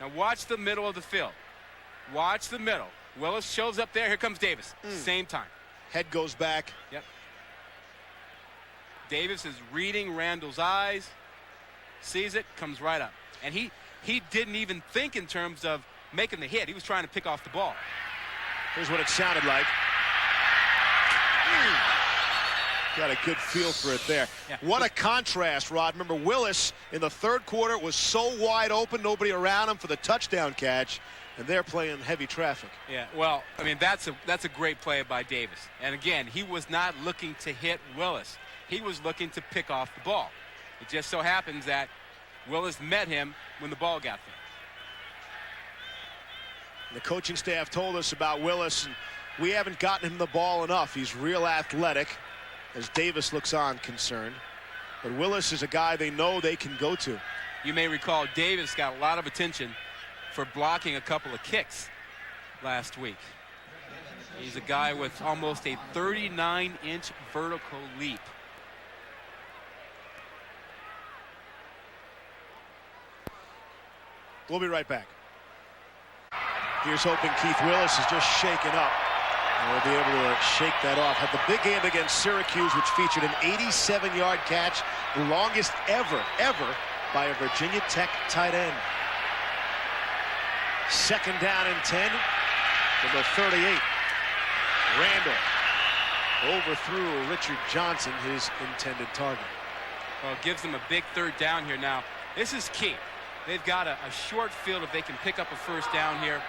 Now watch the middle of the field. Watch the middle. Willis shows up there. Here comes Davis. Same time. Head goes back. Yep. Davis is reading Randall's eyes, sees it, comes right up. And he didn't even think in terms of making the hit. He was trying to pick off the ball. Here's what it sounded like. Got a good feel for it there. Yeah. What a contrast, Rod. Remember, Willis in the third quarter was so wide open, nobody around him for the touchdown catch, and they're playing heavy traffic. Yeah, well, I mean, that's a great play by Davis. And again, he was not looking to hit Willis. He was looking to pick off the ball. It just so happens that Willis met him when the ball got there. The coaching staff told us about Willis, and we haven't gotten him the ball enough. He's real athletic, as Davis looks on concerned. But Willis is a guy they know they can go to. You may recall Davis got a lot of attention for blocking a couple of kicks last week. He's a guy with almost a 39-inch vertical leap. We'll be right back. Here's hoping Keith Willis is just shaken up. And we'll be able to shake that off. Had the big game against Syracuse, which featured an 87-yard catch, the longest ever by a Virginia Tech tight end. Second down and 10 from the 38. Randall overthrew Richard Johnson, his intended target. Well, it gives them a big third down here now. This is key. They've got a short field if they can pick up a first down here.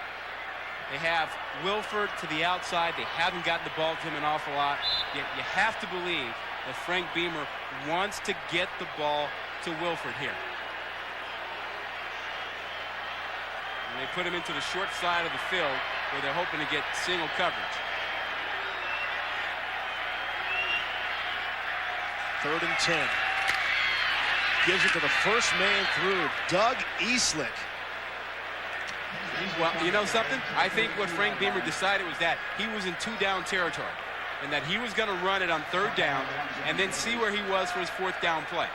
They have Wilford to the outside. They haven't gotten the ball to him an awful lot. Yet you have to believe that Frank Beamer wants to get the ball to Wilford here. And they put him into the short side of the field where they're hoping to get single coverage. 3rd and 10. Gives it to the first man through, Doug Eastlick. Well, you know something? I think what Frank Beamer decided was that he was in 2-down territory and that he was going to run it on 3rd down and then see where he was for his 4th down play.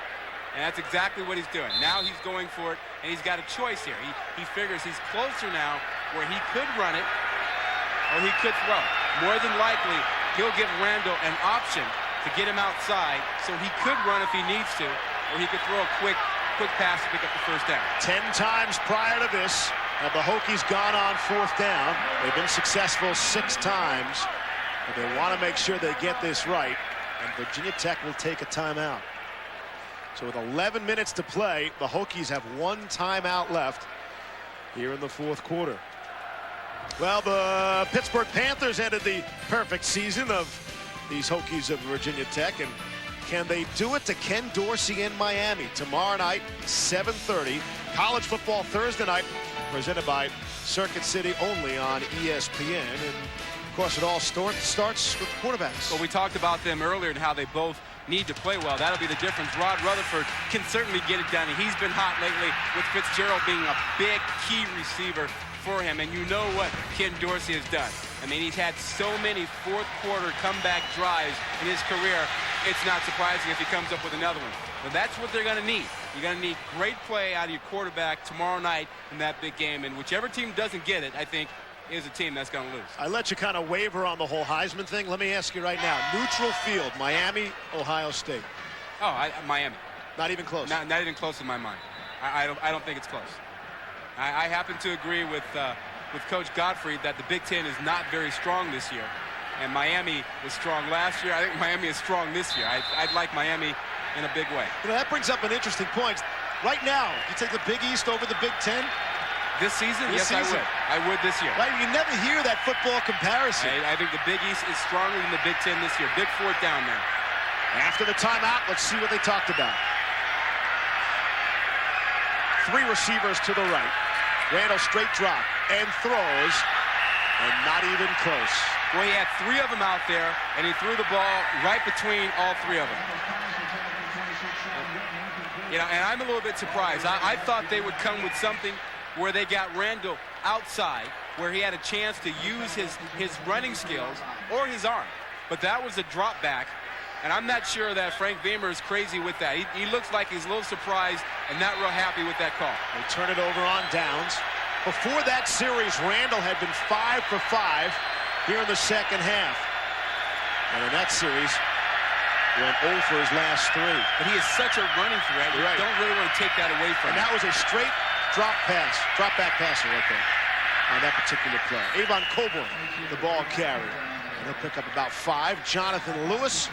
And that's exactly what he's doing. Now he's going for it, and he's got a choice here. He figures he's closer now where he could run it or he could throw. More than likely, he'll give Randall an option to get him outside so he could run if he needs to, or he could throw a quick pass to pick up the first down. 10 times prior to this have the Hokies gone on 4th down. They've been successful 6 times, but they want to make sure they get this right, and Virginia Tech will take a timeout. So with 11 minutes to play, the Hokies have 1 timeout left here in the 4th quarter. Well, the Pittsburgh Panthers ended the perfect season of these Hokies of Virginia Tech, and can they do it to Ken Dorsey in Miami tomorrow night, 7:30? College football Thursday night, presented by Circuit City, only on ESPN. And of course, it all starts with quarterbacks. Well, we talked about them earlier and how they both need to play well. That'll be the difference. Rod Rutherford can certainly get it done. He's been hot lately, with Fitzgerald being a big key receiver for him. And you know what Ken Dorsey has done. I mean, he's had so many 4th quarter comeback drives in his career. It's not surprising if he comes up with another one. But that's what they're going to need. You're going to need great play out of your quarterback tomorrow night in that big game. And whichever team doesn't get it, I think, is a team that's going to lose. I let you kind of waver on the whole Heisman thing. Let me ask you right now. Neutral field, Miami, Ohio State. Oh, Miami. Not even close. Not even close in my mind. I don't think it's close. I happen to agree with Coach Godfrey that the Big Ten is not very strong this year. And Miami was strong last year. I think Miami is strong this year. I'd like Miami in a big way. You know, that brings up an interesting point. Right now, you take the Big East over the Big Ten? This season? Yes, I would. I would this year. Right, you never hear that football comparison. I think the Big East is stronger than the Big Ten this year. Big 4th down there. After the timeout, let's see what they talked about. 3 receivers to the right. Randall straight drop and throws, and not even close. Well, he had 3 of them out there, and he threw the ball right between all 3 of them. You know, and I'm a little bit surprised. I thought they would come with something where they got Randall outside, where he had a chance to use his running skills or his arm. But that was a drop back, and I'm not sure that Frank Beamer is crazy with that. He looks like he's a little surprised and not real happy with that call. They turn it over on downs. Before that series, Randall had been 5 for 5 here in the second half. And in that series, went 0 for his last 3. But he is such a running threat. You don't really want to take that away from him. And that was a straight drop back passer right there on that particular play. Avon Coburn, the ball carrier. And he'll pick up about 5. Jonathan Lewis,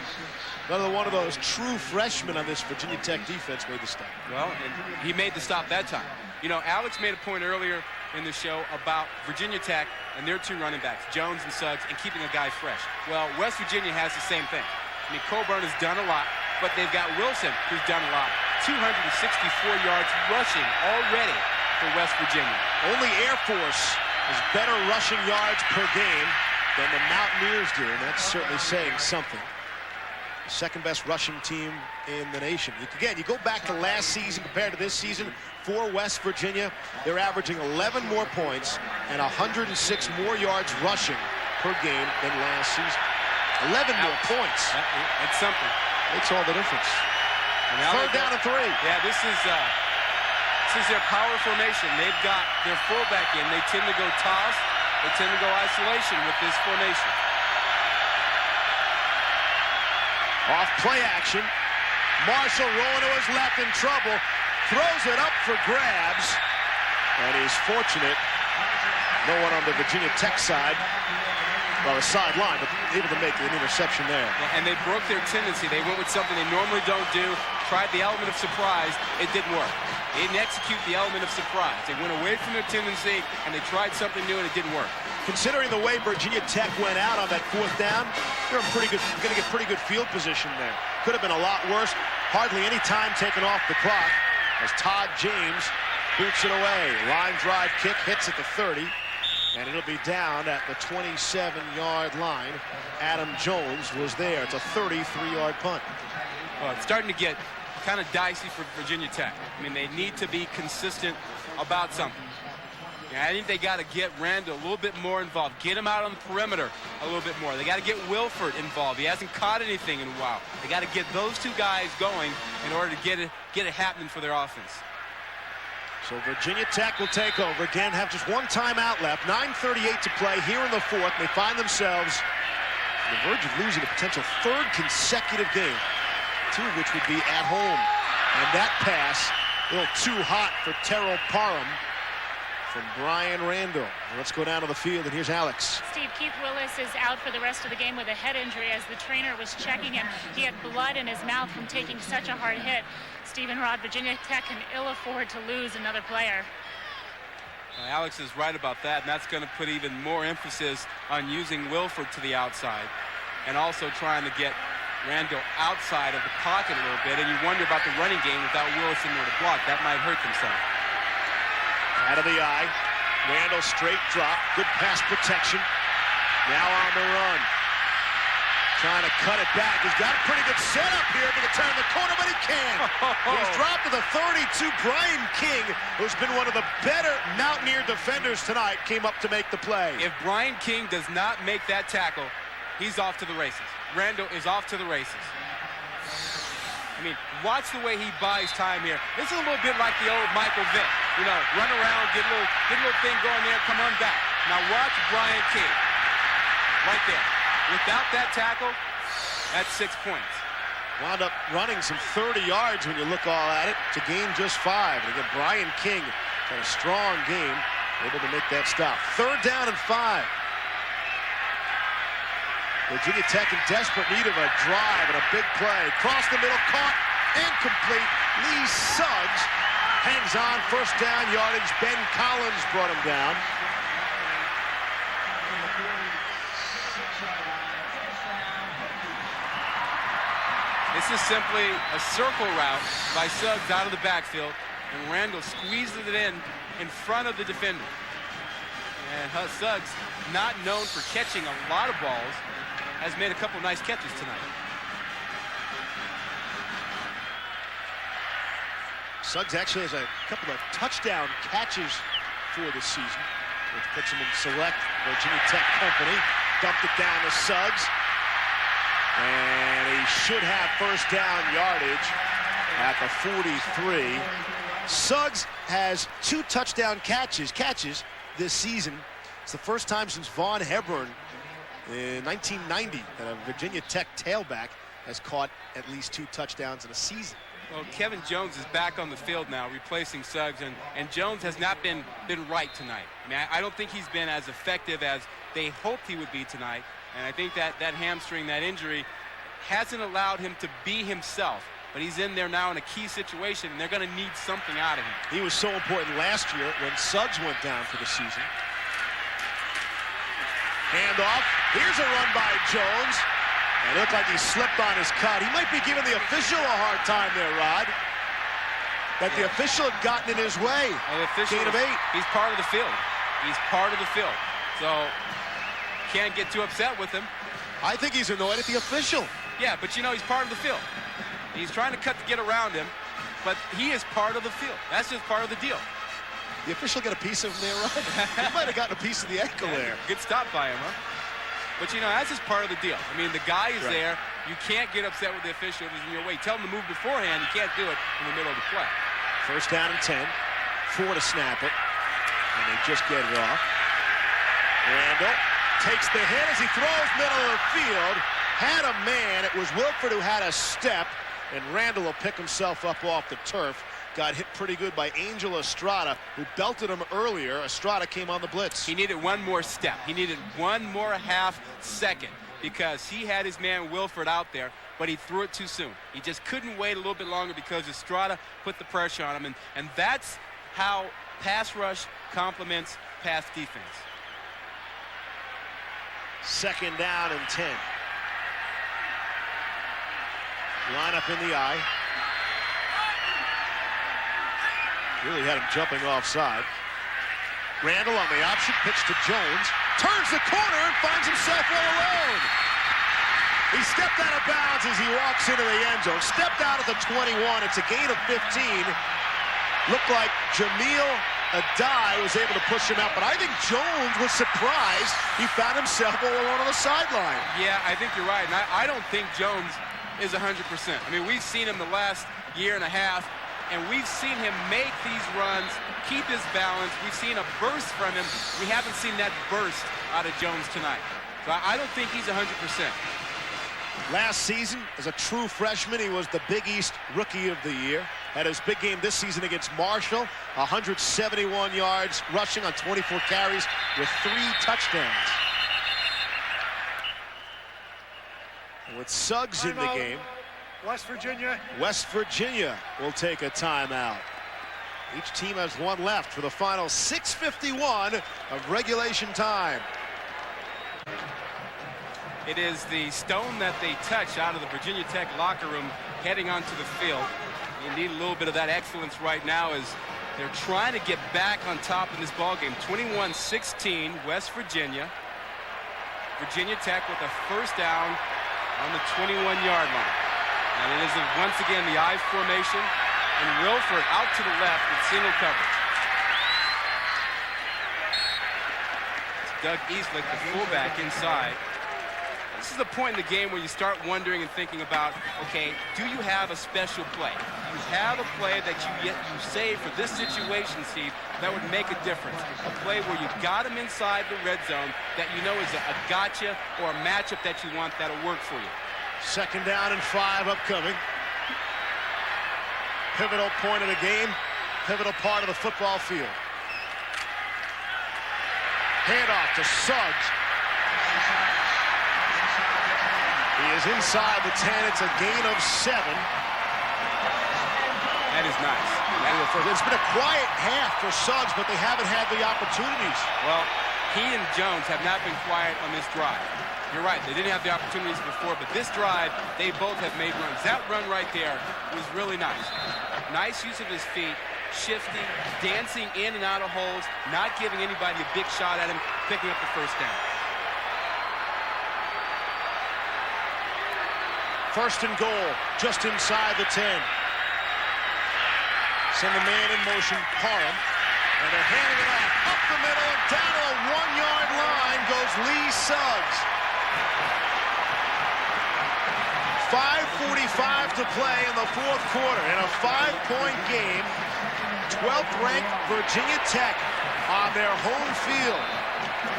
another one of those true freshmen on this Virginia Tech defense, made the stop. Well, and he made the stop that time. You know, Alex made a point earlier in the show about Virginia Tech and their 2 running backs, Jones and Suggs, and keeping a guy fresh. Well, West Virginia has the same thing. I mean, Coburn has done a lot, but they've got Wilson, who's done a lot. 264 yards rushing already for West Virginia. Only Air Force has better rushing yards per game than the Mountaineers do, and that's certainly saying something. The second best rushing team in the nation. Again, you go back to last season compared to this season for West Virginia, they're averaging 11 more points and 106 more yards rushing per game than last season. 11 more points. That's something. Makes all the difference. And now 3rd down and 3. Yeah, this is their power formation. They've got their fullback in. They tend to go toss. They tend to go isolation with this formation. Off play action. Marshall rolling to his left in trouble. Throws it up for grabs. And he's fortunate. No one on the Virginia Tech side. Well, the sideline, but able to make an interception there. And they broke their tendency. They went with something they normally don't do. Tried the element of surprise. It didn't work. They didn't execute the element of surprise. They went away from their tendency, and they tried something new, and it didn't work. Considering the way Virginia Tech went out on that 4th down, they're going to get pretty good field position there. Could have been a lot worse. Hardly any time taken off the clock as Todd James boots it away. Line drive kick hits at the 30. And it'll be down at the 27-yard line. Adam Jones was there. It's a 33-yard punt. Well, it's starting to get kind of dicey for Virginia Tech. I mean, they need to be consistent about something. I think they got to get Randall a little bit more involved. Get him out on the perimeter a little bit more. They got to get Wilford involved. He hasn't caught anything in a while. They got to get those 2 guys going in order to get it happening for their offense. So Virginia Tech will take over. Again, have just 1 timeout left. 9:38 to play here in the 4th. They find themselves on the verge of losing a potential 3rd consecutive game, 2 of which would be at home. And that pass, a little too hot for Terrell Parham from Brian Randall. Let's go down to the field, and here's Alex. Steve, Keith Willis is out for the rest of the game with a head injury. As the trainer was checking him, he had blood in his mouth from taking such a hard hit. Stephen Rod, Virginia Tech can ill afford to lose another player. Alex is right about that, and that's going to put even more emphasis on using Wilford to the outside and also trying to get Randall outside of the pocket a little bit. And you wonder about the running game without Willis in there to block. That might hurt them some. Out of the eye. Randall straight drop. Good pass protection. Now on the run. Trying to cut it back. He's got a pretty good setup here to turn the corner, but he can't. He's dropped to the 32. Brian King, who's been one of the better Mountaineer defenders tonight, came up to make the play. If Brian King does not make that tackle, he's off to the races. Randall is off to the races. I mean, watch the way he buys time here. This is a little bit like the old Michael Vick. You know, run around, get a little thing going there, come on back. Now watch Brian King. Right there. Without that tackle, that's 6 points. Wound up running some 30 yards when you look all at it to gain just 5. And again, Brian King had a strong game, able to make that stop. 3rd down and 5. Virginia Tech in desperate need of a drive and a big play. Cross the middle, caught, incomplete. Lee Suggs hangs on, 1st down yardage. Ben Collins brought him down. This is simply a circle route by Suggs out of the backfield, and Randall squeezes it in front of the defender. And Suggs, not known for catching a lot of balls, has made a couple nice catches tonight. Suggs actually has a couple of touchdown catches for the season, which puts him in select Virginia Tech company. Dumped it down to Suggs. And he should have 1st down yardage at the 43. Suggs has 2 touchdown catches this season. It's the first time since Vaughn Hepburn in 1990 that a Virginia Tech tailback has caught at least 2 touchdowns in a season. Well, Kevin Jones is back on the field now, replacing Suggs, and Jones has not been right tonight. I mean, I don't think he's been as effective as they hoped he would be tonight. And I think that hamstring, that injury, hasn't allowed him to be himself. But he's in there now in a key situation, and they're going to need something out of him. He was so important last year when Suggs went down for the season. Handoff. Here's a run by Jones. And it looked like he slipped on his cut. He might be giving the official a hard time there, Rod. That the official had gotten in his way. And the official, gain of 8. He's part of the field. He's part of the field. So can't get too upset with him. I think he's annoyed at the official. Yeah, but you know, he's part of the field. He's trying to get around him, but he is part of the field. That's just part of the deal. The official get a piece of him there, right? He might have gotten a piece of the ankle there. Good stop by him, huh? But, you know, that's just part of the deal. I mean, the guy is there. You can't get upset with the official if he's in your way. Tell him to move beforehand. You can't do it in the middle of the play. First down and 10. 4 to snap it. And they just get it off. Randall takes the hit as he throws middle of the field. Had a man. It was Wilford who had a step. And Randall will pick himself up off the turf. Got hit pretty good by Angel Estrada, who belted him earlier. Estrada came on the blitz. He needed one more step. He needed one more half second because he had his man Wilford out there, but he threw it too soon. He just couldn't wait a little bit longer because Estrada put the pressure on him, and that's how pass rush complements pass defense. Second down and 10. Line up in the eye. Really had him jumping offside. Randall on the option, pitch to Jones. Turns the corner and finds himself all alone. He stepped out of bounds as he walks into the end zone. Stepped out at the 21. It's a gain of 15. Looked like Jamil Adai was able to push him out, but I think Jones was surprised he found himself all alone on the sideline. Yeah, I think you're right. And I don't think Jones is 100%. I mean, we've seen him the last year and a half, and we've seen him make these runs, keep his balance. We've seen a burst from him. We haven't seen that burst out of Jones tonight. So I don't think he's 100%. Last season, as a true freshman, he was the Big East Rookie of the Year. Had his big game this season against Marshall, 171 yards rushing on 24 carries with 3 touchdowns. With Suggs in the game, West Virginia will take a timeout. Each team has one left for the final 6:51 of regulation time. It is the stone that they touch out of the Virginia Tech locker room heading onto the field. You need a little bit of that excellence right now as they're trying to get back on top in this ballgame. 21-16, West Virginia. Virginia Tech with a first down on the 21-yard line. And it is once again the I formation, and Wilford out to the left with single coverage. It's Doug Eastlick, the fullback, inside. This is the point in the game where you start wondering and thinking about, okay, do you have a special play? You have a play that you save for this situation, Steve, that would make a difference. A play where you got him inside the red zone that you know is a gotcha or a matchup that you want that'll work for you. Second down and 5 upcoming. Pivotal point of the game. Pivotal part of the football field. Handoff to Suggs. He is inside the 10. It's a gain of 7. That is nice. It's been a quiet half for Suggs, but they haven't had the opportunities. Well, he and Jones have not been quiet on this drive. You're right, they didn't have the opportunities before, but this drive, they both have made runs. That run right there was really nice. Nice use of his feet, shifting, dancing in and out of holes, not giving anybody a big shot at him, picking up the first down. First and goal, just inside the 10. Send the man in motion, Parham, and they're handing it off up the middle, and down to a 1-yard line goes Lee Suggs. 5:45 to play in the fourth quarter in a 5-point game. 12th ranked Virginia Tech on their home field,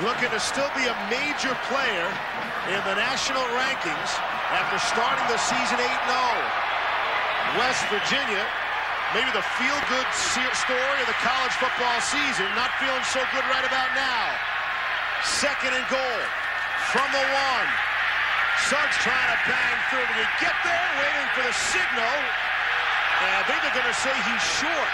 looking to still be a major player in the national rankings after starting the season 8-0. West Virginia, maybe the feel-good story of the college football season, not feeling so good right about now. Second and goal. from the 1. Suggs trying to bang through. Did he get there? Waiting for the signal. And I think they're going to say he's short.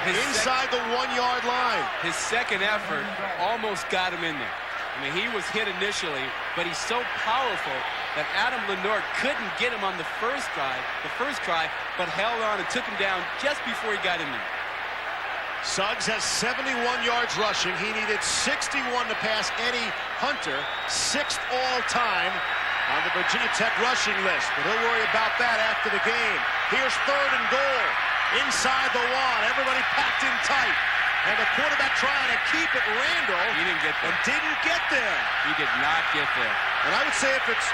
Inside the 1-yard line. His second effort almost got him in there. I mean, he was hit initially, but he's so powerful that Adam Lenore couldn't get him on the first try, but held on and took him down just before he got in there. Suggs has 71 yards rushing. He needed 61 to pass Eddie Hunter, 6th all-time on the Virginia Tech rushing list. But he'll worry about that after the game. Here's 3rd and goal. Inside the 1. Everybody packed in tight. And the quarterback trying to keep it, Randall. He didn't get there. And didn't get there. He did not get there. And I would say if it's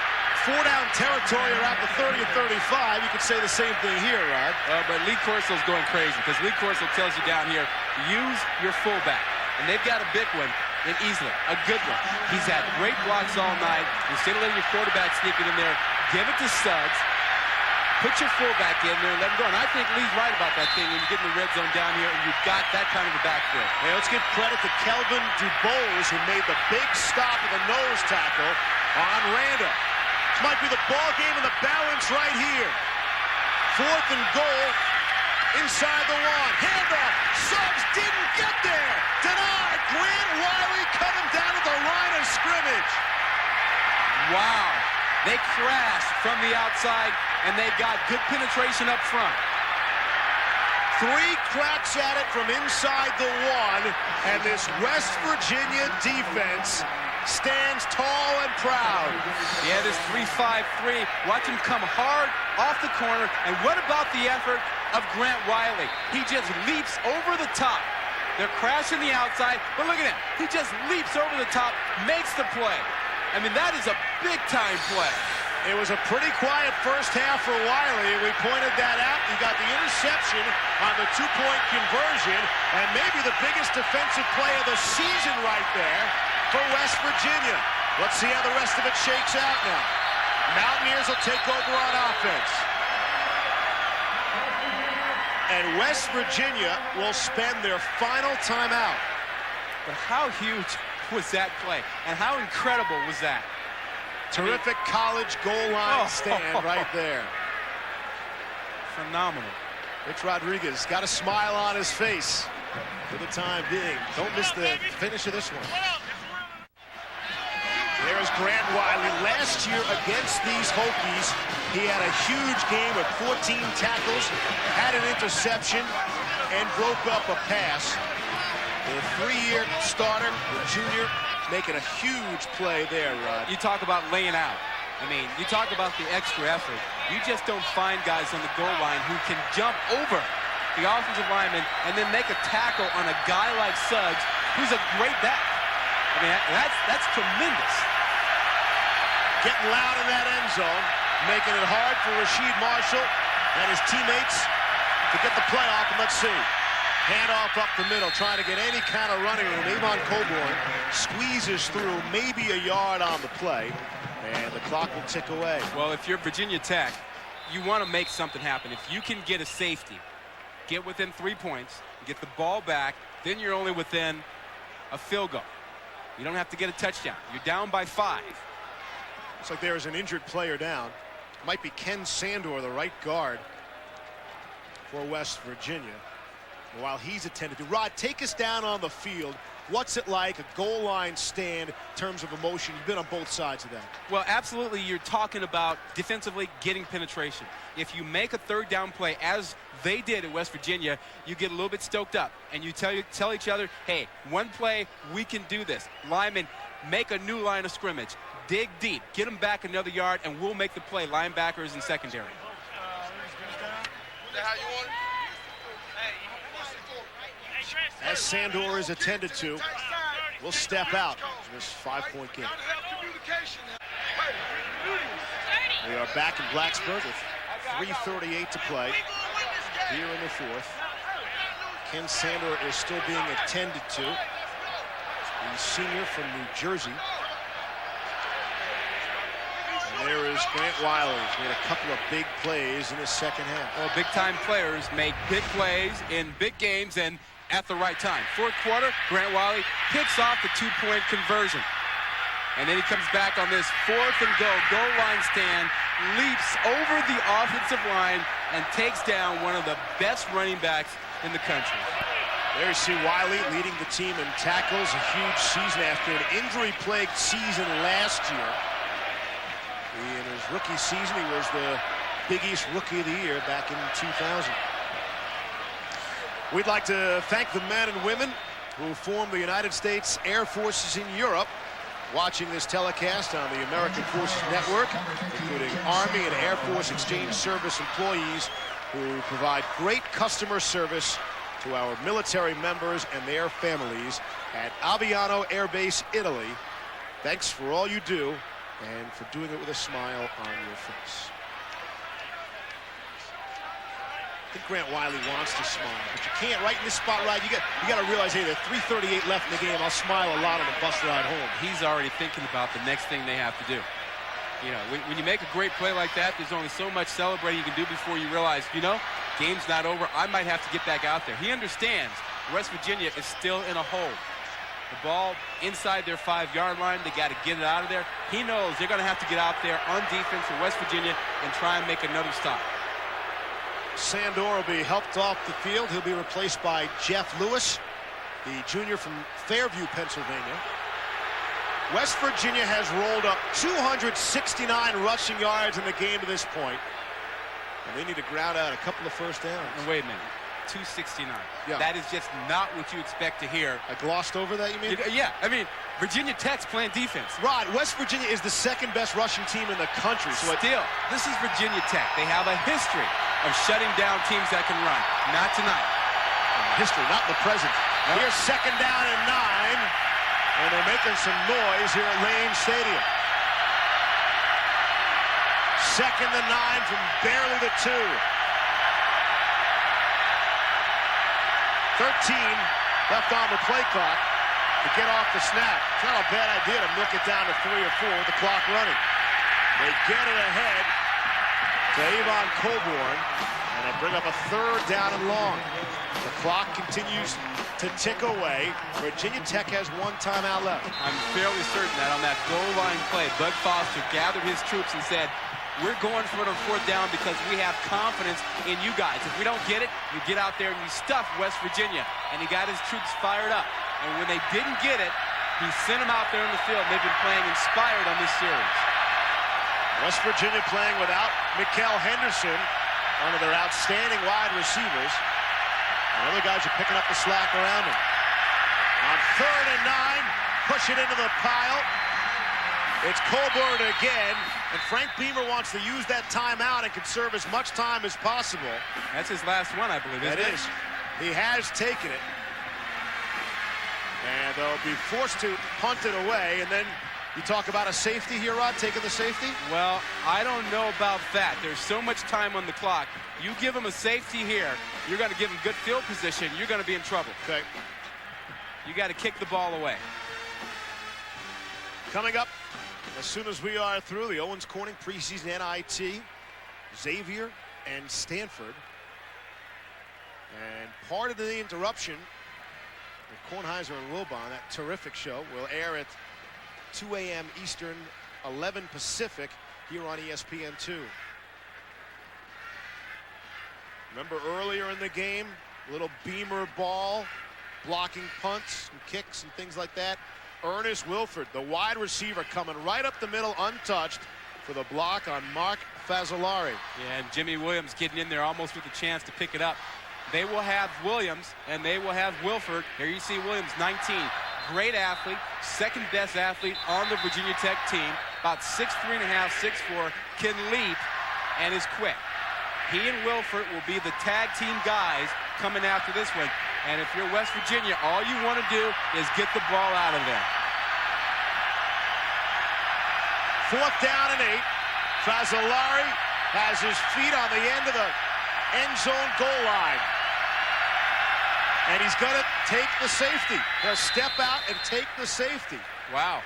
4-down territory around the 30 or 35, you could say the same thing here, Rod. But Lee Corso's going crazy because Lee Corso tells you down here, use your fullback. And they've got a big one in Easley, a good one. He's had great blocks all night. Instead of letting your quarterback sneak it in there, give it to Suggs. Put your fullback in there and let him go. And I think Lee's right about that thing when you get in the red zone down here and you've got that kind of a backfield. Hey, let's give credit to Kelvin DuBose, who made the big stop of the nose tackle on Randall. This might be the ball game and the balance right here. 4th and goal. Inside the 1. Handoff. Suggs didn't get there. Denied. Grant Wiley coming down at the line of scrimmage. Wow. They crashed from the outside, and they got good penetration up front. 3 cracks at it from inside the 1, and this West Virginia defense stands tall and proud. Yeah, this 3-5-3. Watch him come hard off the corner. And what about the effort of Grant Wiley? He just leaps over the top. They're crashing the outside, but look at him. He just leaps over the top, makes the play. I mean, that is a big-time play. It was a pretty quiet first half for Wiley. We pointed that out. He got the interception on the 2-point conversion, and maybe the biggest defensive play of the season right there for West Virginia. Let's see how the rest of it shakes out now. Mountaineers will take over on offense. And West Virginia will spend their final timeout. But how huge was that play? And how incredible was that? Terrific college goal line stand right there. Phenomenal. Rich Rodriguez got a smile on his face for the time being. Don't miss the finish of this one. There's Grant Wiley. Last year against these Hokies, he had a huge game with 14 tackles, had an interception, and broke up a pass. The 3-year starter, the junior, making a huge play there, Rod. You talk about laying out. I mean, you talk about the extra effort. You just don't find guys on the goal line who can jump over the offensive lineman and then make a tackle on a guy like Suggs, who's a great back. I mean, that's tremendous. Getting loud in that end zone, making it hard for Rasheed Marshall and his teammates to get the play off, and let's see. Handoff up the middle, trying to get any kind of running room. Avon Coburn squeezes through maybe a yard on the play, and the clock will tick away. Well, if you're Virginia Tech, you want to make something happen. If you can get a safety, get within 3 points, get the ball back, then you're only within a field goal. You don't have to get a touchdown. You're down by 5. Looks like there is an injured player down. Might be Ken Sandor, the right guard for West Virginia. While he's attended to. Rod, take us down on the field. What's it like, a goal line stand in terms of emotion? You've been on both sides of that. Well, absolutely. You're talking about defensively getting penetration. If you make a 3rd down play, as they did at West Virginia, you get a little bit stoked up. And you tell each other, hey, one play, we can do this. Linemen, make a new line of scrimmage. Dig deep. Get them back another yard, and we'll make the play. Linebackers and secondary. As Sandor is attended to, will step out in this 5-point game. We are back in Blacksburg with 3:38 to play here in the 4th. Ken Sandor is still being attended to. The senior from New Jersey. And there is Grant Wiley. He's made a couple of big plays in the second half. Well, big-time players make big plays in big games, and at the right time. Fourth quarter, Grant Wiley picks off the two-point conversion. And then he comes back on this 4th and goal line stand, leaps over the offensive line, and takes down one of the best running backs in the country. There you see Wiley leading the team in tackles, a huge season after an injury-plagued season last year. In his rookie season, he was the Big East Rookie of the Year back in 2000. We'd like to thank the men and women who formed the United States Air Forces in Europe, watching this telecast on the American Forces Network, including Army and Air Force Exchange Service employees who provide great customer service to our military members and their families at Aviano Air Base, Italy. Thanks for all you do and for doing it with a smile on your face. I think Grant Wiley wants to smile, but you can't. Right in this spot, right? You got to realize, hey, there's 3:38 left in the game. I'll smile a lot on the bus ride home. He's already thinking about the next thing they have to do. You know, when you make a great play like that, there's only so much celebrating you can do before you realize, you know, game's not over. I might have to get back out there. He understands West Virginia is still in a hole. The ball inside their 5-yard line. They got to get it out of there. He knows they're going to have to get out there on defense for West Virginia and try and make another stop. Sandor will be helped off the field. He'll be replaced by Jeff Lewis, the junior from Fairview, Pennsylvania. West Virginia has rolled up 269 rushing yards in the game to this point. And they need to ground out a couple of first downs. And wait a minute. 269. Yeah. That is just not what you expect to hear. I glossed over that, you mean? Yeah. I mean, Virginia Tech's playing defense. Rod, West Virginia is the second best rushing team in the country. So still, this is Virginia Tech. They have a history of shutting down teams that can run. Not tonight. History, not the present. Nope. Here's 2nd down and 9. And they're making some noise here at Lane Stadium. 2nd and 9 from barely the 2. 13 left on the play clock to get off the snap. It's not a bad idea to milk it down to 3 or 4 with the clock running. They get it ahead to Avon Coburn, and they bring up a 3rd down and long. The clock continues to tick away. Virginia Tech has 1 timeout left. I'm fairly certain that on that goal line play, Bud Foster gathered his troops and said, we're going for it on 4th down because we have confidence in you guys. If we don't get it, you get out there and you stuff West Virginia. And he got his troops fired up. And when they didn't get it, he sent them out there in the field. They've been playing inspired on this series. West Virginia playing without Mikael Henderson, one of their outstanding wide receivers. And other guys are picking up the slack around him. On 3rd and 9, push it into the pile. It's Coburn again, and Frank Beamer wants to use that timeout and conserve as much time as possible. That's his last one, I believe, isn't it? That is. He has taken it. And they'll be forced to punt it away, and then you talk about a safety here, Rod, taking the safety? Well, I don't know about that. There's so much time on the clock. You give him a safety here, you're going to give him good field position, you're going to be in trouble. Okay. You got to kick the ball away. Coming up, as soon as we are through the Owens Corning preseason NIT, Xavier and Stanford. And part of the interruption with Kornheiser and Wilbon, that terrific show, will air at 2 a.m. Eastern, 11 Pacific, here on ESPN2. Remember earlier in the game, little Beamer ball, blocking punts and kicks and things like that. Ernest Wilford, the wide receiver, coming right up the middle untouched for the block on Mark Fazzolari. Yeah, and Jimmy Williams getting in there almost with a chance to pick it up. They will have Williams and they will have Wilford. Here you see Williams, 19. Great athlete, 2nd best athlete on the Virginia Tech team. About 6'3.5", 6'4", can leap and is quick. He and Wilford will be the tag team guys coming after this one. And if you're West Virginia, all you want to do is get the ball out of there. 4th down and 8. Fazzolari has his feet on the end of the end zone goal line. And he's going to take the safety. He'll step out and take the safety. Wow.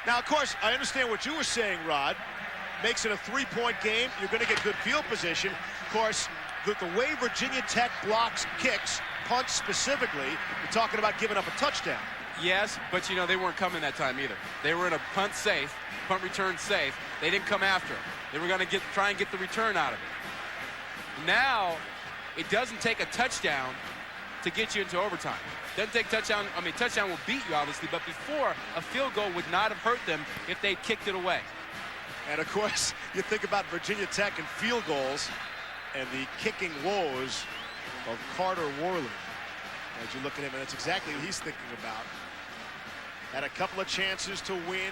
Now, of course, I understand what you were saying, Rod. Makes it a 3-point game. You're going to get good field position. Of course, the way Virginia Tech blocks kicks, punts specifically, you're talking about giving up a touchdown. Yes, but you know, they weren't coming that time either. They were in a punt return safe. They didn't come after it. They were going to try and get the return out of it. Now, it doesn't take a touchdown to get you into overtime. Doesn't take touchdown. I mean, touchdown will beat you, obviously, but before, a field goal would not have hurt them if they'd kicked it away. And, of course, you think about Virginia Tech and field goals and the kicking woes of Carter Worley. As you look at him, and that's exactly what he's thinking about. Had a couple of chances to win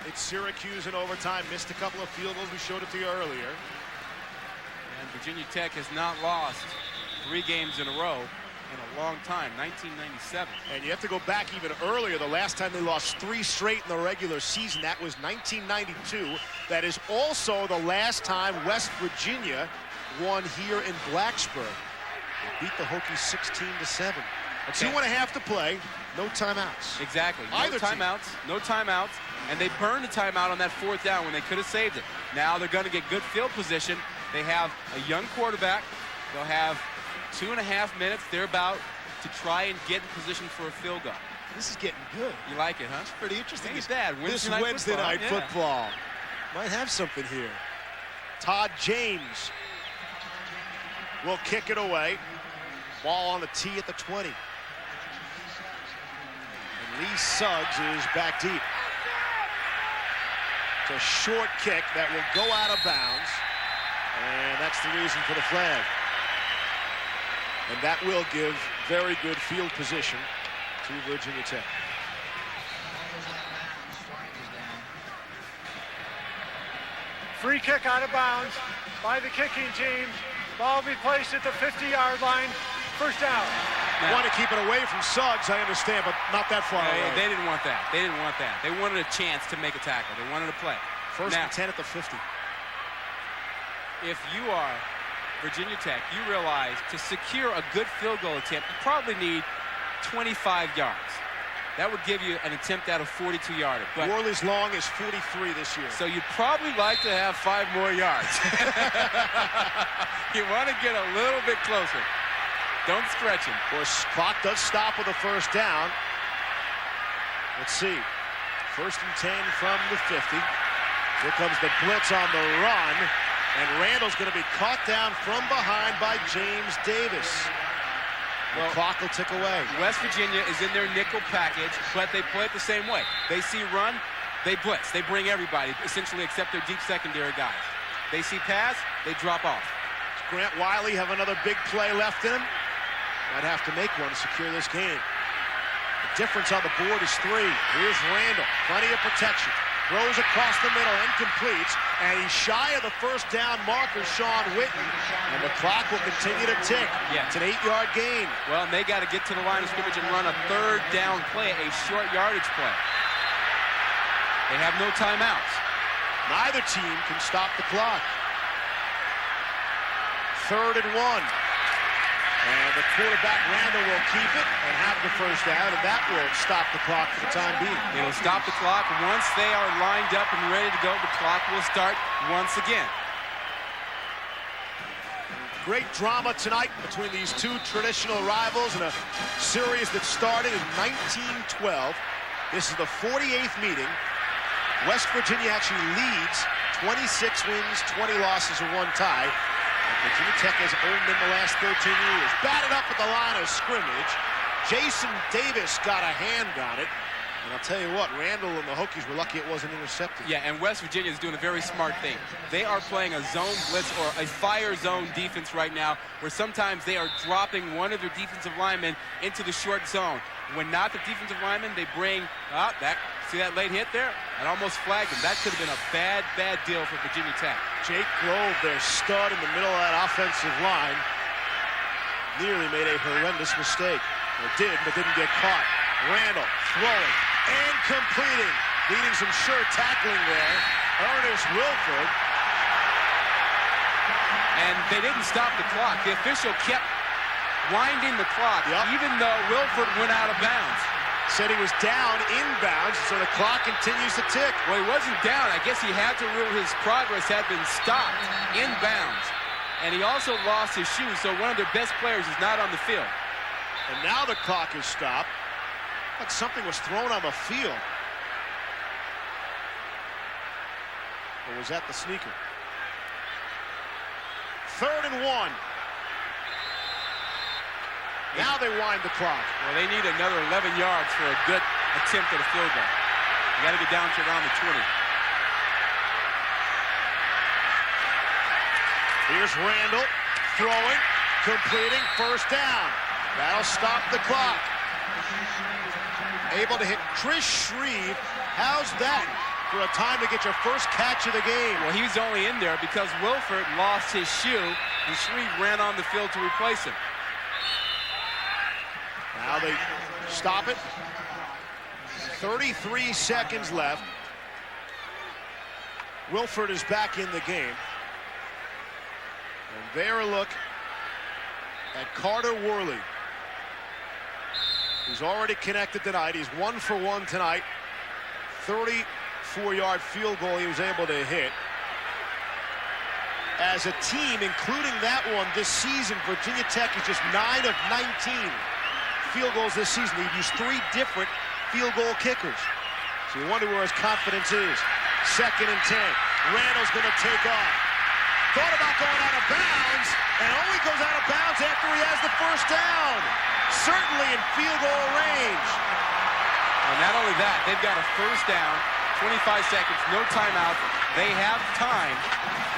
at Syracuse in overtime. Missed a couple of field goals. We showed it to you earlier. And Virginia Tech has not lost 3 games in a row in a long time, 1997. And you have to go back even earlier. The last time they lost 3 straight in the regular season, that was 1992. That is also the last time West Virginia won here in Blacksburg. They beat the Hokies 16-7. Okay. 2.5 to play, no timeouts. Exactly. No timeouts, and they burned a timeout on that 4th down when they could have saved it. Now they're going to get good field position. They have a young quarterback. They'll have 2.5 minutes thereabout to try and get in position for a field goal. This is getting good. You like it, huh? It's pretty interesting. It's bad. This Wednesday night football might have something here. Todd James will kick it away. Ball on the tee at the 20. And Lee Suggs is back deep. It's a short kick that will go out of bounds. And that's the reason for the flag. And that will give very good field position to Virginia Tech. Free kick out of bounds by the kicking team. Ball will be placed at the 50-yard line. First down. Want to keep it away from Suggs, I understand, but not that far away. They didn't want that. They didn't want that. They wanted a chance to make a tackle. They wanted to play. First and 10 at the 50. If you are Virginia Tech, you realize to secure a good field goal attempt, you probably need 25 yards. That would give you an attempt at a 42-yarder. Worley's long is 43 this year. So you'd probably like to have 5 more yards. You want to get a little bit closer. Don't stretch him. Of course, clock does stop with a first down. Let's see. First and 10 from the 50. Here comes the blitz on the run. And Randall's going to be caught down from behind by James Davis. The clock will tick away. West Virginia is in their nickel package, but they play it the same way. They see run, they blitz. They bring everybody, essentially, except their deep secondary guys. They see pass, they drop off. Does Grant Wiley have another big play left in him? Might have to make one to secure this game. The difference on the board is 3. Here's Randall. Plenty of protection. Throws across the middle and completes. And he's shy of the first down marker, Sean Witten. And the clock will continue to tick. Yeah. It's an 8-yard gain. Well, and they got to get to the line of scrimmage and run a 3rd down play, a short yardage play. They have no timeouts. Neither team can stop the clock. 3rd and 1. And the quarterback, Randall, will keep it and have the first down, and that will stop the clock for the time being. It'll stop the clock. Once they are lined up and ready to go, the clock will start once again. Great drama tonight between these two traditional rivals in a series that started in 1912. This is the 48th meeting. West Virginia actually leads 26 wins, 20 losses, and 1 tie. Virginia Tech has owned them the last 13 years. Batted up at the line of scrimmage. Jason Davis got a hand on it. And I'll tell you what, Randall and the Hokies were lucky it wasn't intercepted. Yeah, and West Virginia is doing a very smart thing. They are playing a zone blitz or a fire zone defense right now, where sometimes they are dropping one of their defensive linemen into the short zone. When not the defensive lineman, they bring see that late hit there? That almost flagged him. That could have been a bad deal for Virginia Tech. Jake Grove, their stud in the middle of that offensive line, nearly made a horrendous mistake. Or did, but didn't get caught. Randall throwing and completing. Needing some sure tackling there. Ernest Wilford. And they didn't stop the clock. The official kept winding the clock, even though Wilford went out of bounds. Said he was down inbounds, so the clock continues to tick. Well, he wasn't down. I guess he had to rule his progress had been stopped inbounds. and he also lost his shoe, so one of their best players is not on the field. And now the clock is stopped. Like something was thrown on the field. Or was that the sneaker? 3rd and 1. Now they wind the clock. Well, they need another 11 yards for a good attempt at a field goal. You got to get down to around the 20. Here's Randall throwing, completing, 1st down. That'll stop the clock. Able to hit Chris Shreve. How's that for a time to get your first catch of the game? Well, he was only in there because Wilford lost his shoe, and Shreve ran on the field to replace him. Now they stop it. 33 seconds left. Wilford is back in the game. And there a look at Carter Worley. He's already connected tonight. He's 1 for 1 tonight. 34-yard field goal he was able to hit. As a team, including that one this season, Virginia Tech is just 9 of 19 field goals this season. They've used 3 different field goal kickers. So you wonder where his confidence is. 2nd and 10. Randall's going to take off. Thought about going out of bounds, and only goes out of bounds after he has the 1st down. Certainly in field goal range. And not only that, they've got a 1st down, 25 seconds, no timeout. They have time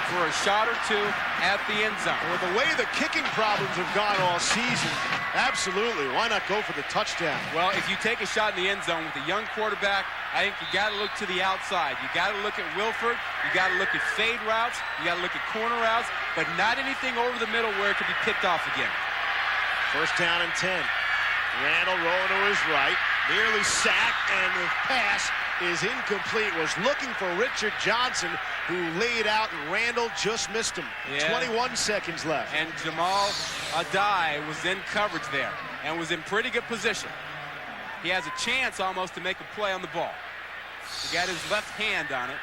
for a shot or 2 at the end zone. With the way the kicking problems have gone all season, absolutely. Why not go for the touchdown? Well, if you take a shot in the end zone with a young quarterback, I think you got to look to the outside. You got to look at Wilford. You got to look at fade routes. You got to look at corner routes, but not anything over the middle where it could be picked off again. 1st down and 10. Randall rolling to his right, nearly sacked, and the pass is incomplete. Was looking for Richard Johnson, who laid out, and Randall just missed him. Yeah. 21 seconds left. And Jamal Adai was in coverage there and was in pretty good position. He has a chance almost to make a play on the ball. He got his left hand on it.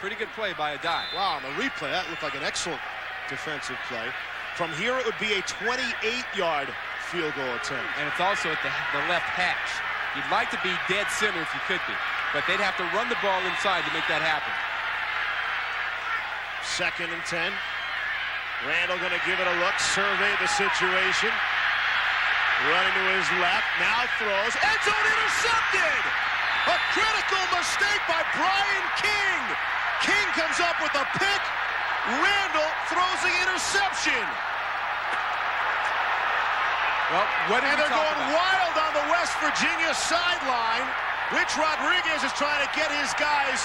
Pretty good play by Adai. Wow, on the replay, that looked like an excellent defensive play. From here, it would be a 28-yard field goal attempt. And it's also at the left hash. You'd like to be dead center if you could be, but they'd have to run the ball inside to make that happen. 2nd and 10. Randall going to give it a look, survey the situation. Running to his left, now throws. End zone intercepted! A critical mistake by Brian King. King comes up with a pick. Randall throws the interception. Well, what did and they're going wild on the West Virginia sideline. Rich Rodriguez is trying to get his guys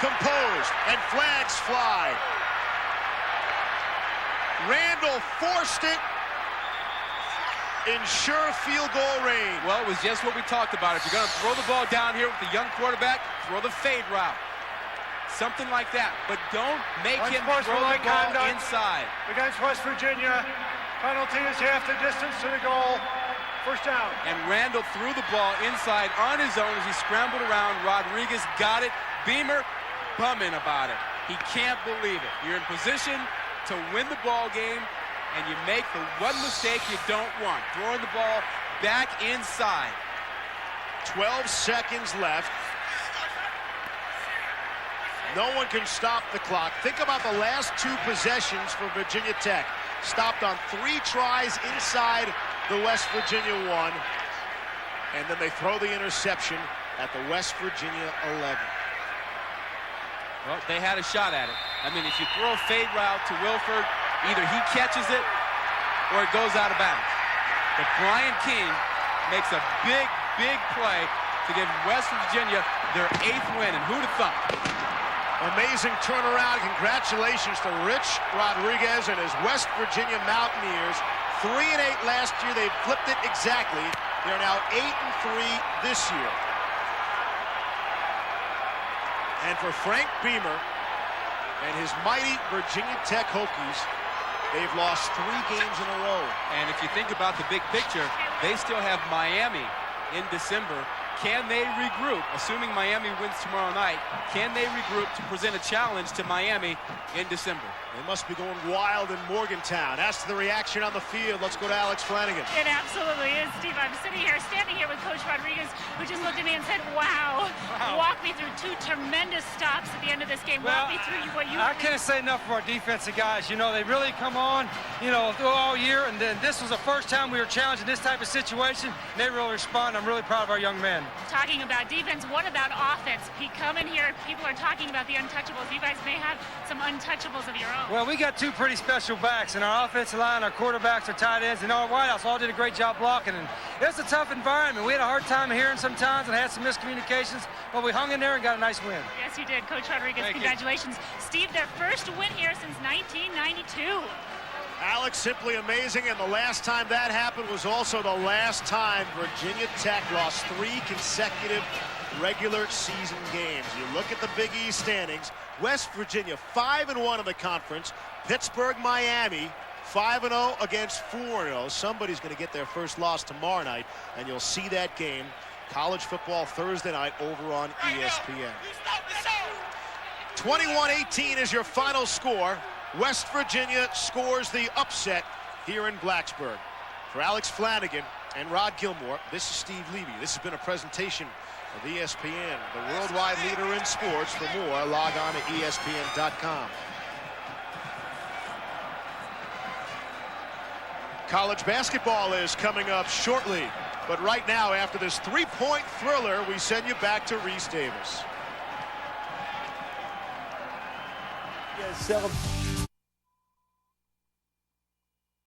composed, and flags fly. Randall forced it in sure field goal range. Well, it was just what we talked about. If you're going to throw the ball down here with the young quarterback, throw the fade route. Something like that. But don't make him throw the ball inside. Against West Virginia, penalty is half the distance to the goal. 1st down. And Randall threw the ball inside on his own as he scrambled around. Rodriguez got it. Beamer bumming about it. He can't believe it. You're in position to win the ball game, and you make the one mistake you don't want, throwing the ball back inside. 12 seconds left. No one can stop the clock. Think about the last 2 possessions for Virginia Tech. Stopped on 3 tries inside the West Virginia 1. And then they throw the interception at the West Virginia 11. Well, they had a shot at it. I mean, if you throw a fade route to Wilford, either he catches it or it goes out of bounds. But Brian King makes a big, big play to give West Virginia their 8th win. And who'd have thought? Amazing turnaround. Congratulations to Rich Rodriguez and his West Virginia Mountaineers. 3-8 last year. They flipped it exactly. They're now 8-3 this year. And for Frank Beamer and his mighty Virginia Tech Hokies, they've lost 3 games in a row. And if you think about the big picture, they still have Miami in December. Can they regroup? Assuming Miami wins tomorrow night, can they regroup to present a challenge to Miami in December? They must be going wild in Morgantown. As to the reaction on the field, let's go to Alex Flanagan. It absolutely is, Steve. I'm standing here with Coach Rodriguez, who just looked at me and said, wow. Walk me through 2 tremendous stops at the end of this game. Well, Walk me through what you I can't say enough for our defensive guys. You know, they really come on, all year, and then this was the first time we were challenged in this type of situation. And they really respond. I'm really proud of our young men. Talking about defense, what about offense? Come in here, people are talking about the untouchables. You guys may have some untouchables of your own. Well, we got 2 pretty special backs, and our offensive line, our quarterbacks, our tight ends, and our wideouts all did a great job blocking. And it's a tough environment. We had a hard time hearing sometimes and had some miscommunications, but we hung in there and got a nice win. Yes, you did. Coach Rodriguez, Thank congratulations. You. Steve, their first win here since 1992. Alex, simply amazing, and the last time that happened was also the last time Virginia Tech lost 3 consecutive regular season games. You look at the Big East standings, West Virginia 5-1 in the conference, Pittsburgh, Miami 5-0 against 4-0. Somebody's going to get their first loss tomorrow night, and you'll see that game, college football Thursday night over on ESPN. 21-18 is your final score. West Virginia scores the upset here in Blacksburg. For Alex Flanagan and Rod Gilmore, this is Steve Levy. This has been a presentation of ESPN, the worldwide leader in sports. For more, log on to ESPN.com. College basketball is coming up shortly, but right now, after this 3-point thriller, we send you back to Reese Davis. Celebrate.